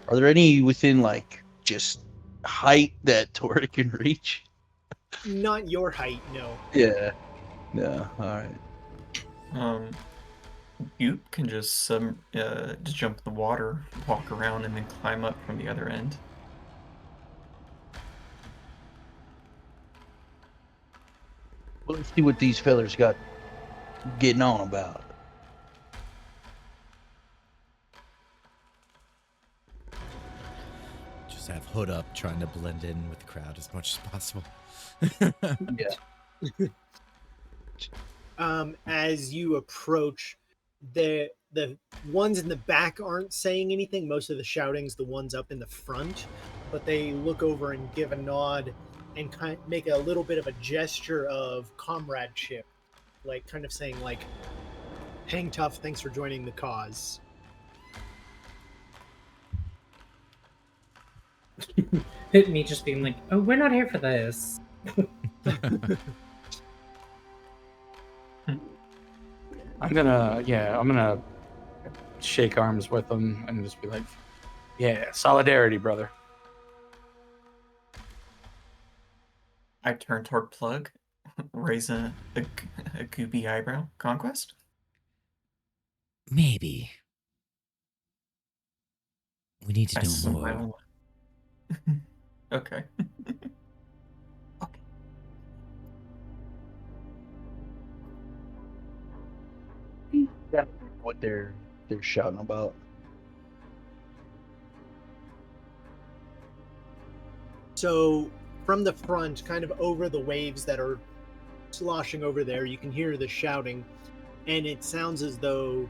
Are there any within like just height that Tora can reach? Not your height, no. Yeah. No. All right. You can just jump in the water, walk around, and then climb up from the other end. Well, let's see what these fellers got getting on about. Just have Hood up, trying to blend in with the crowd as much as possible. Yeah. As you approach, the ones in the back aren't saying anything. Most of the shouting's the ones up in the front, but they look over and give a nod and kind of make a little bit of a gesture of comradeship, like kind of saying like, "Hang tough, thanks for joining the cause." Me just being like, oh, we're not here for this. I'm gonna shake arms with them and just be like, yeah, solidarity, brother. I turn toward Plug, raise a goopy eyebrow. Conquest? Maybe. We need to I know more. smile. Okay. What they're shouting about. So from the front, kind of over the waves that are sloshing over there, you can hear the shouting, and it sounds as though,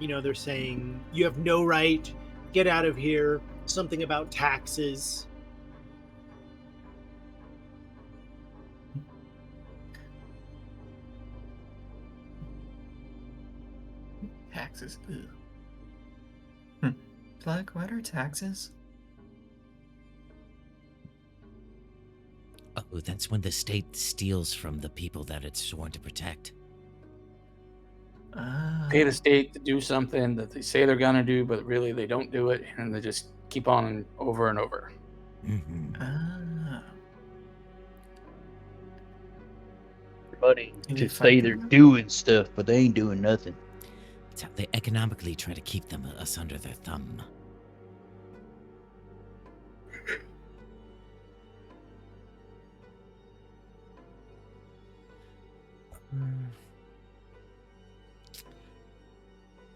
they're saying, "You have no right, get out of here," something about taxes. Taxes. Plug, what are taxes? Oh, that's when the state steals from the people that it's sworn to protect. Pay the state to do something that they say they're gonna do, but really they don't do it, and they just keep on over and over. Buddy, to say they're doing stuff, but they ain't doing nothing. It's how they economically try to keep us under their thumb.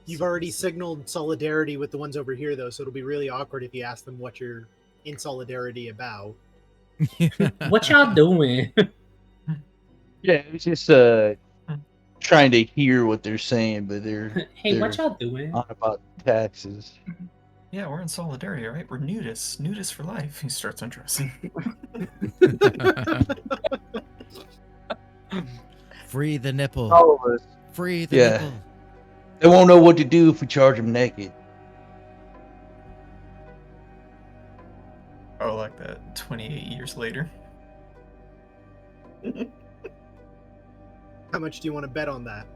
You've already signaled solidarity with the ones over here, though, so it'll be really awkward if you ask them what you're in solidarity about. What y'all doing? Yeah, it's just trying to hear what they're saying, but they're Hey, what y'all doing? on about taxes. Yeah, we're in solidarity, right? We're nudists. Nudists for life. He starts undressing. Free the nipple. All of us. Free the Yeah. nipple. They won't know what to do if we charge them naked. Oh, like that 28 years later. How much do you want to bet on that?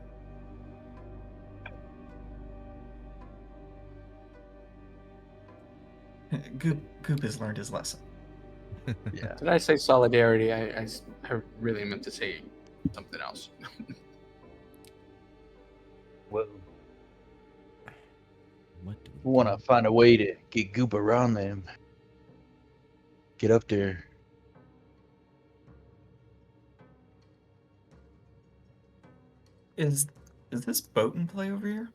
Goop has learned his lesson. Yeah. Did I say solidarity? I really meant to say something else. Well, What do we want to find a way to get Goop around them. Get up there. Is this boat in play over here?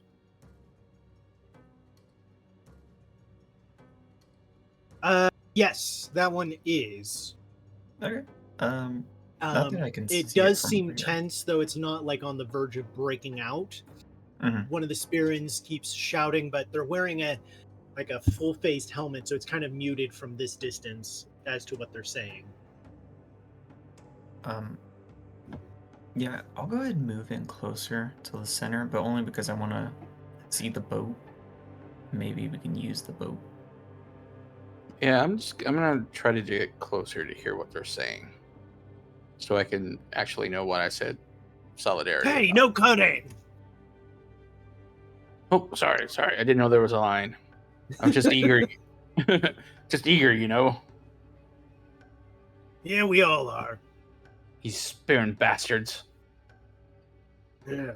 Yes, that one is. Okay. Not that I can see It does from seem over here. tense, though it's not like on the verge of breaking out. Mhm. One of the Spirins keeps shouting, but they're wearing a full-faced helmet, so it's kind of muted from this distance as to what they're saying. Yeah, I'll go ahead and move in closer to the center, but only because I want to see the boat. Maybe we can use the boat. Yeah, I'm gonna try to get closer to hear what they're saying, so I can actually know what I said. Solidarity. Hey, about. no cutting. Oh, sorry. I didn't know there was a line. I'm just eager. Just eager, you know. Yeah, we all are. These sparing bastards. Yeah.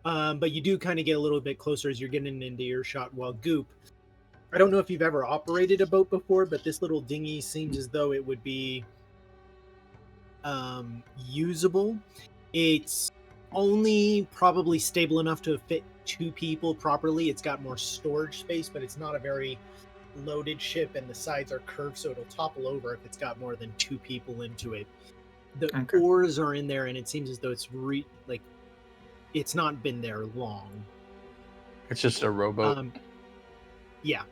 But you do kind of get a little bit closer as you're getting into earshot. While Goop, I don't know if you've ever operated a boat before, but this little dinghy seems as though it would be usable. It's only probably stable enough to fit 2 people properly. It's got more storage space, but it's not a very loaded ship, and the sides are curved, so it'll topple over if it's got more than 2 people into it. The Okay. oars are in there, and it seems as though it's it's not been there long. It's just a rowboat. Yeah.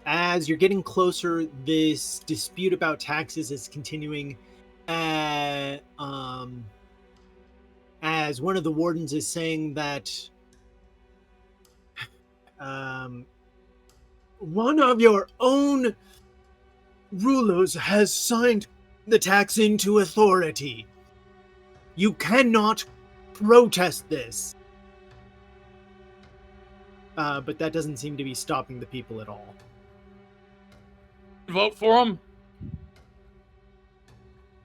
As you're getting closer, this dispute about taxes is continuing. As one of the wardens is saying that one of your own rulers has signed the tax into authority. You cannot protest this. But that doesn't seem to be stopping the people at all. Vote for him.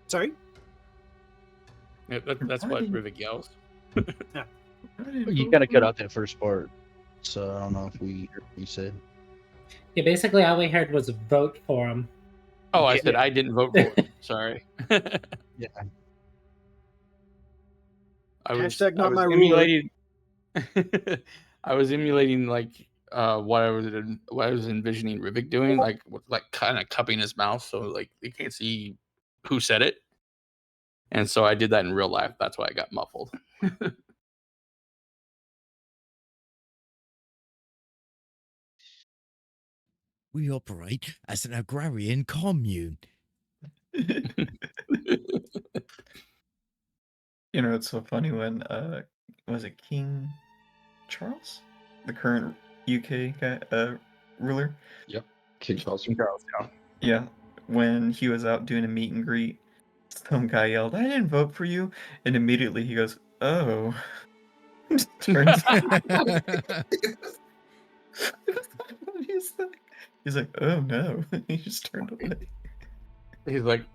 Sorry? Yeah, that's what Rivik yells. You kind of cut out that first part, so I don't know if we heard what you said. Yeah, basically all we heard was vote for him. Oh, I said I didn't vote for him. Sorry. Yeah. Hashtag not my ruler. emulating. I was emulating like what I was envisioning Rivik doing, like kind of cupping his mouth so like you can't see who said it. And so I did that in real life. That's why I got muffled. We operate as an agrarian commune. You know, it's so funny when was it King Charles, the current UK guy, ruler? Yep. King Charles. Yeah, when he was out doing a meet and greet, some guy yelled, "I didn't vote for you," and immediately he goes, "Oh." Just turns. He's like, "Oh no!" He just turned away. He's like,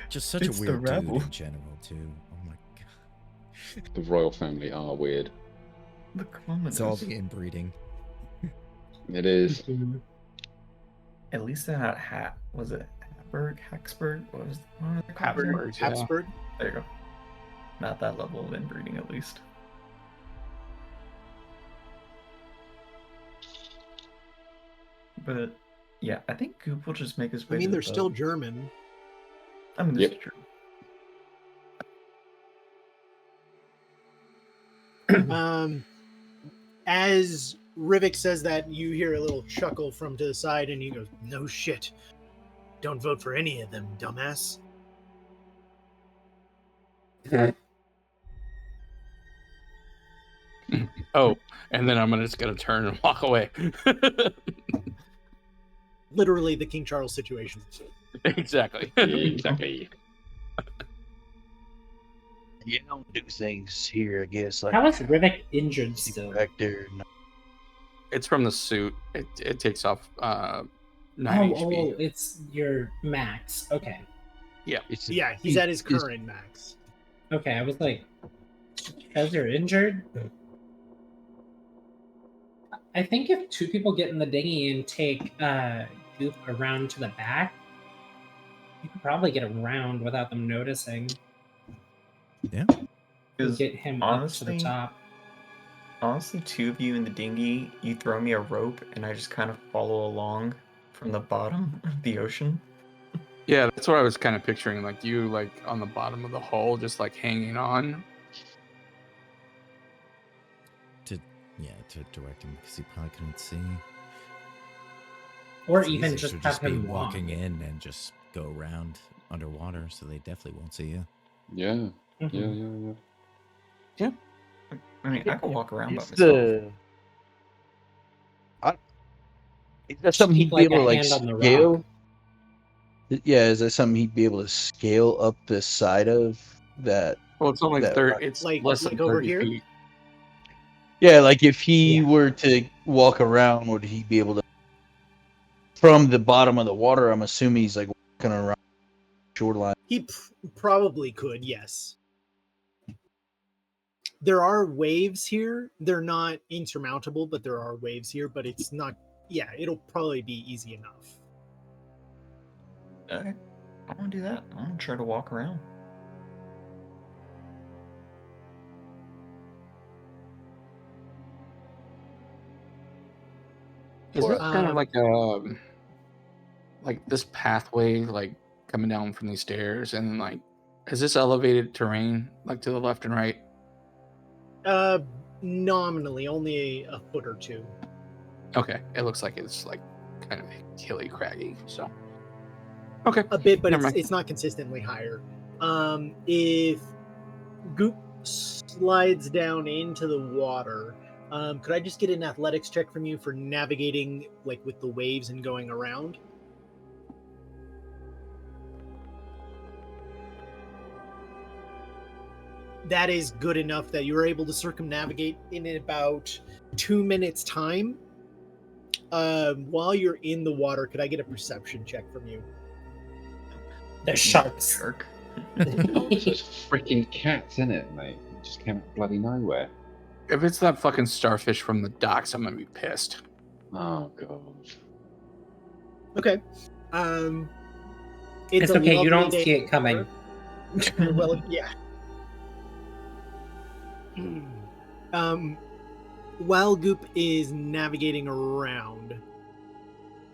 Just such It's a the weird dude rebel. in general, too. Oh my god. The royal family are weird. The commoners. It's all the inbreeding. It is. At least they're not was it Hacksburg? What was the Habsburgs, yeah. Habsburg? There you go. Not that level of inbreeding, at least. But yeah, I think Goop will just make his way. I mean, to they're the still boat. German. I mean, this is true. As Rivik says that, you hear a little chuckle from to the side, and he goes, "No shit. Don't vote for any of them, dumbass." oh, and then I'm just gonna turn and walk away. Literally the King Charles situation. Exactly. Exactly. You don't do things here, I guess. Like How is Rivik injured still? back there. No. It's from the suit. It takes off 9 HP. It's your max. Okay. It's Yeah, he's at his current max. Okay, I was like, because you're injured? I think if 2 people get in the dinghy and take Goop around to the back, you could probably get around without them noticing. Yeah. Because Get him up to the top. Honestly, 2 of you in the dinghy, you throw me a rope, and I just kind of follow along from the bottom of the ocean. Yeah, that's what I was kind of picturing. Like you, like on the bottom of the hull, just like hanging on. To direct him because he probably couldn't see. Or It's even easy just to have be him walk. walking in and just go around underwater, so they definitely won't see you. Yeah. Mhm. Yeah. I mean, I could walk around by Is myself. is that Just something keep he'd be like able a to like hand on the scale? rock. Yeah, is that something he'd be able to scale up the side of that? Well, it's only That 30. rock? It's Like less than over 30 here? feet. Yeah, like if he Yeah. were to walk around, would he be able to from the bottom of the water? I'm assuming he's like walking around the shoreline. He probably could, yes. There are waves here. They're not insurmountable, but there are waves here, but it's not, yeah, it'll probably be easy enough. Okay. I want to do that. I want to try to walk around. Is it kind of Um, like this pathway, like coming down from these stairs, and like, is this elevated terrain, like to the left and right? Nominally, only a foot or two. Okay, it looks like it's like kind of hilly, craggy. So, okay, A bit, but never mind. it's not consistently higher. If Goop slides down into the water, could I just get an athletics check from you for navigating like with the waves and going around? That is good enough that you were able to circumnavigate in about 2 minutes time. While you're in the water, could I get a perception check from you? There's sharks. Jerk. It's just freaking cats, isn't it, mate? It just came out of bloody nowhere. If it's that fucking starfish from the docks, I'm gonna be pissed. Oh god. Okay. It's a okay, you lovely don't day see it coming. Well, yeah. While Goop is navigating around,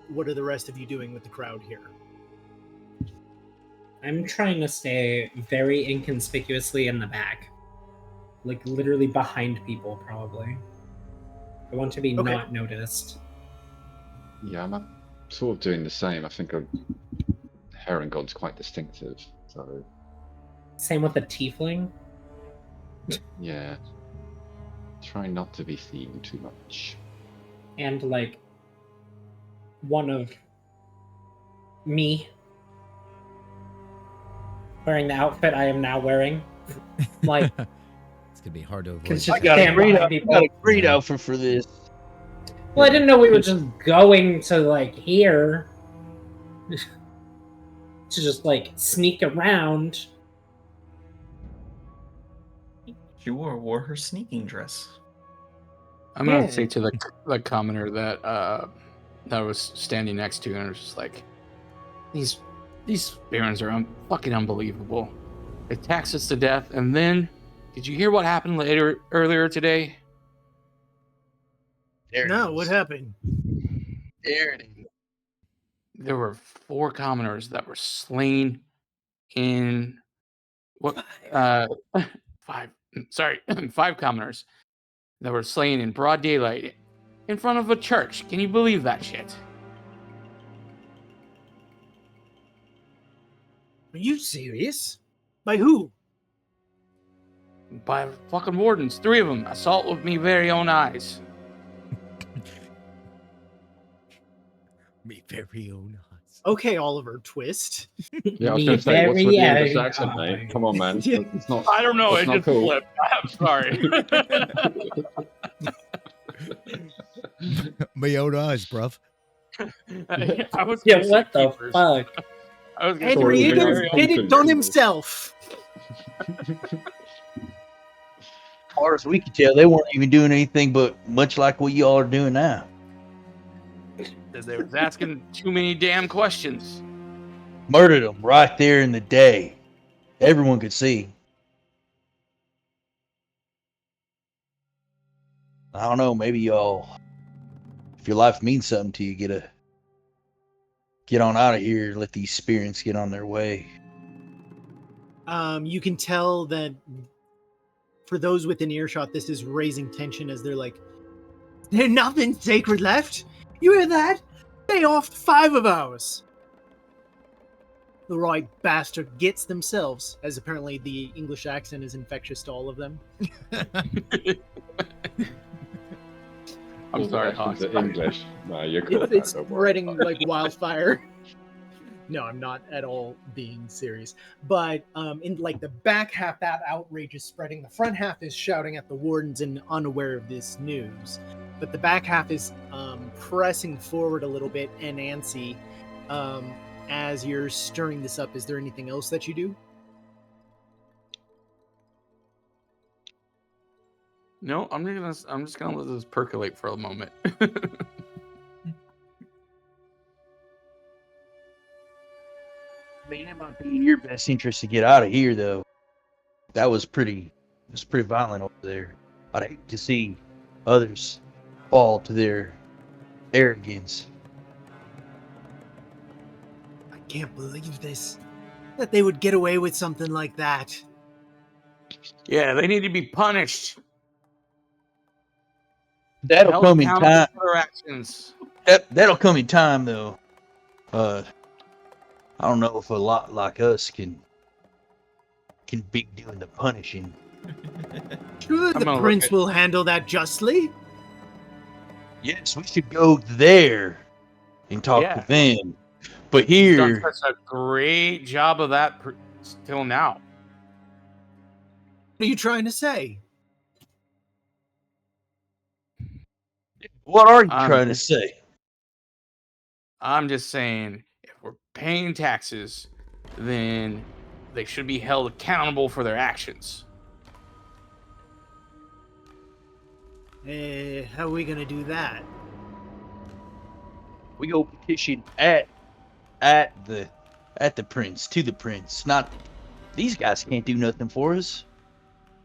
what are the rest of you doing with the crowd here? I'm trying to stay very inconspicuously in the back. Like literally behind people, probably. I want to be Okay. not noticed. Yeah, I'm sort of doing the same. I think Herringon's quite distinctive, so Same with the tiefling. yeah. Try not to be seen too much. And like one of me wearing the outfit I am now wearing. Like It's gonna be hard to avoid. Cause that. just stand behind people. great Yeah. outfit for this. Well, I didn't know we were just going to like here to just like sneak around. She wore her sneaking dress. I'm gonna Yeah. say to the commoner that that I was standing next to, and I was just like, these barons are fucking unbelievable. They taxed us to death, and then did you hear what happened earlier today? No, what happened? There it is. There were 4 commoners that were slain in what 5 sorry 5 commoners that were slain in broad daylight in front of a church. Can you believe that shit? Are you serious? By who? By fucking wardens, 3 of them. I saw it with me very own eyes. Me very own eyes. Okay, Oliver Twist. Yeah, I was Me going to say, what's with very the English young accent, mate? eyes. Come on, man. Yeah. It's not. I don't know. That's It not just cool. flipped. I'm sorry. Me own eyes, bruv. I was Yeah, gonna say what the keepers. fuck? I was gonna Henry say Sorry, Higgins Henry did it Higgins. done himself. As far as we could tell, they weren't even doing anything but much like what y'all are doing now. They was asking too many damn questions. Murdered them right there in the day. Everyone could see. I don't know, maybe y'all, if your life means something to you, get on out of here, let these spirits get on their way. You can tell that for those within earshot, this is raising tension as they're like, "There's nothing sacred left. You hear that? They offed 5 of ours. The right bastard gets themselves, as apparently the English accent is infectious to all of them. I'm sorry, Questions Hawks. are English. No, you're cool. It's don't worry spreading about it. like wildfire. No, I'm not at all being serious. But in like the back half, that outrage is spreading. The front half is shouting at the wardens and unaware of this news. But the back half is pressing forward a little bit. And Nancy, as you're stirring this up, is there anything else that you do? No, I'm just gonna let this percolate for a moment. I mean, it might be in your best interest to get out of here, though. That was pretty violent over there. I'd hate to see others fall to their arrogance. I can't believe this. That they would get away with something like that. Yeah, they need to be punished. That'll Held come in accountable time. for their actions. That'll come in time, though. I don't know if a lot like us can be doing the punishing. Sure, the prince will handle that justly. Yes, we should go there and talk to them. But He's done here, such a great job of that till now. What are you trying to say? what are you trying to say? I'm just saying, if we're paying taxes, then they should be held accountable for their actions. How are we gonna do that? We go petition at the prince, to the prince. Not these guys can't do nothing for us,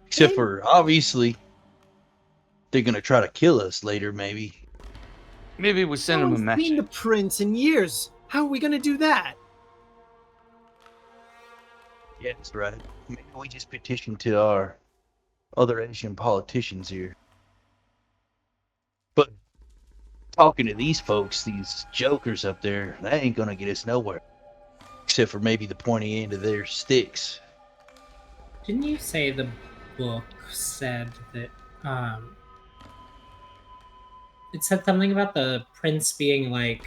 except for obviously they're gonna try to kill us later, maybe. Maybe we send them a I've message. seen the prince in years. How are we gonna do that? Yeah, that's right. Maybe we just petition to our other Asian politicians here. But talking to these folks, these jokers up there, that ain't gonna get us nowhere. Except for maybe the pointy end of their sticks. Didn't you say the book said that it said something about the prince being like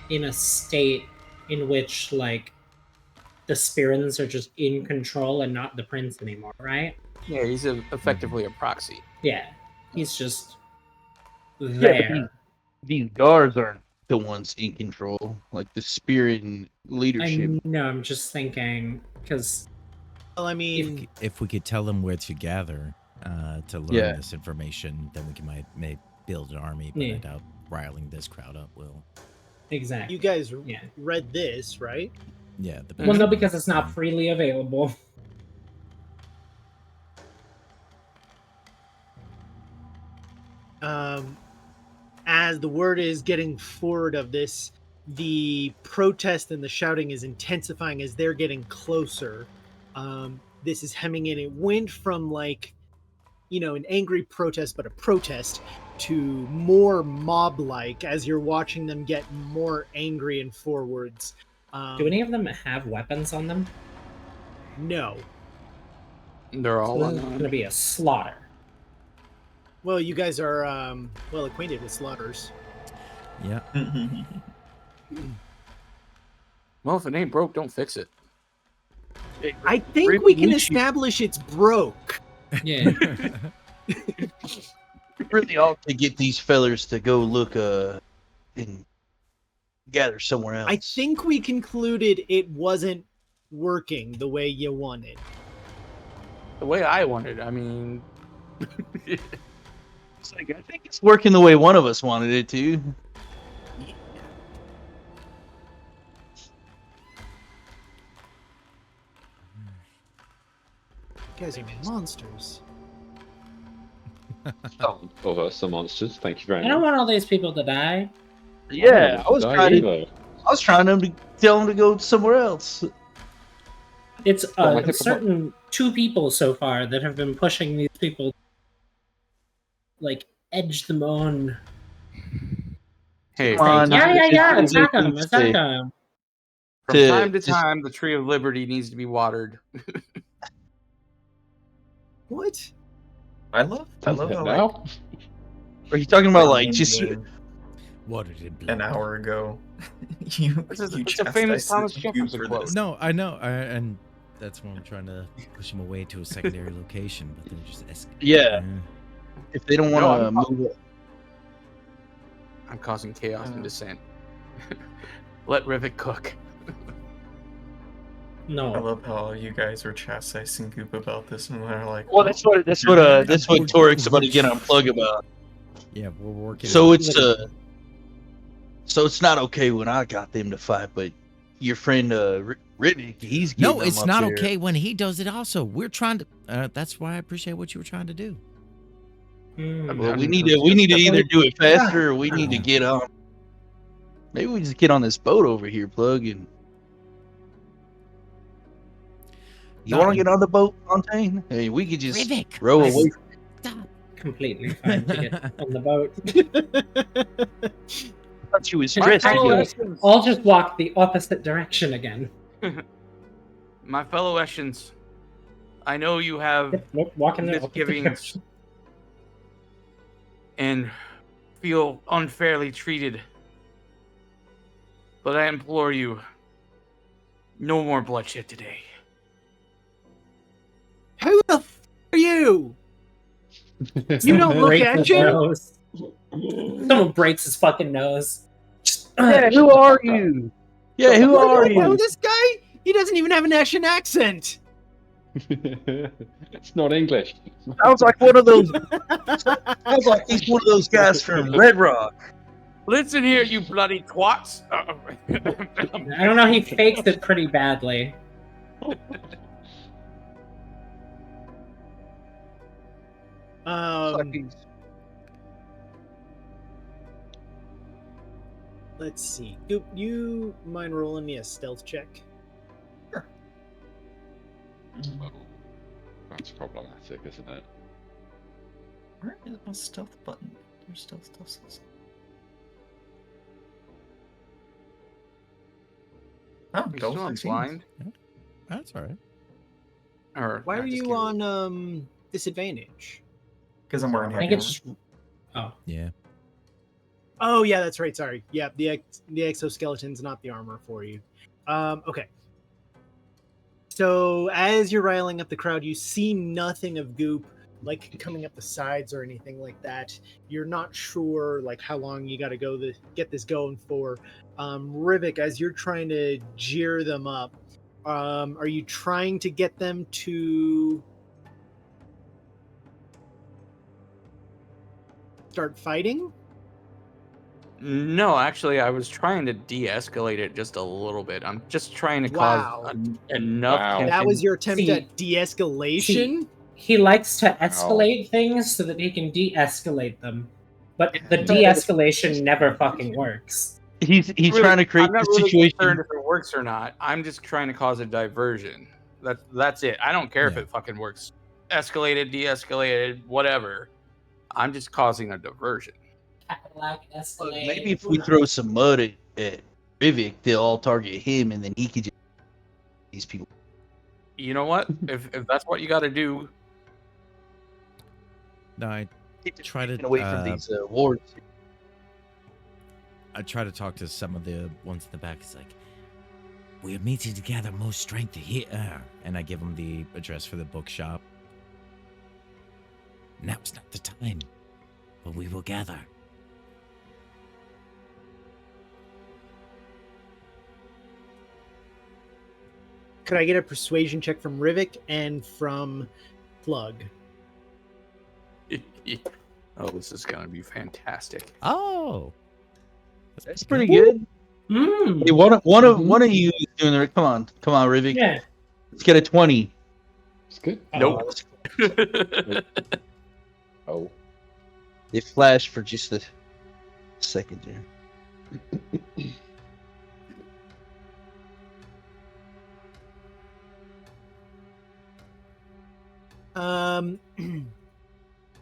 in a state in which like the Spirins are just in control and not the prince anymore, right? Yeah, he's effectively a proxy. Yeah, he's just Yeah, there. these guards aren't the ones in control. Like the spirit and leadership. I know, I'm just thinking, because... Well, I mean... If we could tell them where to gather to learn this information, then we can may build an army, but I doubt riling this crowd up will. Exactly. You guys read this, right? Yeah. Well, no, because it's not freely available. As the word is getting forward of this, the protest and the shouting is intensifying as they're getting closer. This is hemming in. It went from like, an angry protest, but a protest, to more mob-like as you're watching them get more angry and forwards. Do any of them have weapons on them? No. They're all This is going to be a slaughter. Well, you guys are well acquainted with slaughters. Yeah. Well, if it ain't broke, don't fix it. I think we can establish it's broke. Yeah. Really ought to get these fellers to go look and gather somewhere else. I think we concluded it wasn't working the way you wanted. The way I wanted. I mean, it's like I think it's working the way one of us wanted it to. You guys are monsters. Some of us are monsters. Thank you very I much. don't want all these people to die. Yeah, I was trying to tell them to go somewhere else. It's certain 2 people so far that have been pushing these people, like, edge them on. Hey, Come on, Yeah. it's Attack okay him. to Attack say. him. from to time to just- time, the Tree of Liberty needs to be watered. What? I love how now. Are you talking about like, like just? in-game Watered in blood. an hour ago. you It's a famous chastised Thomas the Jefferson for quote. this. No, I know, and that's why I'm trying to push him away to a secondary location, but they're just Yeah, if they don't want No, to I'm- move it. I'm causing chaos and dissent. Let Rivik cook. I No. love how you guys were chastising Goop about this, and they're like, Well, that's what Torik's about to get on plug about. Yeah, we're working. So on- it's not okay when I got them to fight, but your friend Riddick, he's getting No, them it's up not there. okay when he does it. Also, we're trying to. That's why I appreciate what you were trying to do. Well, we need to either do it faster or we need to get on. Maybe we just get on this boat over here, plug, and you No, want to and- get on the boat, Fontaine? Hey, we could just Rivik, row I- away. Stop. Completely fine to get on the boat. I thought you was My stressed fellow again. Eshens, I'll just walk the opposite direction again. my fellow Eshens, I know you have Walk in the opposite misgivings direction. and feel unfairly treated, but I implore you, no more bloodshed today. Who the f are you? You don't look Breaks at his you. nose. Someone breaks his fucking nose. Just, Yeah, who are you? Yeah, who What, are you know you? this guy? He doesn't even have an Asian accent. It's not English. Sounds like one of those. Sounds like he's one of those guys from Red Rock. Listen here, you bloody twats. I don't know. He fakes it pretty badly. Let's see. Goop, you mind rolling me a stealth check? Well, that's problematic, isn't it? where is my stealth button? There's stealth. Oh, You double still on 16s. blind? That's all right. Or Why not, are just you kidding. on disadvantage? Because I'm wearing I think it's. Oh, Yeah. Oh yeah, that's right. Sorry. Yeah, the exoskeleton's not the armor for you. Okay. So as you're riling up the crowd, you see nothing of Goop like coming up the sides or anything like that. You're not sure like how long you got to go to get this going for. Rivik, as you're trying to jeer them up, are you trying to get them to start fighting? No, actually, I was trying to de-escalate it just a little bit. I'm just trying to Wow. cause enough Wow. tension. That was your attempt See- at de-escalation? he likes to escalate things so that he can de-escalate them, but the de-escalation never fucking works. He's Really, trying to create I'm not the really situation. concerned if it works or not. I'm just trying to cause a diversion. That's it. I don't care if Yeah. it fucking works. Escalated, de-escalated, whatever. I'm just causing a diversion. Cadillac escalate. Maybe if we throw some mud at Rivik, they'll all target him, and then he could just these people. You know what? if that's what you got to do, No, I try to away from these wards. I try to talk to some of the ones in the back. It's like, We're meeting to gather more strength here. and I give them the address for the bookshop. Now's not the time, but we will gather. Could I get a persuasion check from Rivik and from Plug? oh, this is gonna be fantastic. Oh, That's pretty good. Mm. Hey, one of you is doing it. Come on, Rivik. Yeah. Let's get a 20. It's good. Nope. Oh. It flashed for just a second there.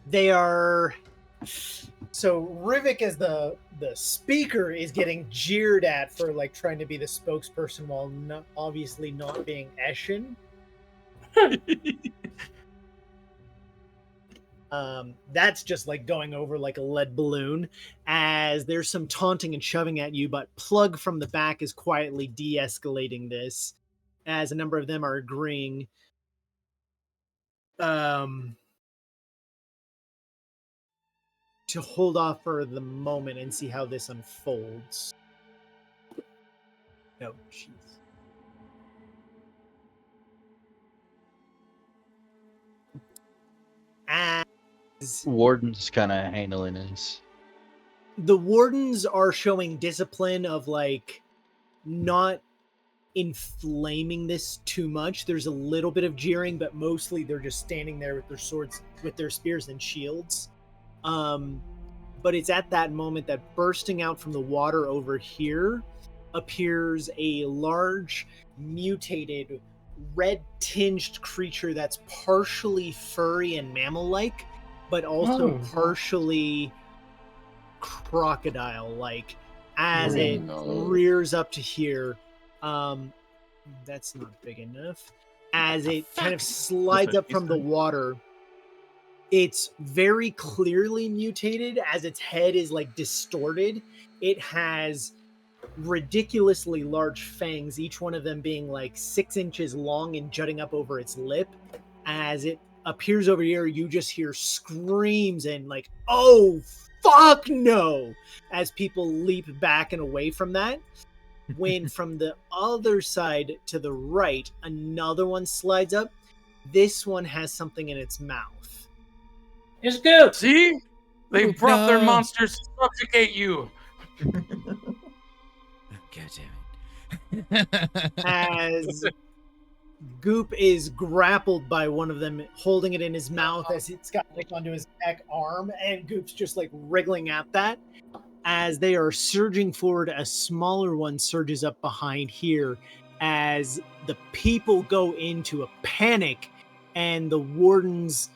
They are So Rivik, as the speaker, is getting jeered at for like trying to be the spokesperson while obviously not being Eshin. That's just like going over like a lead balloon, as there's some taunting and shoving at you, but Plug from the back is quietly de-escalating this, as a number of them are agreeing. To hold off for the moment and see how this unfolds. Oh, jeez. As Warden's kind of handling this. the wardens are showing discipline of like not inflaming this too much. There's a little bit of jeering, but mostly they're just standing there with their swords, with their spears and shields. But it's at that moment that bursting out from the water over here appears a large, mutated, red-tinged creature that's partially furry and mammal-like, but also partially crocodile-like, as it rears up to here. That's not big enough. As it kind of slides up from the water, it's very clearly mutated, as its head is like distorted. It has ridiculously large fangs, each one of them being like 6 inches long and jutting up over its lip. As it appears over here, you just hear screams and like, oh, fuck no, as people leap back and away from that. When from the other side to the right, another one slides up. This one has something in its mouth. It's Goop! See? They Goop, brought their no. monsters to subjugate you. God damn it. As Goop is grappled by one of them, holding it in his mouth as it's got like onto his back arm, and Goop's just like wriggling at that. As they are surging forward, a smaller one surges up behind here, as the people go into a panic, and the wardens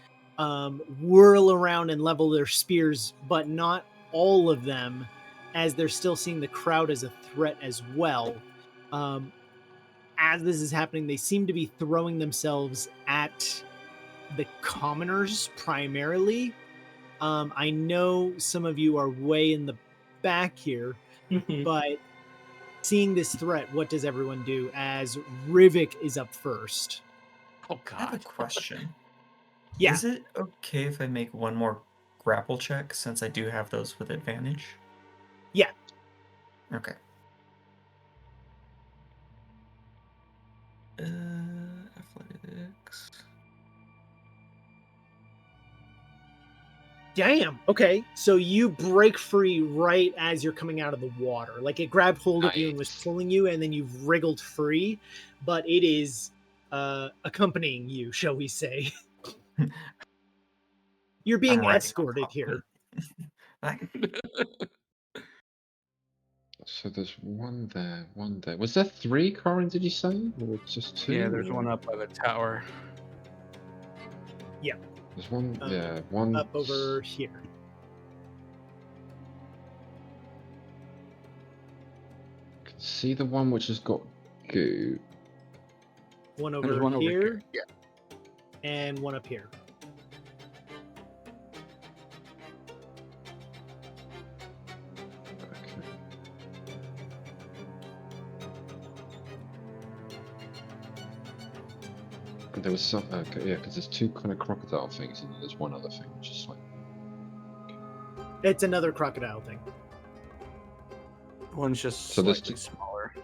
whirl around and level their spears, but not all of them, as they're still seeing the crowd as a threat as well. As this is happening, they seem to be throwing themselves at the commoners primarily. I know some of you are way in the back here, but seeing this threat, what does everyone do? As Rivik is up first. Oh I have a god. question. Yeah. Is it okay if I make one more grapple check, since I do have those with advantage? Yeah. Okay. Athletics. Damn. Okay. So you break free right as you're coming out of the water. Like it grabbed hold of you and was pulling you, and then you've wriggled free, but it is accompanying you, shall we say. You're being escorted here. So there's one there, one there. Was there 3, Corin, did you say? Or just 2? Yeah, there's one up by the tower. Yeah. There's one, yeah, one up over here. I can see the one which has got goo. One There's over one over here. here. Yeah. And one up here. There was some, okay, yeah, because there's 2 kind of crocodile things, and then there's one other thing which is like. It's another crocodile thing. One's just So there's slightly smaller.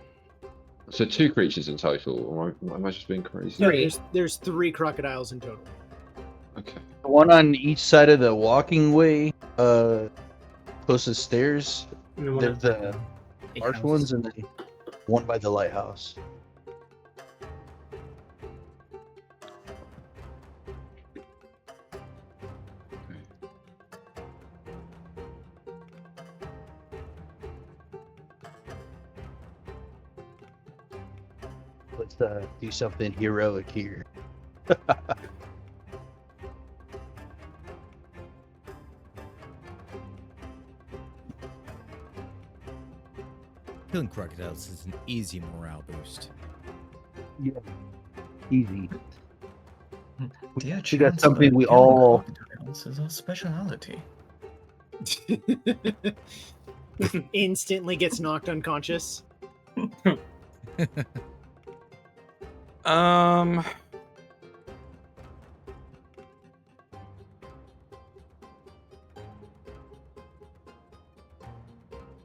So 2 creatures in total, or am I just being crazy? No, there's 3 crocodiles in total. Okay. One on each side of the walking way, closest stairs. They're the harsh ones, and then one by the lighthouse. Let's do something heroic here. Killing crocodiles is an easy morale boost. Yeah. Easy. Dear We got Chancellor, something we killing all. crocodiles is our speciality. Instantly gets knocked unconscious. Um.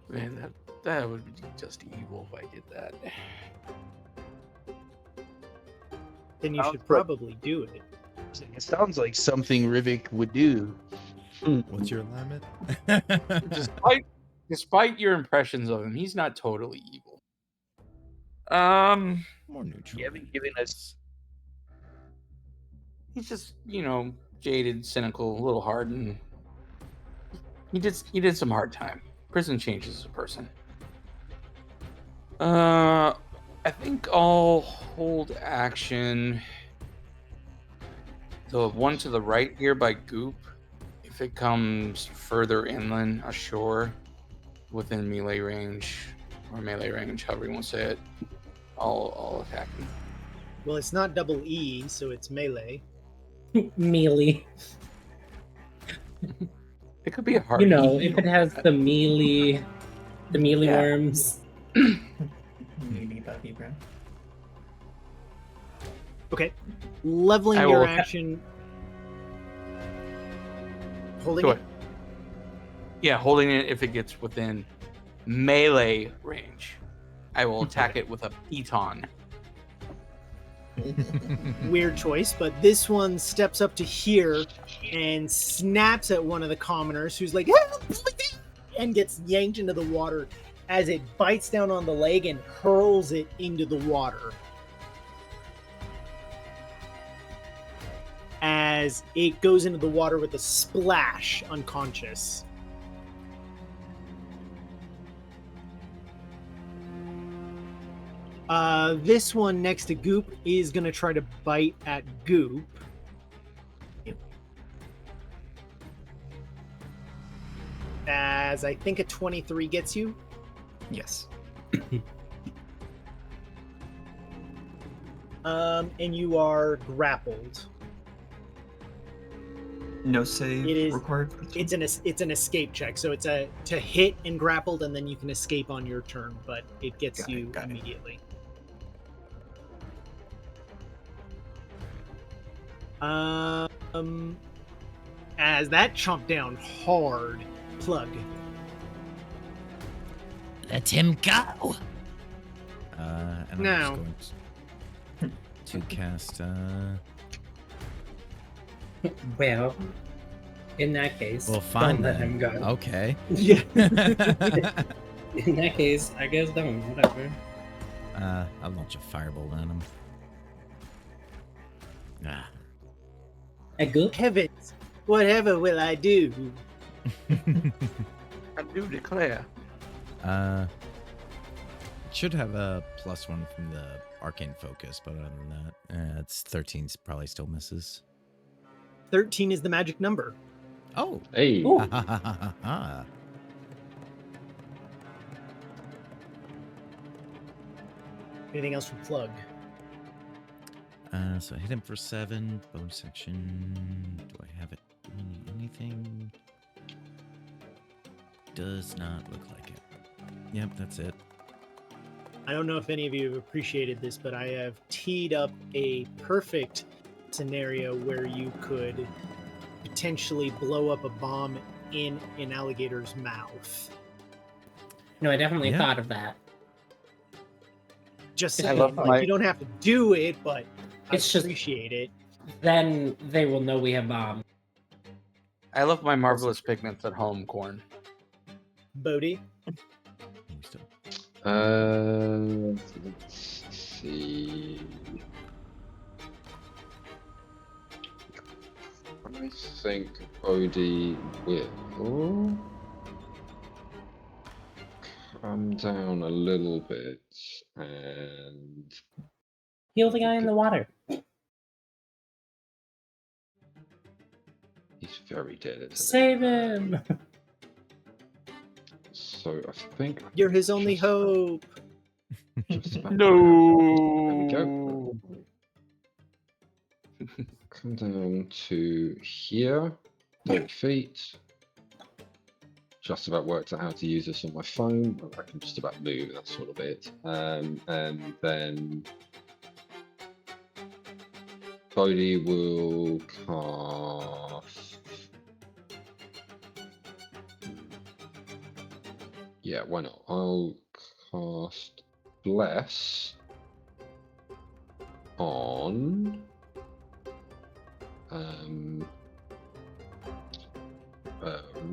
Man, that would be just evil if I did that. Then you Sounds should like- probably do it. It sounds like something Rivik would do. What's your limit? Despite your impressions of him, he's not totally evil. More neutral. You haven't given us. He's just, jaded, cynical, a little hardened. He did some hard time. Prison changes a person. I think I'll hold action. The one to the right here by Goop, if it comes further inland, ashore, within melee range, however you want to say it, I'll attack him. Well, it's not double E, so it's melee. Melee. It could be a hard. You know, if it has the melee Yeah. worms. Maybe Buffy, bro. Okay. Leveling I your will- action. Holding Go it. ahead. Yeah, holding it if it gets within melee range. I will attack it with a piton. Weird choice, but this one steps up to here and snaps at one of the commoners who's like, "Help!" and gets yanked into the water as it bites down on the leg and hurls it into the water. As it goes into the water with a splash, unconscious. This one next to Goop is going to try to bite at Goop. As I think a 23 gets you. Yes. And you are grappled. No save It is- required. For this It's an escape check, so it's a to hit and grappled, and then you can escape on your turn, but it gets Got it, you got it. immediately. As that chomped down hard, Plug. Let him go. And I'm Now. just going to cast. Well, in that case, Well, fine don't let then. him go. Okay. Yeah. In that case, I guess don't. Whatever. I'll launch a firebolt at him. Ah. A good. Heavens, whatever will I do? I do declare. It should have a +1 from the arcane focus, but other than that, it's 13 probably still misses. 13 is the magic number. Oh. Hey, Ooh. Anything else from Plug? So I hit him for 7. Bonus action. Do I have it doing anything? Does not look like it. Yep, that's it. I don't know if any of you have appreciated this, but I have teed up a perfect scenario where you could potentially blow up a bomb in an alligator's mouth. No, I definitely Yeah. thought of that. Just I saying, love like, my- you don't have to do it, but It's I just- appreciate it. Then they will know we have bombs. I left my marvelous pigments at home, Corn. Bodhi, let's see. I think Bodhi will come down a little bit and Heal the guy in the water. he's very dead. Isn't he? Save him. So I think You're his only just- hope. just about No. there we go. Come down to here, 30 feet. Just about worked out how to use this on my phone. I can just about move, that's sort of it. And then Bodhi will cast. Yeah, why not? I'll cast Bless on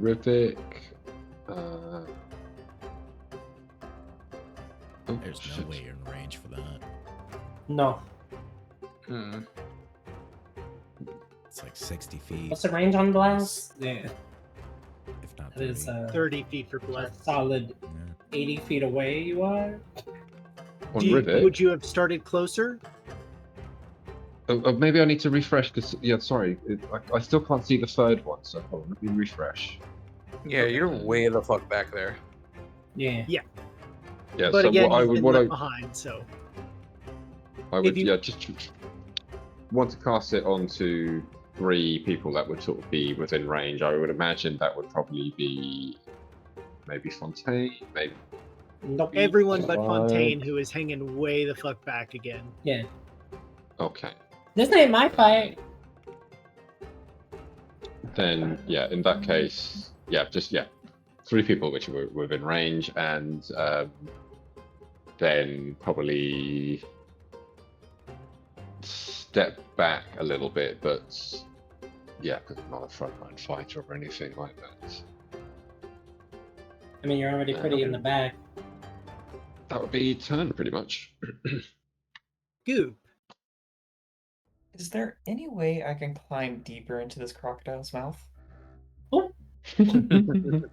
Rivik. Oh, There's no shit. way you're in range for that. No. Hmm. It's like 60 feet, What's the range on blast? Yeah, if not it is 30. 30 feet for a blast. solid Yeah. 80 feet away. You are. On Do you- Rivik. would you have started closer? Maybe I need to refresh because sorry, I still can't see the third one. So hold on, let me refresh. Yeah, you're way the fuck back there. Yeah. Yeah. But so again, what I you've would, been what left I, behind, so I would, you- yeah, just want to cast it onto 3 people that would sort of be within range. I would imagine that would probably be maybe Fontaine, maybe. Nope. everyone but Fuck. Fontaine, who is hanging way the fuck back again. Yeah. Okay. This ain't my fight. Then yeah, in that case, just 3 people which were within range, and then probably step back a little bit, but yeah, because I'm not a frontline fighter or anything like that. I mean, you're already pretty in the back. That would be turn pretty much. Goop. Is there any way I can climb deeper into this crocodile's mouth? Can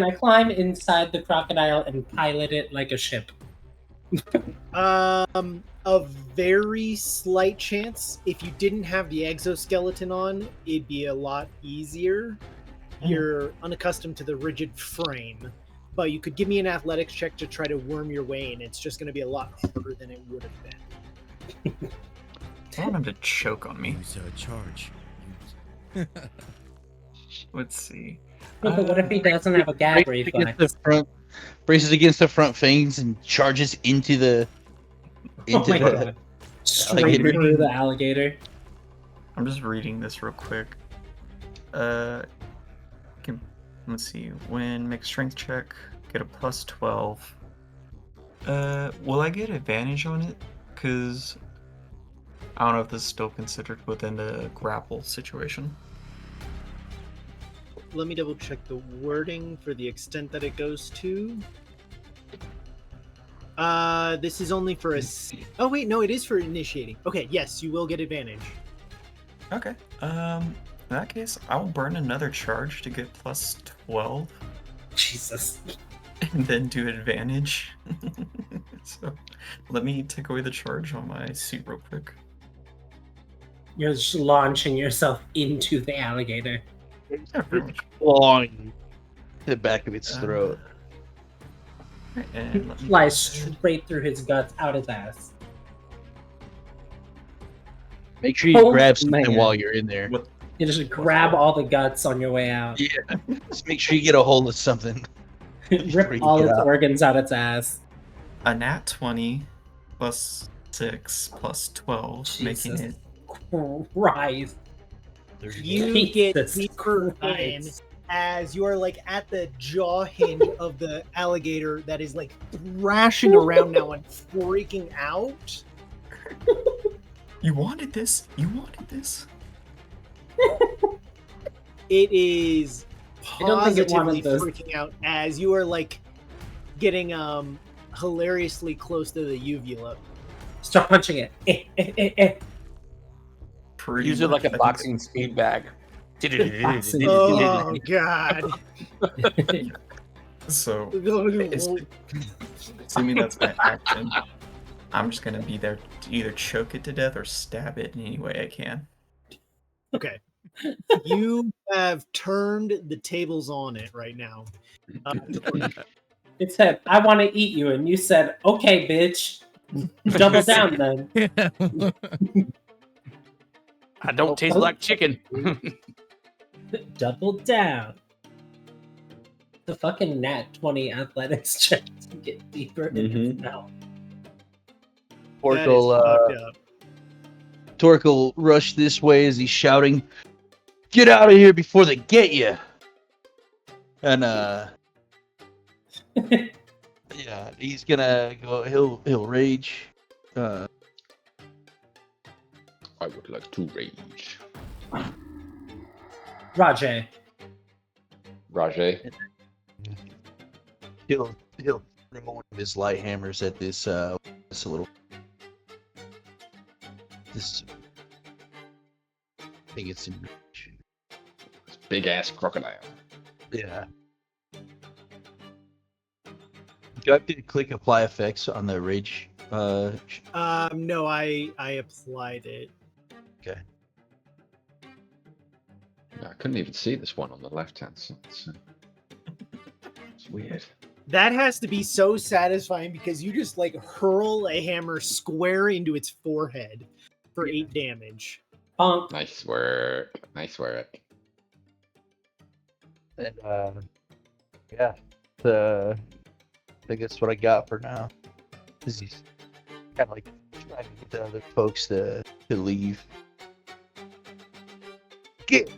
I climb inside the crocodile and pilot it like a ship? A very slight chance. If you didn't have the exoskeleton on, it'd be a lot easier. You're unaccustomed to the rigid frame, but you could give me an athletics check to try to worm your way in. It's just going to be a lot harder than it would have been. I want him to choke on me. Use a charge. Let's see. But what if he doesn't have a gag Braces against reflex? the front, braces against the front fangs and charges into the Oh my the god. Straight alligator. through the alligator. I'm just reading this real quick. Let's see. When make a strength check, get a plus 12. Will I get advantage on it? Because I don't know if this is still considered within the grapple situation. Let me double check the wording for the extent that it goes to. This is only for a. Oh wait, no, it is for initiating. Okay, yes, you will get advantage. Okay. In that case, I will burn another charge to get plus 12, Jesus. and then do advantage. So, let me take away the charge on my suit real quick. You're just launching yourself into the alligator. Yeah, pretty much. clawing the back of its throat. And let me Flies straight through his guts, out his ass. Make sure you Oh, grab something man. while you're in there. What? You just grab all the guts on your way out. Yeah, just make sure you get a hold of something. Rip all Get its out. organs out its ass. A nat 20 plus 6 plus 12, making Jesus. it. Christ. You get Jesus deeper in Christ. as you are like at the jaw hinge of the alligator that is like thrashing around now and freaking out. You wanted this. You wanted this. It is I don't think it positively wanted this. freaking out as you are like getting hilariously close to the uvula. Start punching it. Pretty Use it like much. I a think boxing speed bag. Boxing. Oh god. So, assuming that's my action, I'm just gonna be there to either choke it to death or stab it in any way I can. Okay. You have turned the tables on it right now. It said, "I want to eat you," and you said, "Okay, bitch." Double down then. I don't taste like chicken. Double down. The fucking nat 20 athletics check to get deeper in his mouth. That is fucked up. Torkel rushed this way as he's shouting, "Get out of here before they get you!" And yeah, he's gonna go. He'll rage. I would like to rage. Rajay. Rajay. He'll throw one of his light hammers at this little. This. I think it's in reach. This big ass crocodile. Yeah. Do I have to click apply effects on the rage? No, I applied it. Okay. Yeah, I couldn't even see this one on the left hand side. It's weird. That has to be so satisfying because you just like hurl a hammer square into its forehead for 8 damage. Nice work. Nice work. And yeah, I think that's what I got for now. This is kind of like trying to get the other folks to leave. Get.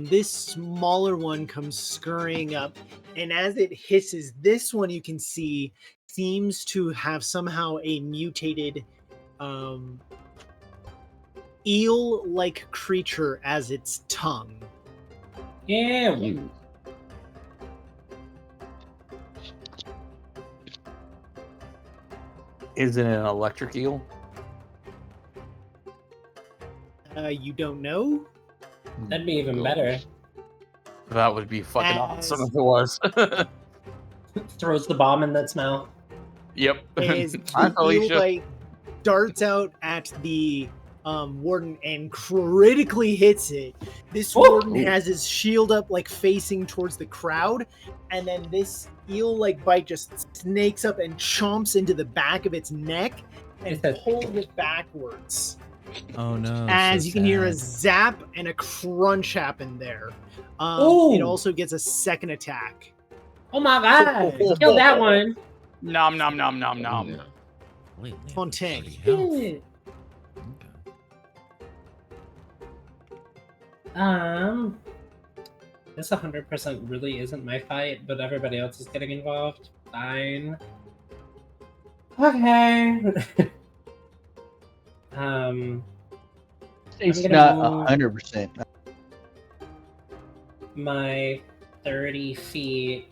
This smaller one comes scurrying up, and as it hisses, this one you can see seems to have somehow a mutated eel-like creature as its tongue. Yeah. Is it an electric eel? You don't know? That'd be even better. That would be fucking awesome if it was. Throws the bomb in its mouth. Yep. As Hi, the Felicia. eel like darts out at the warden and critically hits it. This warden has his shield up, like facing towards the crowd, and then this eel-like bite just snakes up and chomps into the back of its neck and pulls it backwards. Oh no! As so you can hear a sad. zap and a crunch happen there. Ooh. It also gets a second attack. Oh my god! Kill that one. Nom nom nom nom nom. Wait, Fontaine. Shit. This 100% really isn't my fight, but everybody else is getting involved. Fine. Okay. It's I'm gonna not 100%. my 30 feet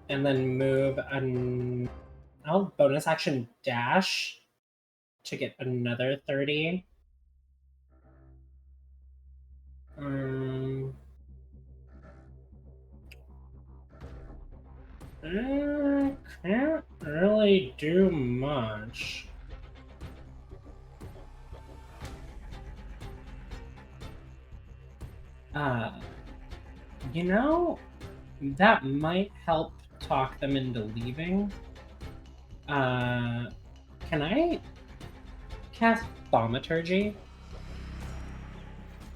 and then move and I'll bonus action dash to get another 30. Can't really do much. You know, that might help talk them into leaving. Can I cast Thaumaturgy?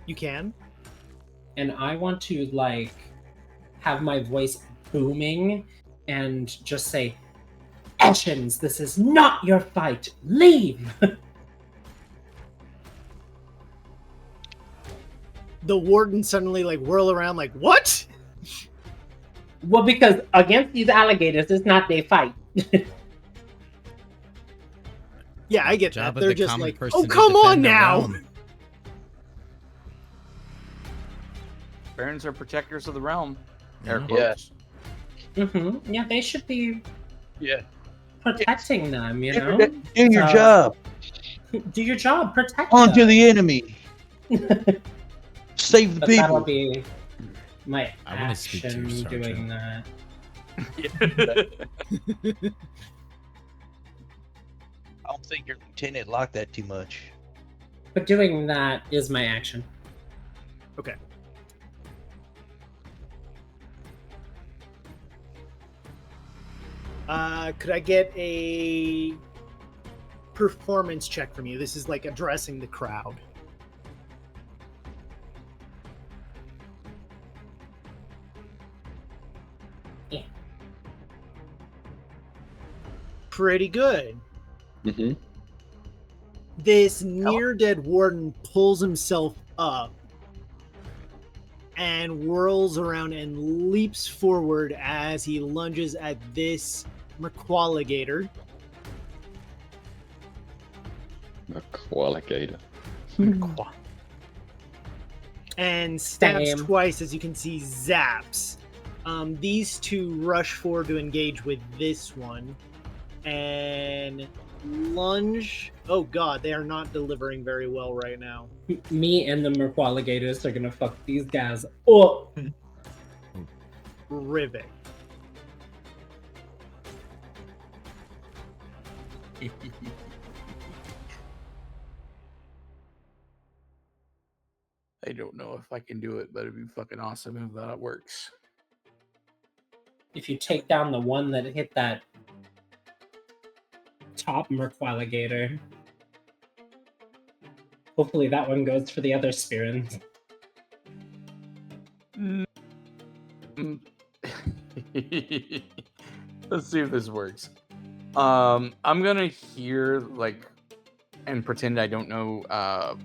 You can. And I want to, like, have my voice booming and just say, "Ashens, this is not your fight. Leave!" The warden suddenly like whirl around like, what? Well, because against these alligators, it's not their fight. Yeah, I get Job that. of They're the just common like, person oh, to come on defend their now. realm. Barons are protectors of the realm. Air Yeah. quotes. Yeah, they should be Yeah. protecting them, you know? Do your So- job. Do your job, protect On to them. the enemy. Save the But that'll people. be my I wanna speak to you, action doing Sergeant. that. I don't think your lieutenant liked that too much. But doing that is my action. Okay. Could I get a performance check from you? This is like addressing the crowd. Yeah. Pretty good. Mm-hmm. This near-dead warden pulls himself up and whirls around and leaps forward as he lunges at this McQualligator. A qualigator. And stabs Damn. twice, as you can see, zaps. These two rush forward to engage with this one. And lunge. Oh god, they are not delivering very well right now. Me and the McQualligators are gonna fuck these guys up. Rivet. I don't know if I can do it, but it'd be fucking awesome if that works. If you take down the one that hit that top McQualligator, hopefully that one goes for the other Spirins. Let's see if this works. I'm gonna hear like and pretend I don't know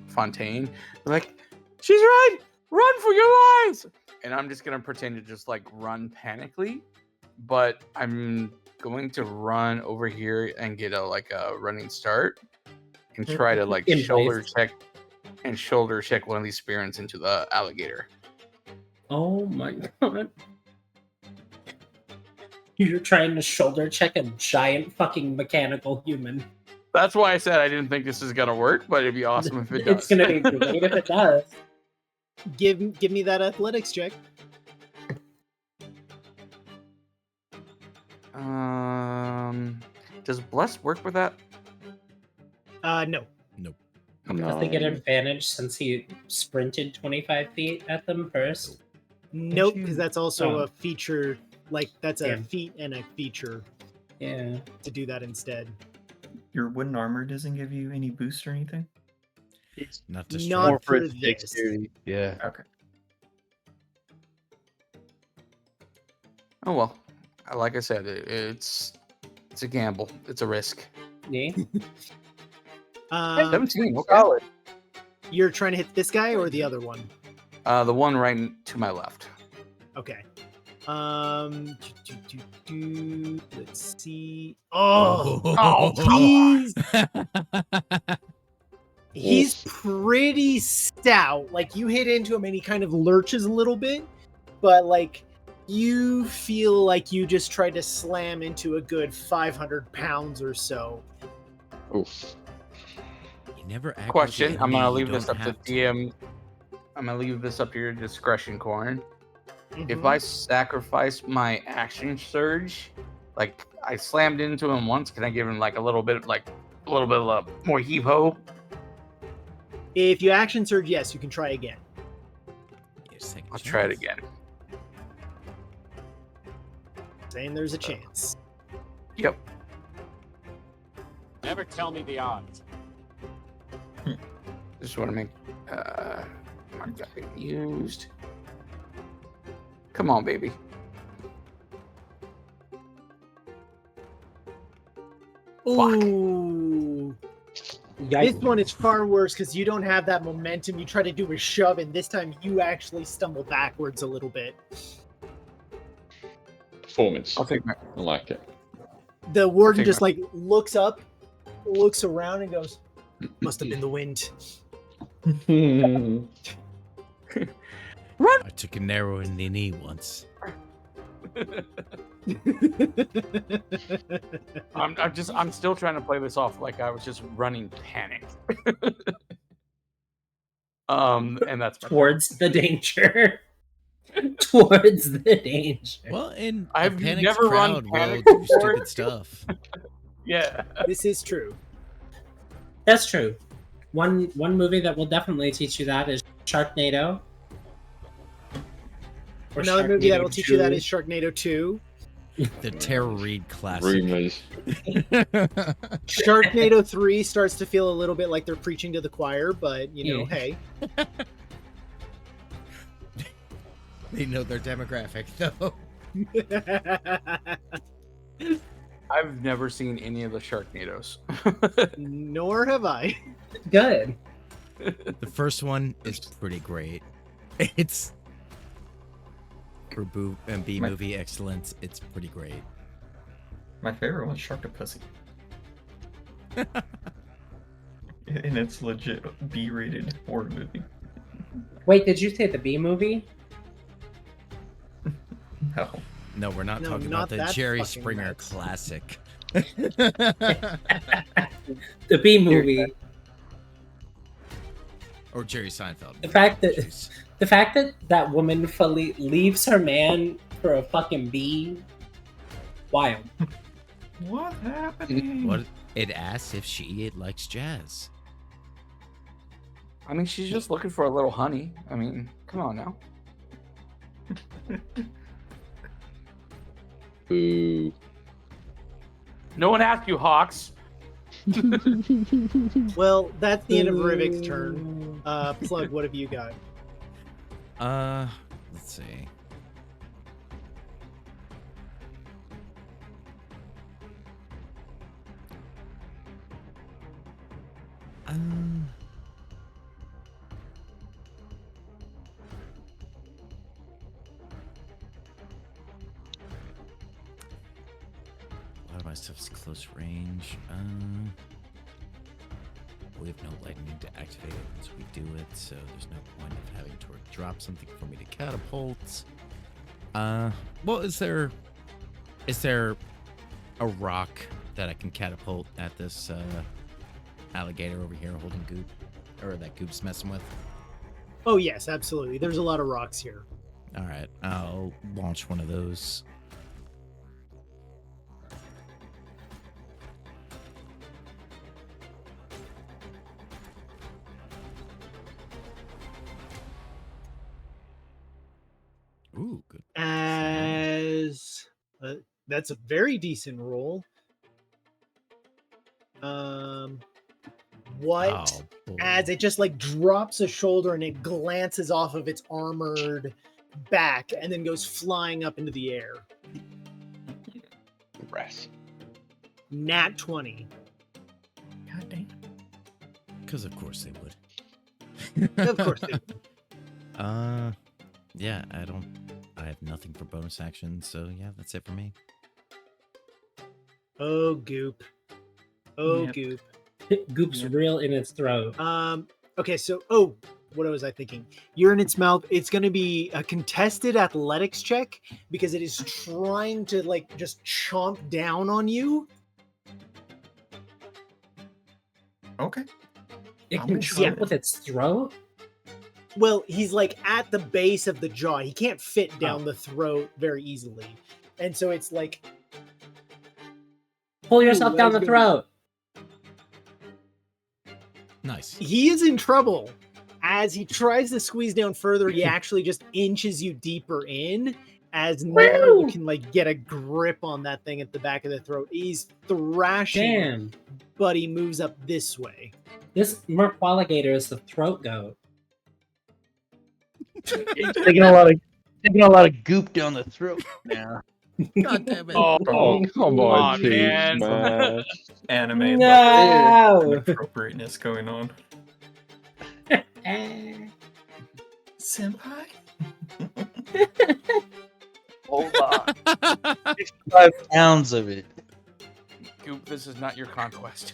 Fontaine. Like, she's right! Run for your lives! And I'm just gonna pretend to just like run panically, but I'm going to run over here and get a running start and try to like In shoulder place. check one of these spirits into the alligator. Oh my god. You're trying to shoulder check a giant fucking mechanical human. That's why I said I didn't think this is gonna work, but it'd be awesome if it does. It's gonna be great if it does. Give me that athletics check. Does Bless work with that? No. Does they get advantage since he sprinted 25 feet at them first? Nope, because that's also Oh. a feature. Like, that's a Damn. feat and a feature Yeah. to do that instead. Your wooden armor doesn't give you any boost or anything? It's Not to Not strength. more for for its this. dexterity. Yeah. Okay. Oh well, like I said, it's a gamble. It's a risk. Yeah. 17. Okay. Solid. You're trying to hit this guy or the other one? The one right to my left. Okay. Let's see. Oh, he's pretty stout. Like, you hit into him and he kind of lurches a little bit, but like you feel like you just tried to slam into a good 500 pounds or so. Oof. You never act Question. like I'm the gonna enemy leave you this don't up to have to. DM. I'm gonna leave this up to your discretion, Corn. If Mhm. I sacrifice my action surge, like I slammed into him once, can I give him like a little bit of more heave ho? If you action surge, yes, you can try again. Your second I'll try it chance. again. Saying there's a chance. Yep. Never tell me the odds. Just want to make mark that being used. Come on, baby. Fuck. Ooh. Yikes. This one is far worse because you don't have that momentum. You try to do a shove, and this time you actually stumble backwards a little bit. Performance. I'll take my. I like it. The warden take just like looks up, looks around, and goes, "Must have been the wind." I took a narrow in the knee once. I'm still trying to play this off like I was just running panic. And that's my Towards the danger. Towards the danger. Well, in I've a panicked never run crowd, we'll panic do before. stupid stuff. yeah. This is true. That's true. One movie that will definitely teach you that is Sharknado. Or Another movie that Sharknado will teach you that 2. is Sharknado 2. The Tara Reid classic. Rumors. Sharknado 3 starts to feel a little bit like they're preaching to the choir, but hey. They know their demographic, though. I've never seen any of the Sharknadoes. Nor have I. Good. The first one is pretty great. It's for B movie excellence. It's pretty great. My favorite one's Sharktopus. And it's legit B-rated horror movie. Wait, did you say the B movie? No. No, we're not No, talking not about the that Jerry fucking Springer nuts. classic. The B movie. Or Jerry Seinfeld. The fact that Jeez. that woman fully leaves her man for a fucking bee. Wild. What happened? What it asks if she likes jazz. I mean, she's just looking for a little honey. I mean, come on now. Ooh. No one asked you, Hawks. Well, that's the end of Rivik's turn. Plug, what have you got? Let's see. A lot of my stuff's close range. We have no lightning to activate it once we do it, so there's no point of having to drop something for me to catapult. Well, is there a rock that I can catapult at this alligator over here holding goop, or that goop's messing with? Oh, yes, absolutely. There's a lot of rocks here. All right, I'll launch one of those. Ooh, good. As that's a very decent roll. What? Oh, boy. As it just like drops a shoulder and it glances off of its armored back and then goes flying up into the air. Rest. Nat 20. God damn. Because of course they would. Of course they would. Yeah, I have nothing for bonus action, so yeah, that's it for me. Oh, goop. Oh, Yep. goop. Goop's real in its throat. Okay, so what was I thinking? You're in its mouth. It's going to be a contested athletics check because it is trying to like just chomp down on you. Okay. It I'm can sure. chomp with its throat? Well, he's like at the base of the jaw. He can't fit down the throat very easily. And so it's like Pull yourself Ooh, down that's the gonna throat. Nice. he is in trouble. As he tries to squeeze down further, he actually just inches you deeper in. As now you can like get a grip on that thing at the back of the throat. He's thrashing, Damn. but he moves up this way. This Merqualligator is the throat goat. Taking a lot of goop down the throat now. God damn it. Oh, come on, on, Chief, man. man. Anime No! appropriateness going on. Senpai? Hold on. 65 pounds of it. Goop, this is not your conquest.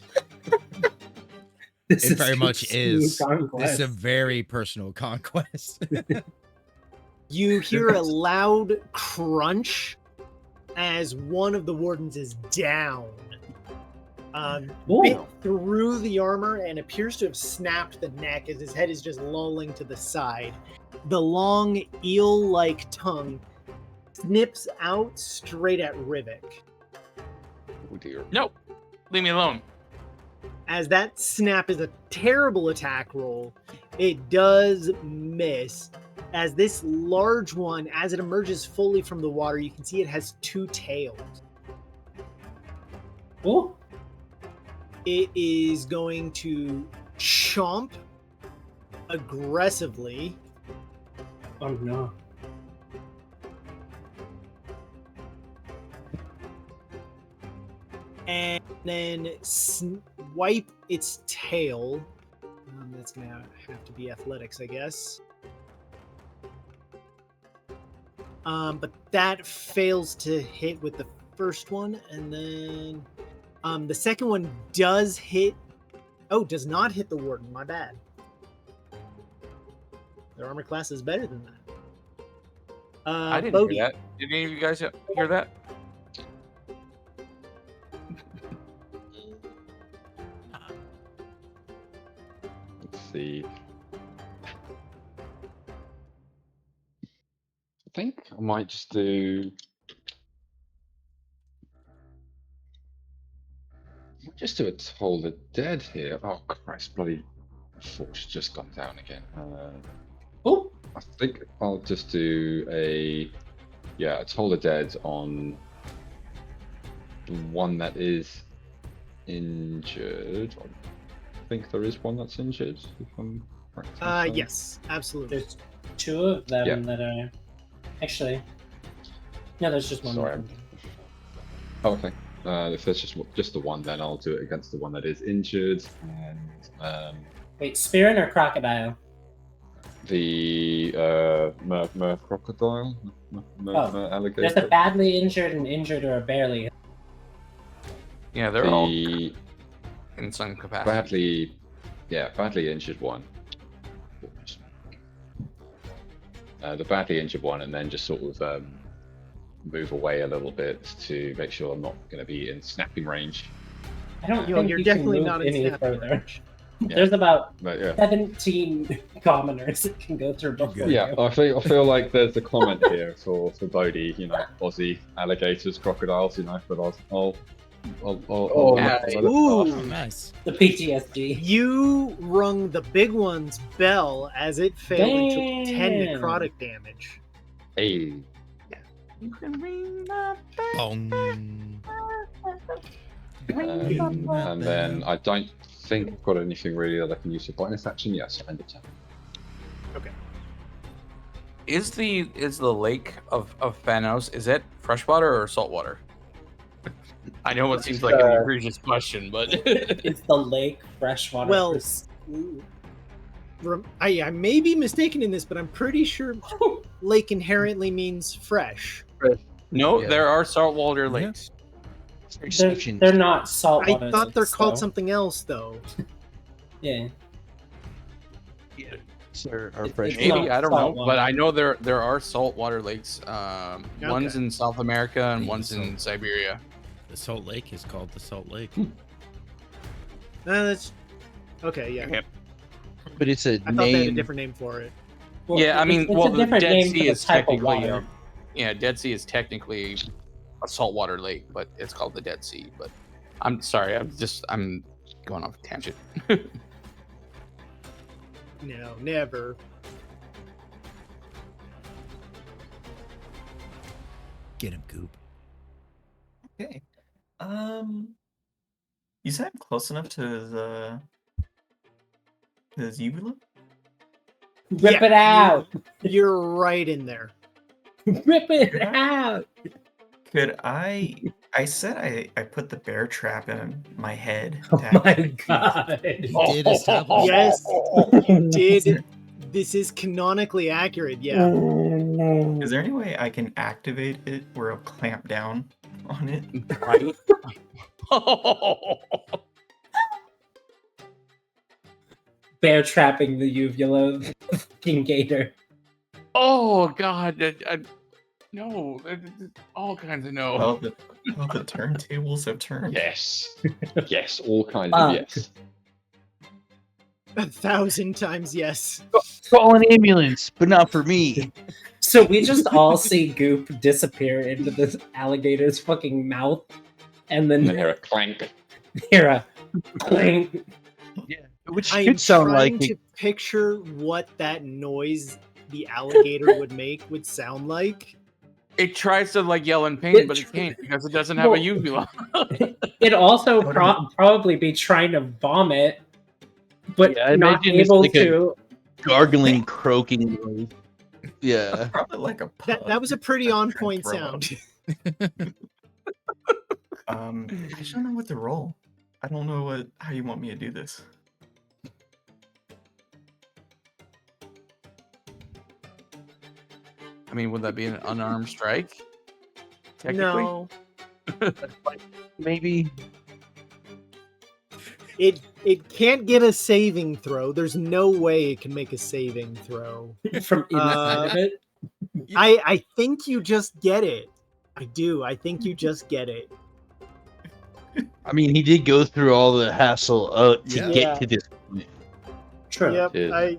This It very much Goop's is. new This conquest. is a very personal conquest. You hear a loud crunch as one of the wardens is down. Bit Ooh. through the armor and appears to have snapped the neck as his head is just lolling to the side. The long eel-like tongue snips out straight at Rivik. Oh dear. No, leave me alone. as that snap is a terrible attack roll, it does miss. As this large one, as it emerges fully from the water, you can see it has 2 tails. Oh, It is going to chomp aggressively. oh no. And then swipe its tail. That's going to have to be athletics, I guess. But that fails to hit with the first one. And then the second one does hit. Oh, does not hit the warden. My bad. Their armor class is better than that. I didn't Bogey. hear that. Did any of you guys hear that? Let's see. I think I might just do. Just do a Toll the Dead here. Oh Christ, bloody force just gone down again. Oh, I think I'll just do a Toll the Dead on the one that is injured. I think there is one that's injured. If I'm correct in saying. Yes, absolutely. there's 2 of them Yeah. that are actually. No, there's just one. Sorry. Oh, okay. If there's just the one, then I'll do it against the one that is injured. And Wait, Spearin or Crocodile? the mer crocodile, mer alligator. There's a badly injured, an injured, or a barely. Yeah, they're all the in some capacity. badly injured one. The badly injured one, and then just sort of move away a little bit to make sure I'm not going to be in snapping range. I don't Yo, think you're you definitely can not move in any snapping further. range. There's about But yeah. 17 commoners that can go through before Yeah, you. I feel like there's a comment here for Bodhi, Aussie alligators, crocodiles, but I'll nice. Ooh. Nice. The PTSD. You rung the big one's bell as it failed and took 10 Damn. necrotic damage. Hey, You can ring the bell. Bong. and then I don't think I've got anything really that I can use for bonus action. Yes, I understand. Is the lake of Fanos, is it freshwater or saltwater? I know it seems like an egregious question, but It's the lake freshwater. Well, I may be mistaken in this, but I'm pretty sure lake inherently means fresh. no, Yeah. there are saltwater lakes. they're not salt I water. thought they're lakes, called though. something else, though. Yeah. Sir, our It's fresh. Maybe not I don't know, saltwater. but I know there are saltwater lakes. One's Okay. in South America and Yeah, one's in Siberia. The Salt Lake is called the Salt Lake. That's okay. Yeah, Yep. But it's a I thought they had a name. different name for it. Well, Yeah, I mean, it's well, a the different Dead name for Sea the is type of technically, water. Dead Sea is technically a saltwater lake, but it's called the Dead Sea. But I'm sorry, I'm going off a tangent. No, never. Get him, Goop. Okay. You said I'm close enough to his uvula? Rip Yeah, it out! You're right in there. Rip it out! Could I said I put the bear trap in my head. Oh to my activate these. god. You did establish. Yes, you did. This is canonically accurate. Yeah. Is there any way I can activate it where it'll clamp down on it? Right? Bear trapping the uvula of the fucking gator. Oh God! No, all kinds of no. Well, the turntables have turned. Yes, yes, all kinds of yes. 1,000 times yes. Call an ambulance, but not for me. So we just all see Goop disappear into this alligator's fucking mouth, and And then then hear a clank. hear a Clink. Yeah, which I am could sound trying like to picture what that noise the alligator would sound like. It tries to like yell in pain, but it can't because it doesn't have a Well, uvula. It'd also probably be trying to vomit, but Yeah, I not imagine it's able like a- to. gargling, croaking noise. Yeah. Probably like a pug. That was a pretty on point Throw up. sound. I just don't know what to roll. I don't know how you want me to do this. I mean, would that be an unarmed strike? Technically? No, Maybe. it can't get a saving throw. There's no way it can make a saving throw. From inside of it. I think you just get it. I do. I think you just get it. I mean, he did go through all the hassle to Yeah. get to this point. True. Yep. Yeah.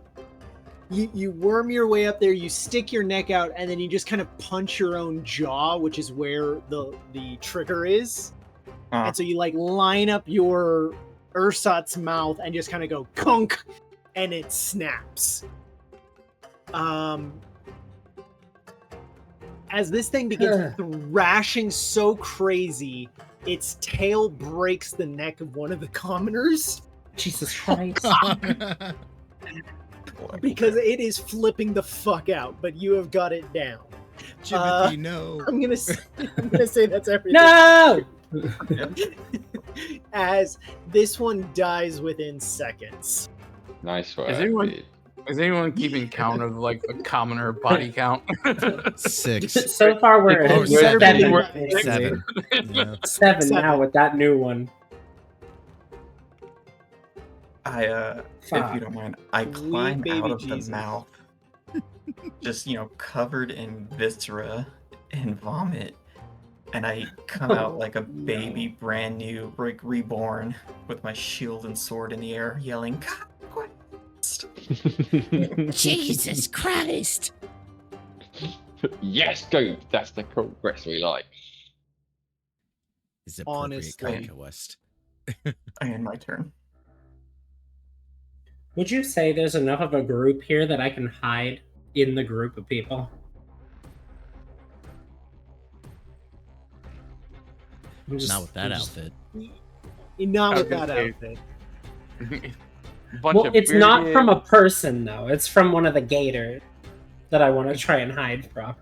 You worm your way up there, you stick your neck out, and then you just kind of punch your own jaw, which is where the trigger is. And so you like line up your Ursat's mouth and just kind of go kunk, and it snaps. As this thing begins thrashing so crazy, its tail breaks the neck of one of the commoners Jesus Christ. because it is flipping the fuck out, but you have got it down. Jimothy, no. I'm gonna say that's everything. No! As this one dies within seconds. Nice work. Is anyone keeping count of like the commoner body count? 6. So far, we're Oh, at seven. 7. We're- 7. Yeah. 7 now with that new one. If you don't mind, I Sweet climb baby out of Jesus. the mouth, just covered in viscera and vomit, and I come out like a baby, brand new, like reborn, with my shield and sword in the air, yelling, "Conquest!" Jesus Christ! Yes, go. That's the progress we like. Is appropriate Honestly. conquest. I end my turn. Would you say there's enough of a group here that I can hide in the group of people? Not with that outfit. Not I was with gonna that say- outfit. Bunch Well, of it's not bearded- from a person, though. It's from one of the gators that I want to try and hide from.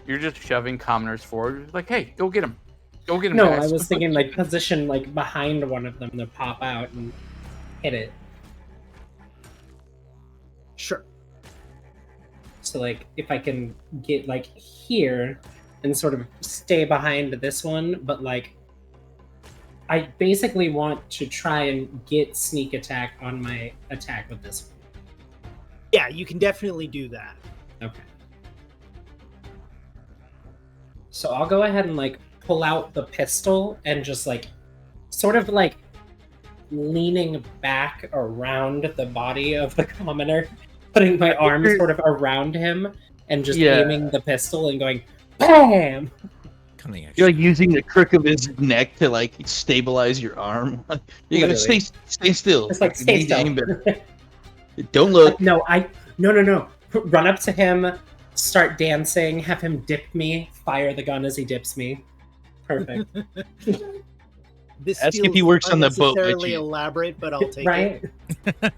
You're just shoving commoners forward. It's like, hey, go get him. Go get him. No, guys. I was thinking like position like behind one of them to pop out and hit it. Sure. So like if I can get like here and sort of stay behind this one, but like I basically want to try and get sneak attack on my attack with this one. Yeah, you can definitely do that. Okay. So I'll go ahead and like pull out the pistol and just like sort of like leaning back around the body of the commoner, putting my arms sort of around him and just aiming the pistol and going BAM! Cunning action. You're like using the crook of his neck to like stabilize your arm. You gotta Literally. stay still. It's like You stay need to still. aim better. Don't look. No. Run up to him, start dancing, have him dip me, fire the gun as he dips me. Perfect. This Ask if feels he works on the boat with unnecessarily you. elaborate, but I'll take Right? it.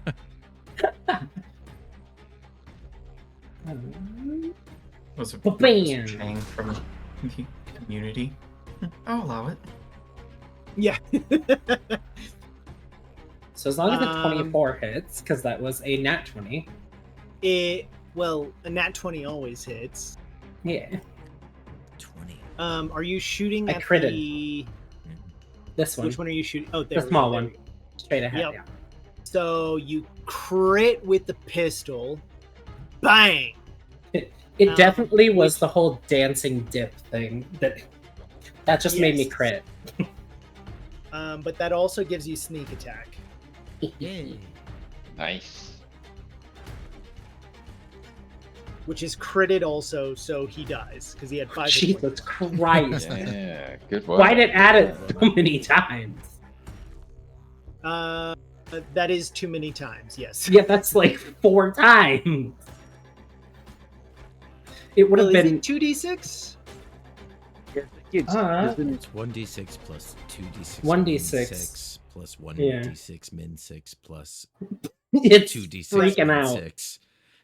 Was a Bam! chain from the community. I'll allow it. Yeah. So as long as the Um, 24 hits, because that was a nat 20. Well, a nat 20 always hits. Yeah. 20. Are you shooting I at critted. the... This one. Which one are you shooting? Oh, there The we small go, there one. we go. Straight ahead, Yep. yeah. So you crit with the pistol. Bang! It definitely was the whole dancing dip thing that just made me Yes. crit. But that also gives you sneak attack. Yay. Nice. Which is critted also, so he dies because he had 5 hit points. Jesus Christ. Yeah, good work. Why'd it add it so many times? That is too many times. Yes. Yeah, that's like 4 times. It would have Well, is been it 2d6? It's, Uh, isn't it? It's 1d6 plus 2d6 1d6. min 6 plus 1d6 min 6 plus it's 2d6 freaking min out. 6.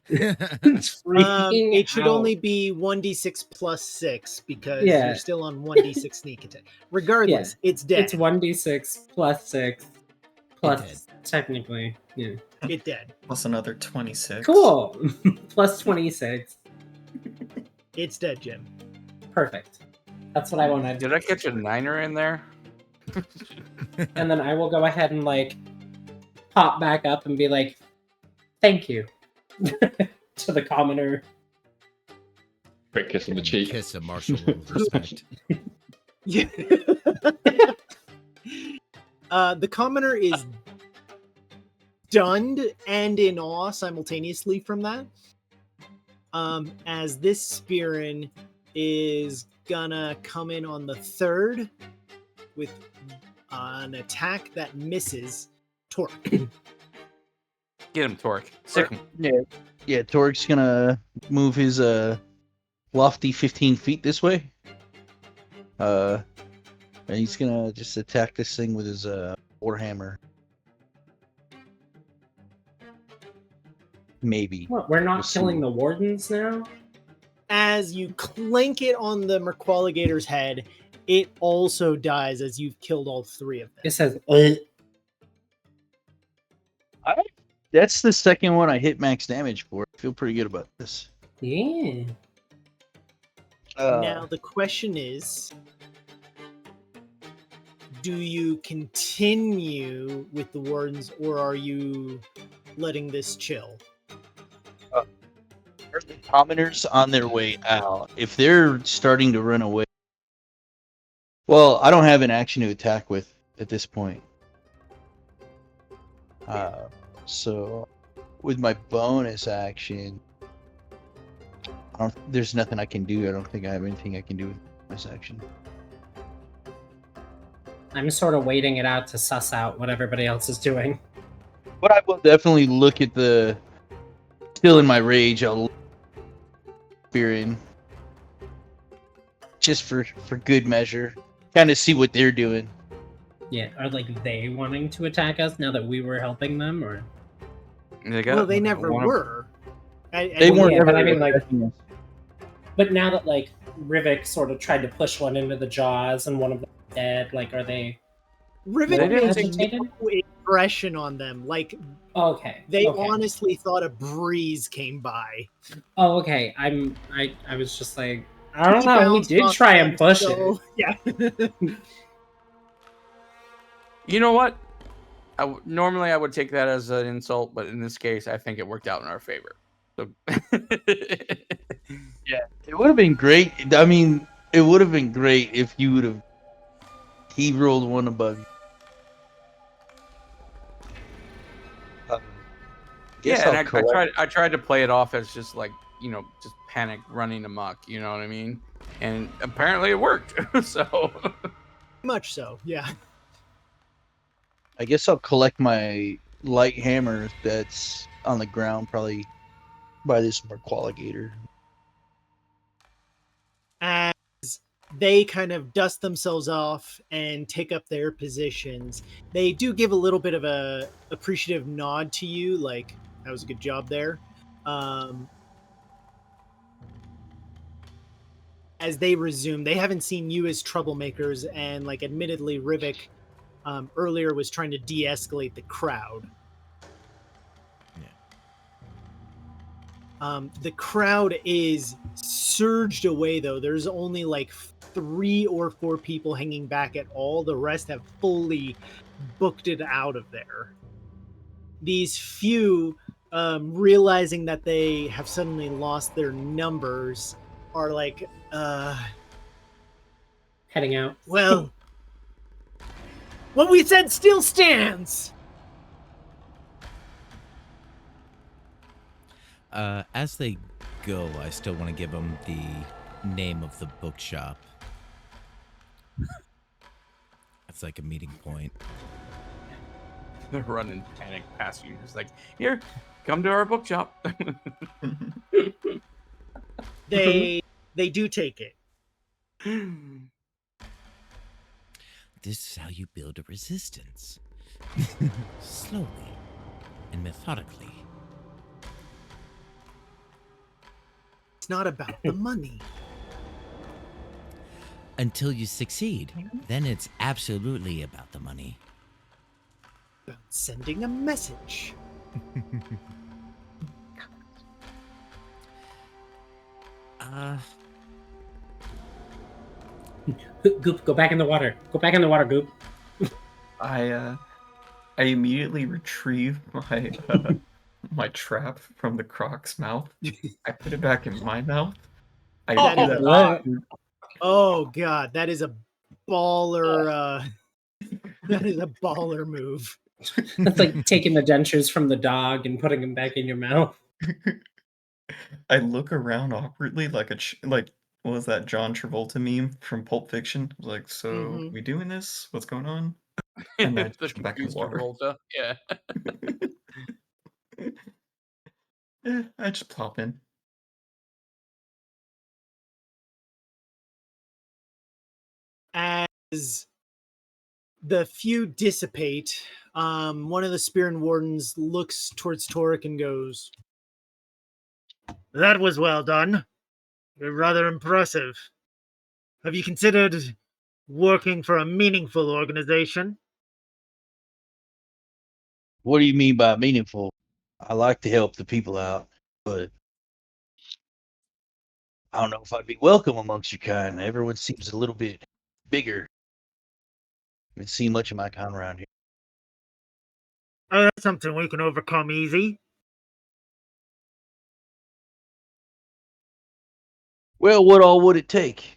It's freaking It should out. only be 1d6 plus 6 because Yeah. you're still on 1d6 sneak attack. Regardless, it's dead. It's 1d6 plus 6 plus dead. technically. Yeah. It dead. Plus another 26. Cool. Plus 26. It's dead, Jim. Perfect. That's what I wanted. Did I catch a 9er in there? And then I will go ahead and like pop back up and be like, thank you to the commoner. Quick kiss on the cheek. Kiss a martial respect. Yeah. The commoner is stunned and in awe simultaneously from that. As this Spearin is gonna come in on the 3rd with an attack that misses Torque. Get him, Torque. Sick him. Yeah, Torque's gonna move his lofty 15 feet this way. And he's gonna just attack this thing with his warhammer. Maybe. What, we're not We'll see. killing the wardens now? As you clank it on the Merqualigator's head, it also dies as you've killed all 3 of them. It says, That's the second one I hit max damage for. I feel pretty good about this. yeah. Now the question is, do you continue with the wardens or are you letting this chill? Are the commoners on their way out? If they're starting to run away, well, I don't have an action to attack with at this point. So with my bonus action, there's nothing I can do. I don't think I have anything I can do with bonus action. I'm sort of waiting it out to suss out what everybody else is doing. But I will definitely look at the. Still in my rage, I'll look at Spearin. Just for good measure. Kind of see what they're doing. Yeah, are like they wanting to attack us now that we were helping them, or? Well, they never were. They weren't yeah, ever but I mean, like, attacking us. but now that like Rivik sort of tried to push one into the jaws and one of them is dead, like, are they? Rivik They didn't made agitated? no impression on them. Like, Okay. they okay. honestly thought a breeze came by. Oh, okay. I was just like, I don't He know. He bounced did off try them, and push so, it. Yeah. You know what? Normally I would take that as an insult, but in this case, I think it worked out in our favor. So Yeah, it would have been great. I mean, it would have been great if you would have. He rolled one above you. yeah, and I tried to play it off as just like, you know, just panic running amok. You know what I mean? And apparently it worked. So Much so, yeah. I guess I'll collect my light hammer that's on the ground, probably by this Merqualigator. As they kind of dust themselves off and take up their positions, they do give a little bit of a appreciative nod to you, like, that was a good job there. As they resume, they haven't seen you as troublemakers, and like, admittedly, Rivik earlier was trying to de-escalate the crowd. The crowd is surged away, though. There's only like 3 or 4 people hanging back at all. The rest have fully booked it out of there. These few, realizing that they have suddenly lost their numbers, are like, Heading out. well, what we said still stands! As they go, I still want to give them the name of the bookshop. That's like a meeting point. They're running panic past you. Just like, here, come to our bookshop. They do take it. This is how you build a resistance. Slowly and methodically. It's not about the money. Until you succeed. Then it's absolutely about the money. About sending a message. Goop, go back in the water. Go back in the water, Goop. I immediately retrieve my my trap from the croc's mouth. I put it back in my mouth. I do that. What? Oh god, that is a baller. That is a baller move. That's like taking the dentures from the dog and putting them back in your mouth. I look around awkwardly like like what was that John Travolta meme from Pulp Fiction? Like, so we doing this? What's going on? And I The jump back in the water. Travolta. Yeah. I just plop in. As the few dissipate, one of the Spear and Wardens looks towards Torek and goes, "That was well done. You're rather impressive. Have you considered working for a meaningful organization?" What do you mean by meaningful? I like to help the people out, but I don't know if I'd be welcome amongst your kind. Everyone seems a little bit bigger. I haven't seen much of my kind around here. Oh, that's something we can overcome easy. Well, what all would it take?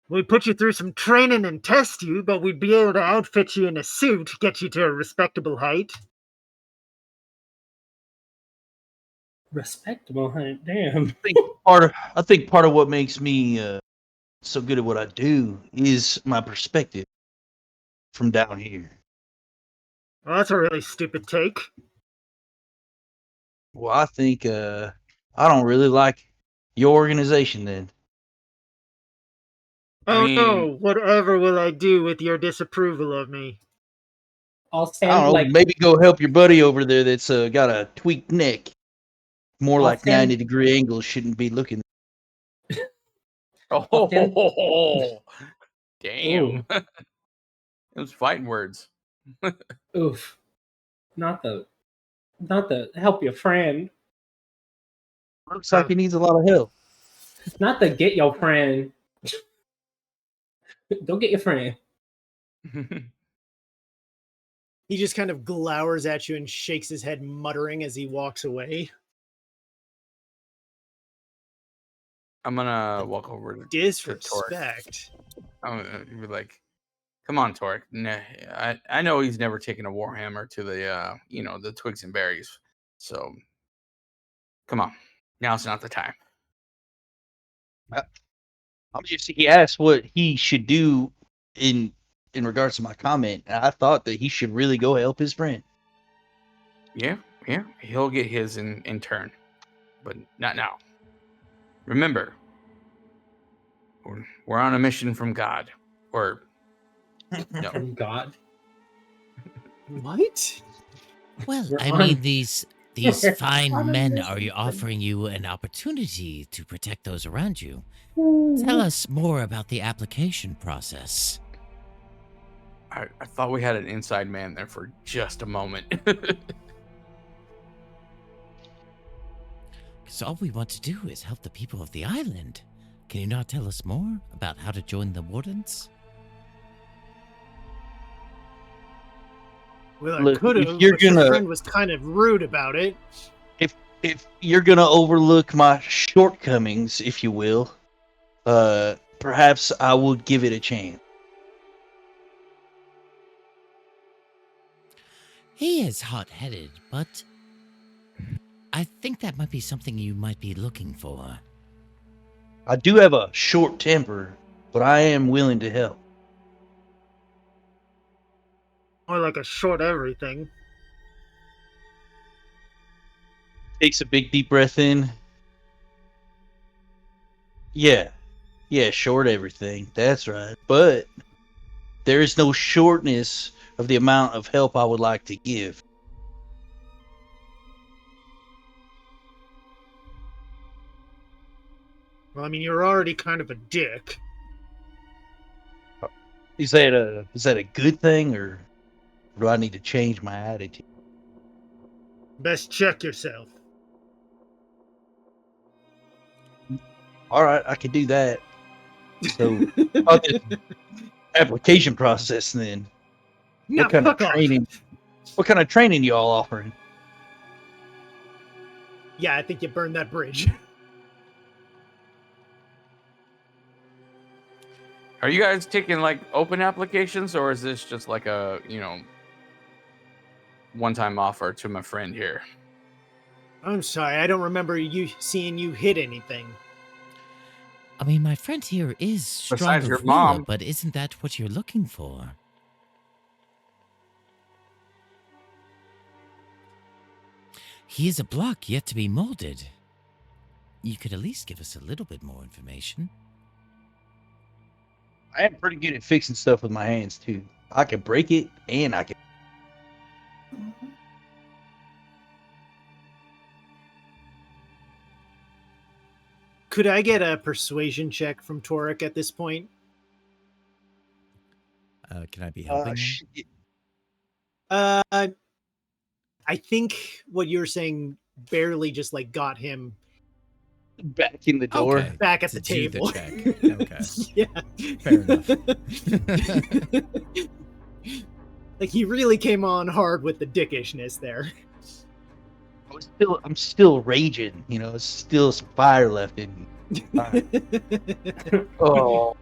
We'd put you through some training and test you, but we'd be able to outfit you in a suit, get you to a respectable height. Respectable, huh? Damn. I think part of what makes me so good at what I do is my perspective from down here. Well, that's a really stupid take. Well, I think I don't really like your organization then. Oh mean- no, whatever will I do with your disapproval of me? I'll I stand don't know, like maybe go help your buddy over there that's got a tweaked neck. More I'll like stand- 90-degree angles shouldn't be looking. Oh, damn. Ooh. Those fighting words. Oof. Not the help your friend. Looks like he needs a lot of help. Not the get your friend. Go get your friend. He just kind of glowers at you and shakes his head, muttering as he walks away. I'm gonna walk over to Disrespect. I'm gonna be like, come on, Torek. Nah, I know he's never taken a warhammer to the the twigs and berries. So come on. Now's not the time. He asked what he should do in regards to my comment, and I thought that he should really go help his friend. Yeah, he'll get his in turn, but not now. Remember, we're on a mission from God, or no. From God. What? Well, We're I on- mean, these We're fine on a men mission are from- offering you an opportunity to protect those around you. Tell us more about the application process. I thought we had an inside man there for just a moment. Because all we want to do is help the people of the island. Can you not tell us more about how to join the Wardens? Well, I Look, could if have, you're but your gonna- friend was kind of rude about it. If you're gonna overlook my shortcomings, if you will, perhaps I would give it a chance. He is hot-headed, but I think that might be something you might be looking for. I do have a short temper, but I am willing to help. Or like a short everything. Takes a big deep breath in. Yeah. Yeah, short everything. That's right. But there is no shortness of the amount of help I would like to give. Well, I mean, you're already kind of a dick. Is that a good thing, or do I need to change my attitude? Best check yourself. All right, I can do that. So, on this application process, then, Now, what kind of fuck off. training? What kind of training y'all offering? Yeah, I think you burned that bridge. Are you guys taking like open applications, or is this just like a one-time offer to my friend here? I'm sorry, I don't remember seeing you hit anything. I mean, my friend here is strong Besides of your will, mom. but isn't that what you're looking for? He is a block yet to be molded. You could at least give us a little bit more information. I am pretty good at fixing stuff with my hands too. I can break it, and I can. Could I get a persuasion check from Torek at this point? Can I be helping him? I think what you're saying barely just like got him Back in the door. Okay. back at To the do the table. check. Okay. Yeah. Fair enough. Like he really came on hard with the dickishness there. I'm still raging. You know, there's still some fire left in me. Oh,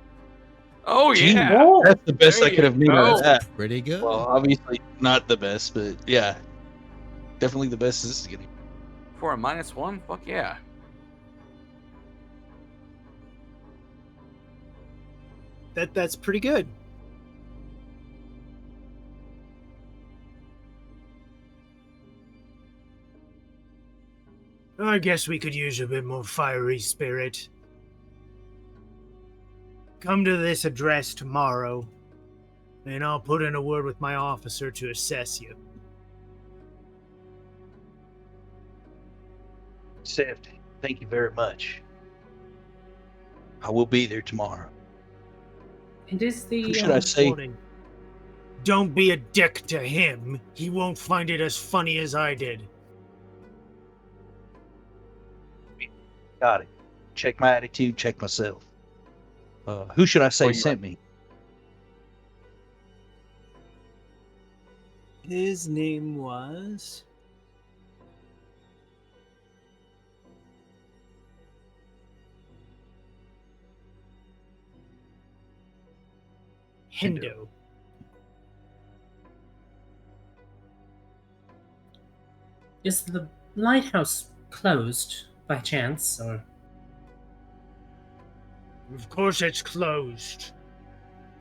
Oh gee, yeah. that's the best There I could have you made out go. of that. Pretty good. Well, obviously not the best, but yeah, definitely the best this is getting. For a -1, fuck yeah. That's pretty good. I guess we could use a bit more fiery spirit. Come to this address tomorrow, and I'll put in a word with my officer to assess you. Accept. Thank you very much. I will be there tomorrow. And is the Who should I say? Warning. Don't be a dick to him. He won't find it as funny as I did. Got it. Check my attitude. Check myself. Who should I say Well, sent me? His name was... Hendo. Is the lighthouse closed by chance, or? Of course it's closed.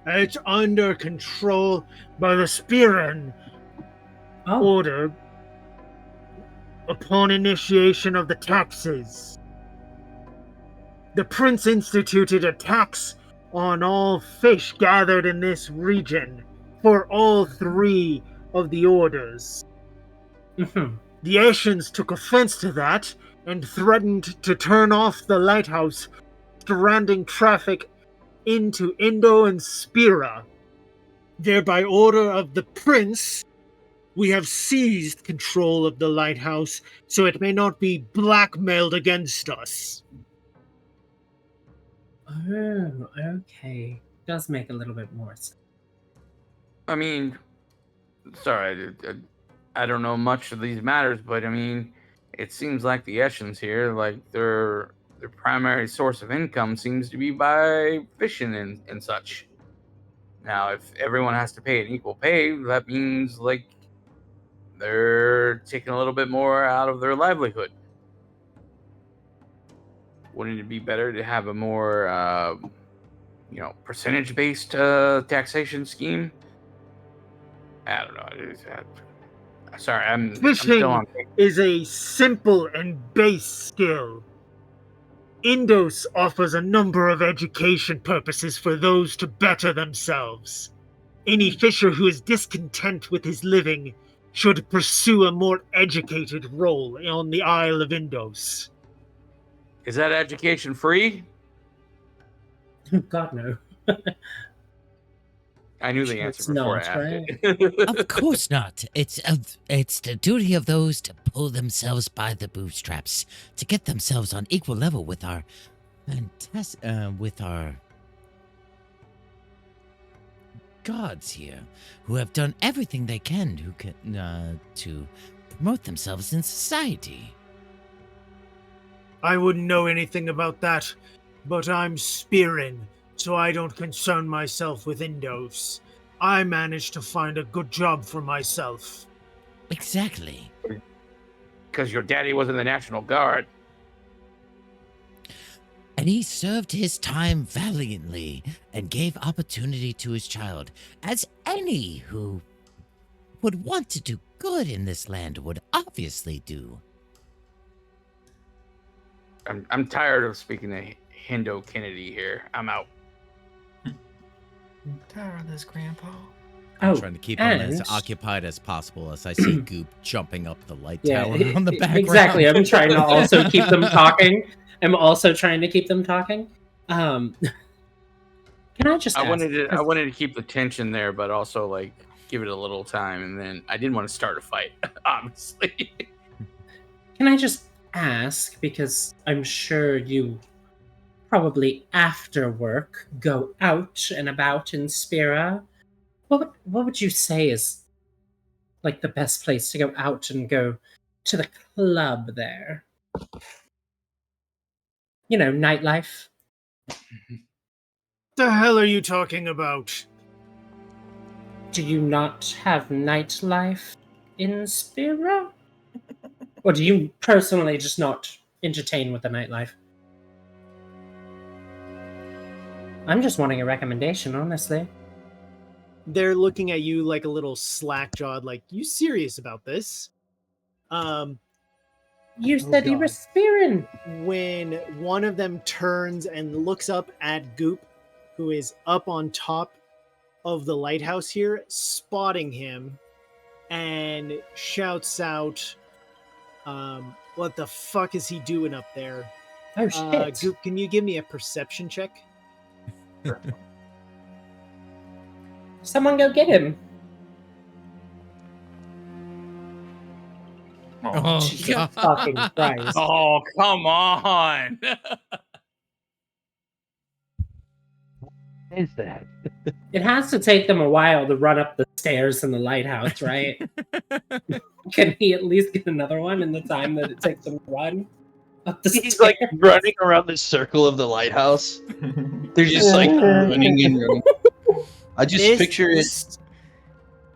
It's under control by the Spiran order upon initiation of the taxes. The prince instituted a tax on all fish gathered in this region for all three of the orders. The Ascians took offense to that and threatened to turn off the lighthouse, stranding traffic into Indo and Spira. Thereby order of the prince, we have seized control of the lighthouse so it may not be blackmailed against us. Oh, okay. Does make a little bit more sense. I mean, sorry, I don't know much of these matters, but I mean, it seems like the Eshians here, like their primary source of income seems to be by fishing and such. Now, if everyone has to pay an equal pay, that means like they're taking a little bit more out of their livelihood. wouldn't it be better to have a more, percentage-based taxation scheme? I don't know. Sorry, I'm still Fishing on. is a simple and base skill. Indos offers a number of education purposes for those to better themselves. Any fisher who is discontent with his living should pursue a more educated role on the Isle of Indos. Is that education free? God no. I knew the Sure answer it's before not, I asked right? it. Of course not. It's the duty of those to pull themselves by the bootstraps to get themselves on equal level with our with our gods here, who have done everything they can to promote themselves in society. I wouldn't know anything about that, but I'm Spearin, so I don't concern myself with Indos. I managed to find a good job for myself. Exactly. Because your daddy was in the National Guard. And he served his time valiantly and gave opportunity to his child, as any who would want to do good in this land would obviously do. I'm tired of speaking to Hendo Kennedy here. I'm out. I'm tired of this, Grandpa. I'm Oh, trying to keep him as and- occupied as possible as I see Goop jumping up the light Yeah, tower on the background. exactly. I'm trying to also keep them talking. I'm also trying to keep them talking. Can I just I ask, wanted to keep the tension there, but also like give it a little time, and then I didn't want to start a fight, obviously. Can I just ask, because I'm sure you probably after work go out and about in Spira, what would you say is like the best place to go out and go to the club there? You know, nightlife. The hell are you talking about? Do you not have nightlife in Spira? Or do you personally just not entertain with the nightlife? I'm just wanting a recommendation, honestly. They're looking at you like a little slack-jawed, like, you serious about this? You said you were God. Spirin. When one of them turns and looks up at Goop, who is up on top of the lighthouse here, spotting him, and shouts out, what the fuck is he doing up there? Oh shit. Goop, can you give me a perception check? Someone go get him. Oh, Jesus God. fucking Christ. Oh, come on! What is that? It has to take them a while to run up the stairs in the lighthouse, right? Can he at least get another one in the time that it takes him to run up the He's stairs? like running around the circle of the lighthouse. They're just like running and running. I just picture it.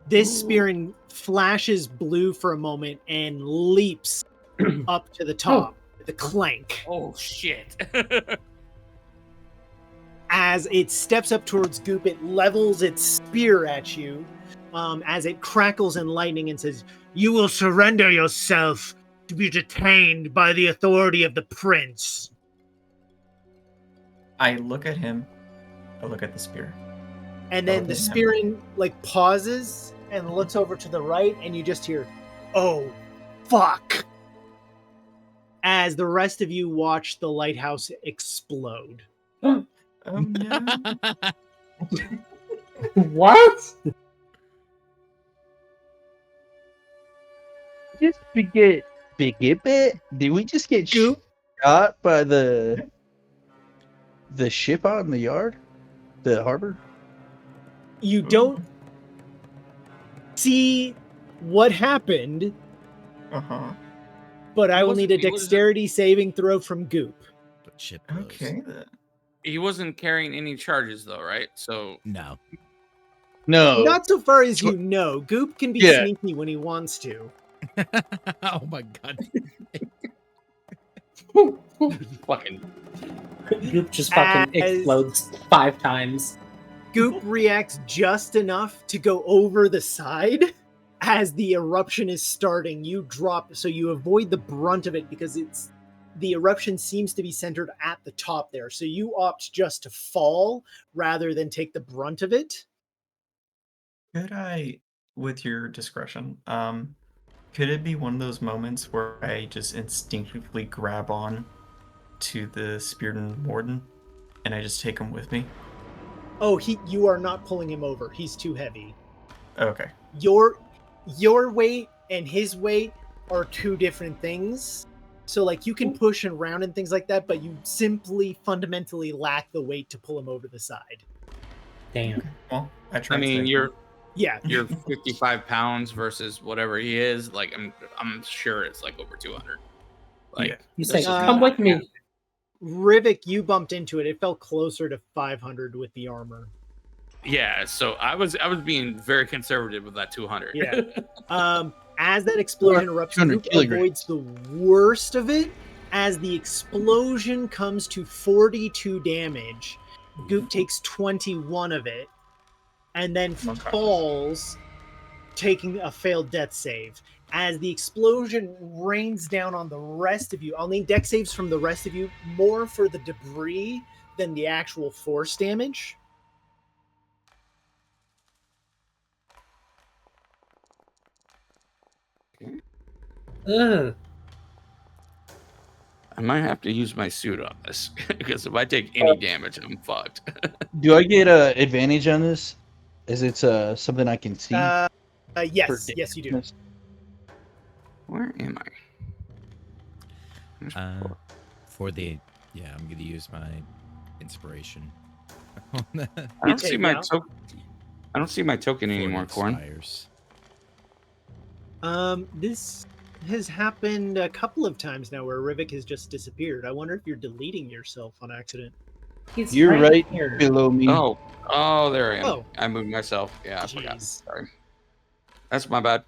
This Spearin flashes blue for a moment and leaps up to the top with a clank. Oh shit! As it steps up towards Goop, it levels its spear at you as it crackles in lightning and says, "You will surrender yourself to be detained by the authority of the prince." I look at him. I look at the spear. And then the Spearin like pauses and looks over to the right, and you just hear, "Oh, fuck!" as the rest of you watch the lighthouse explode. Oh no. What? Just get bit. Did we just get shot by the ship out in the yard, the harbor? You don't see what happened, but I will need a dexterity saving throw from Goop. But ship blows. Okay then. He wasn't carrying any charges though, right? So No. No. Not so far as you know. Goop can be Yeah. sneaky when he wants to. Oh my god. Fucking. Goop just fucking As- explodes 5 times. Goop reacts just enough to go over the side as the eruption is starting. You drop, so you avoid the brunt of it because the eruption seems to be centered at the top there. So you opt just to fall rather than take the brunt of it. Could I, with your discretion, could it be one of those moments where I just instinctively grab on to the Spearden Warden and I just take him with me? Oh, you are not pulling him over. He's too heavy. Okay. Your weight and his weight are two different things. So like you can push and round and things like that, but you simply fundamentally lack the weight to pull him over the side. Damn. Well, I I tried. mean, saving him. you're 55 pounds versus whatever he is. Like, I'm sure it's like over 200. Like, Yeah. You say, this is come not with me. happening. Rivik, you bumped into it. It felt closer to 500 with the armor. Yeah, so I was being very conservative with that 200. Yeah. As that explosion erupts, 200 Goop kilograms. avoids the worst of it. As the explosion comes to 42 damage, Goop takes 21 of it, and then Okay. falls, taking a failed death save. As the explosion rains down on the rest of you, I'll need dex saves from the rest of you, more for the debris than the actual force damage. Ugh. I might have to use my suit on this because if I take any damage, I'm fucked. Do I get advantage on this? Is it something I can see? Yes, yes, you do. Where am I? There's For the I'm gonna use my inspiration on that. I don't Okay, see my yeah. token. I don't see my token For the anymore, Corn. expires. This has happened a couple of times now where Rivik has just disappeared. I wonder if you're deleting yourself on accident. He's You're right here. below me. Oh, there I am. Oh. I moved myself. Yeah, I forgot. Jeez. Sorry. That's my bad.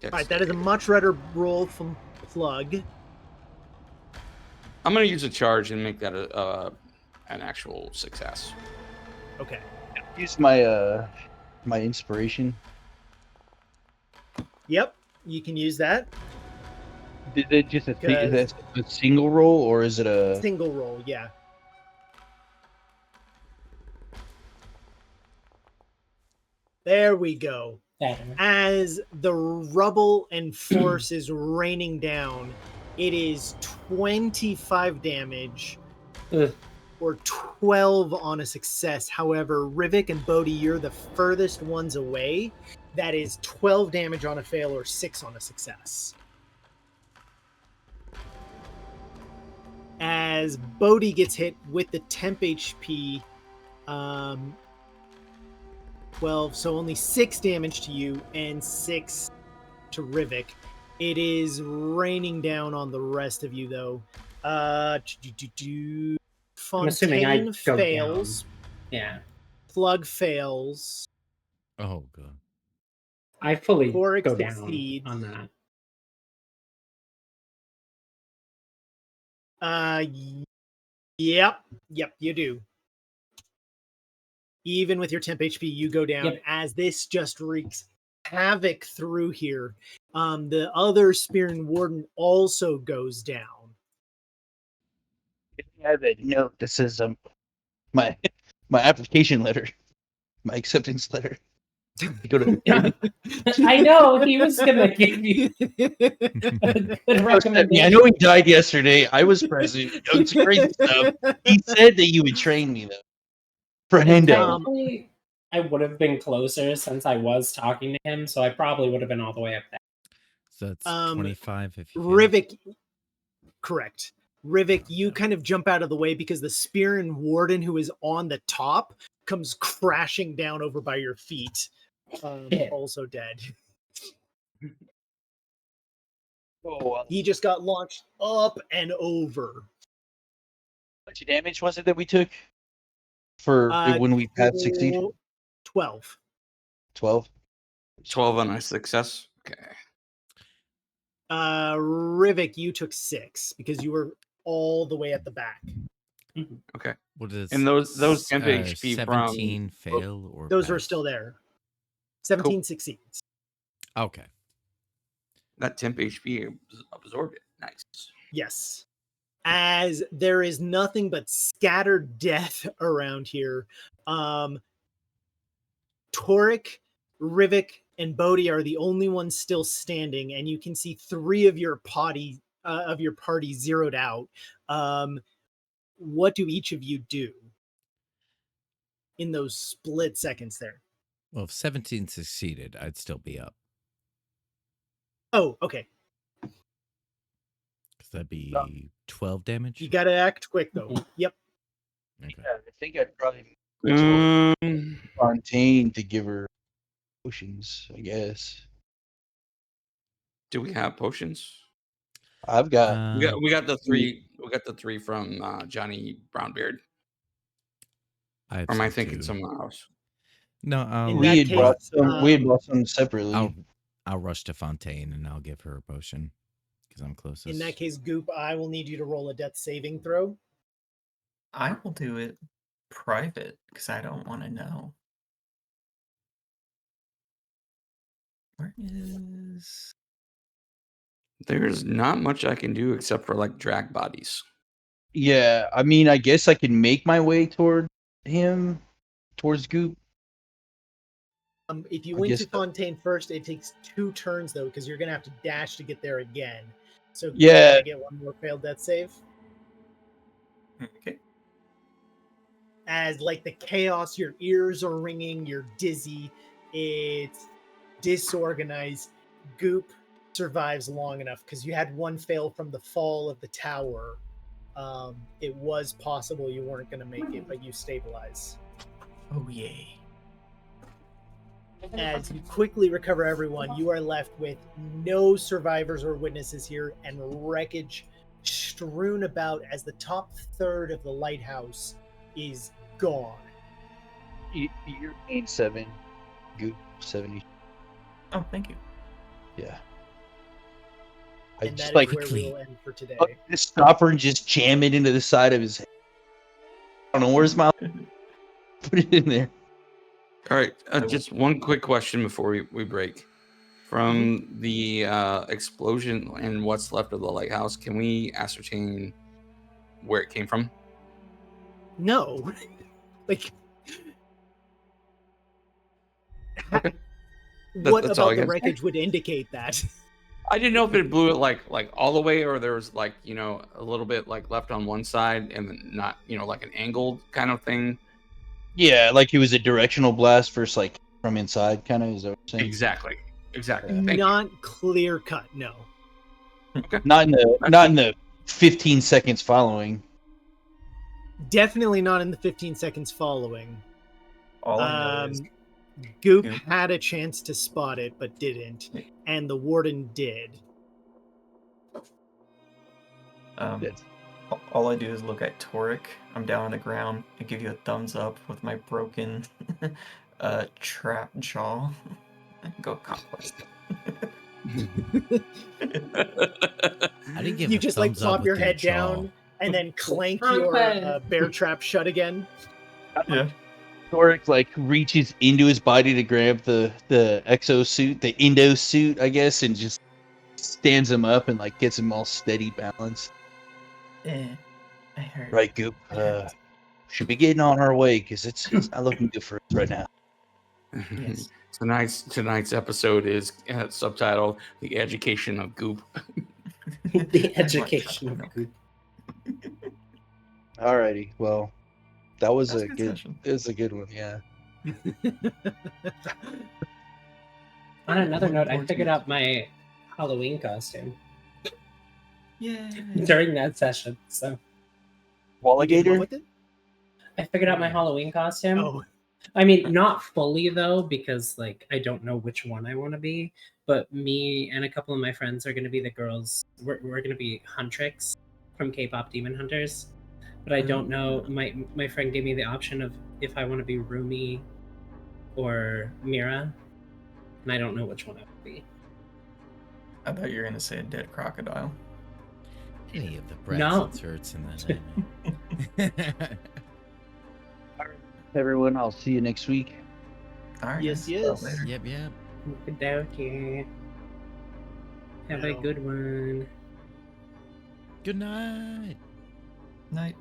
All right, that is a much better roll from Plug. I'm gonna use a charge and make that an actual success. Okay. Use my my inspiration. Yep, you can use that. Is it just is Because- that a single roll or is it a? Single roll, yeah. There we go. Better. As the rubble and force is raining down, it is 25 damage Ugh. or 12 on a success. However, Rivik and Bodhi, you're the furthest ones away. That is 12 damage on a fail or 6 on a success. As Bodhi gets hit with the temp HP, 12, so only 6 damage to you and 6 to Rivik. It is raining down on the rest of you, though. I'm assuming I Fontaine go fails. down. Yeah. Plug fails. Oh god. I fully Corric go down succeeds. on that. Yep, you do. Even with your temp HP, you go down Yep. as this just wreaks havoc through here. The other Spear and Warden also goes down. I have a note that says my my application letter, my acceptance letter. To go to. I know he was gonna give you a good recommendation. Yeah, I know he died yesterday. I was present. It's crazy stuff. He said that you would train me though. For handout. Technically, I would have been closer since I was talking to him, so I probably would have been all the way up there. So that's 25 if you can. Rivik, correct. Rivik, you kind of jump out of the way because the Spear and Warden, who is on the top, comes crashing down over by your feet. Shit. Also dead. Oh, He just got launched up and over. how much damage was it that we took for when we had 16? 12. 12. 12 on a success. Okay. Rivik, you took 6 because you were all the way at the back. Okay. What is And those temp HP from 17 fail or Those are pass? still there. 17 Cool. succeeds. Okay. that temp HP absorbed it. Nice. Yes. As there is nothing but scattered death around here. Torik, Rivik, and Bodhi are the only ones still standing, and you can see 3 of your party zeroed out. What do each of you do in those split seconds there? Well, if 17 succeeded, I'd still be up. Oh, okay. Because that'd be 12 damage. You gotta act quick though. Yep. Okay. Yeah, I think I'd probably Um, Fontaine to give her potions, I guess. do we have potions? I've got We got the 3. We got the 3 from Johnny Brownbeard. I have Or am I some thinking too. someone else? No, In we that had brought case, some, we had brought some separately. I'll rush to Fontaine and I'll give her a potion because I'm closest. in that case, Goop, I will need you to roll a death saving throw. I will do it private because I don't want to know. Where is? There's not much I can do except for like drag bodies. Yeah, I mean, I guess I can make my way toward him, towards Goop. If you I went guess to Fontaine first, it takes 2 turns though, because you're gonna have to dash to get there again. So Yeah. can I get one more failed death save? Okay. As like the chaos, your ears are ringing, you're dizzy, it's disorganized. Goop survives long enough because you had 1 fail from the fall of the tower. It was possible you weren't going to make it, but you stabilize. Oh yay! As you quickly recover everyone, you are left with no survivors or witnesses here, and wreckage strewn about as the top third of the lighthouse is gone. You're 87, Goop 70. Oh, thank you. Yeah. I And just that like is where we will end for today. just stop her and just jam it into the side of his head. I don't know where's my put it in there. All right, just one quick question before we break. From the explosion and what's left of the lighthouse, can we ascertain where it came from? No. Like, Okay. what That's all about I the gotta say. wreckage would indicate that? I didn't know if it blew it like all the way, or there was like a little bit like left on one side and then not like an angled kind of thing. Yeah, like it was a directional blast versus like from inside, kind of. Is that what you're saying? Exactly. Yeah. Thank Not clear cut, no. you. Okay. Not in the 15 seconds following. Definitely not in the 15 seconds following. All I know is Goop Goop. had a chance to spot it, but didn't, and the warden did. All I do is look at Torik. I'm down on the ground. I give you a thumbs up with my broken trap jaw. Go complex. I didn't give You a just like thumbs up plop your with head jaw. down and then clank Okay. your bear trap shut again. Yeah. Thoric like reaches into his body to grab the exosuit, the Indo suit, I guess, and just stands him up and like gets him all steady balanced. I heard. Right, Goop. Should be getting on our way because it's not looking good for us right now. Yes. Tonight's episode is subtitled "The Education of Goop." The education of Goop. Alrighty, well, that was That's a a good good. session. It was a good one, yeah. On another note, I Looking figured forward out my Halloween costume Yay! during that session. So You did what Walligator? with it? I figured out my Halloween costume. Oh, I mean, not fully though, because like I don't know which one I want to be. But me and a couple of my friends are going to be the girls. We're going to be Huntrix from K-pop Demon Hunters. But I don't know. My friend gave me the option of if I want to be Rumi or Mira, and I don't know which one I would be. I thought you were gonna say a dead crocodile. Any of the No. breaths hurts in that. Everyone, I'll see you next week. All right. Yes, guys. yes. Later. Yep, yep. Okey-dokey. Have a No. good one. Good night. Night.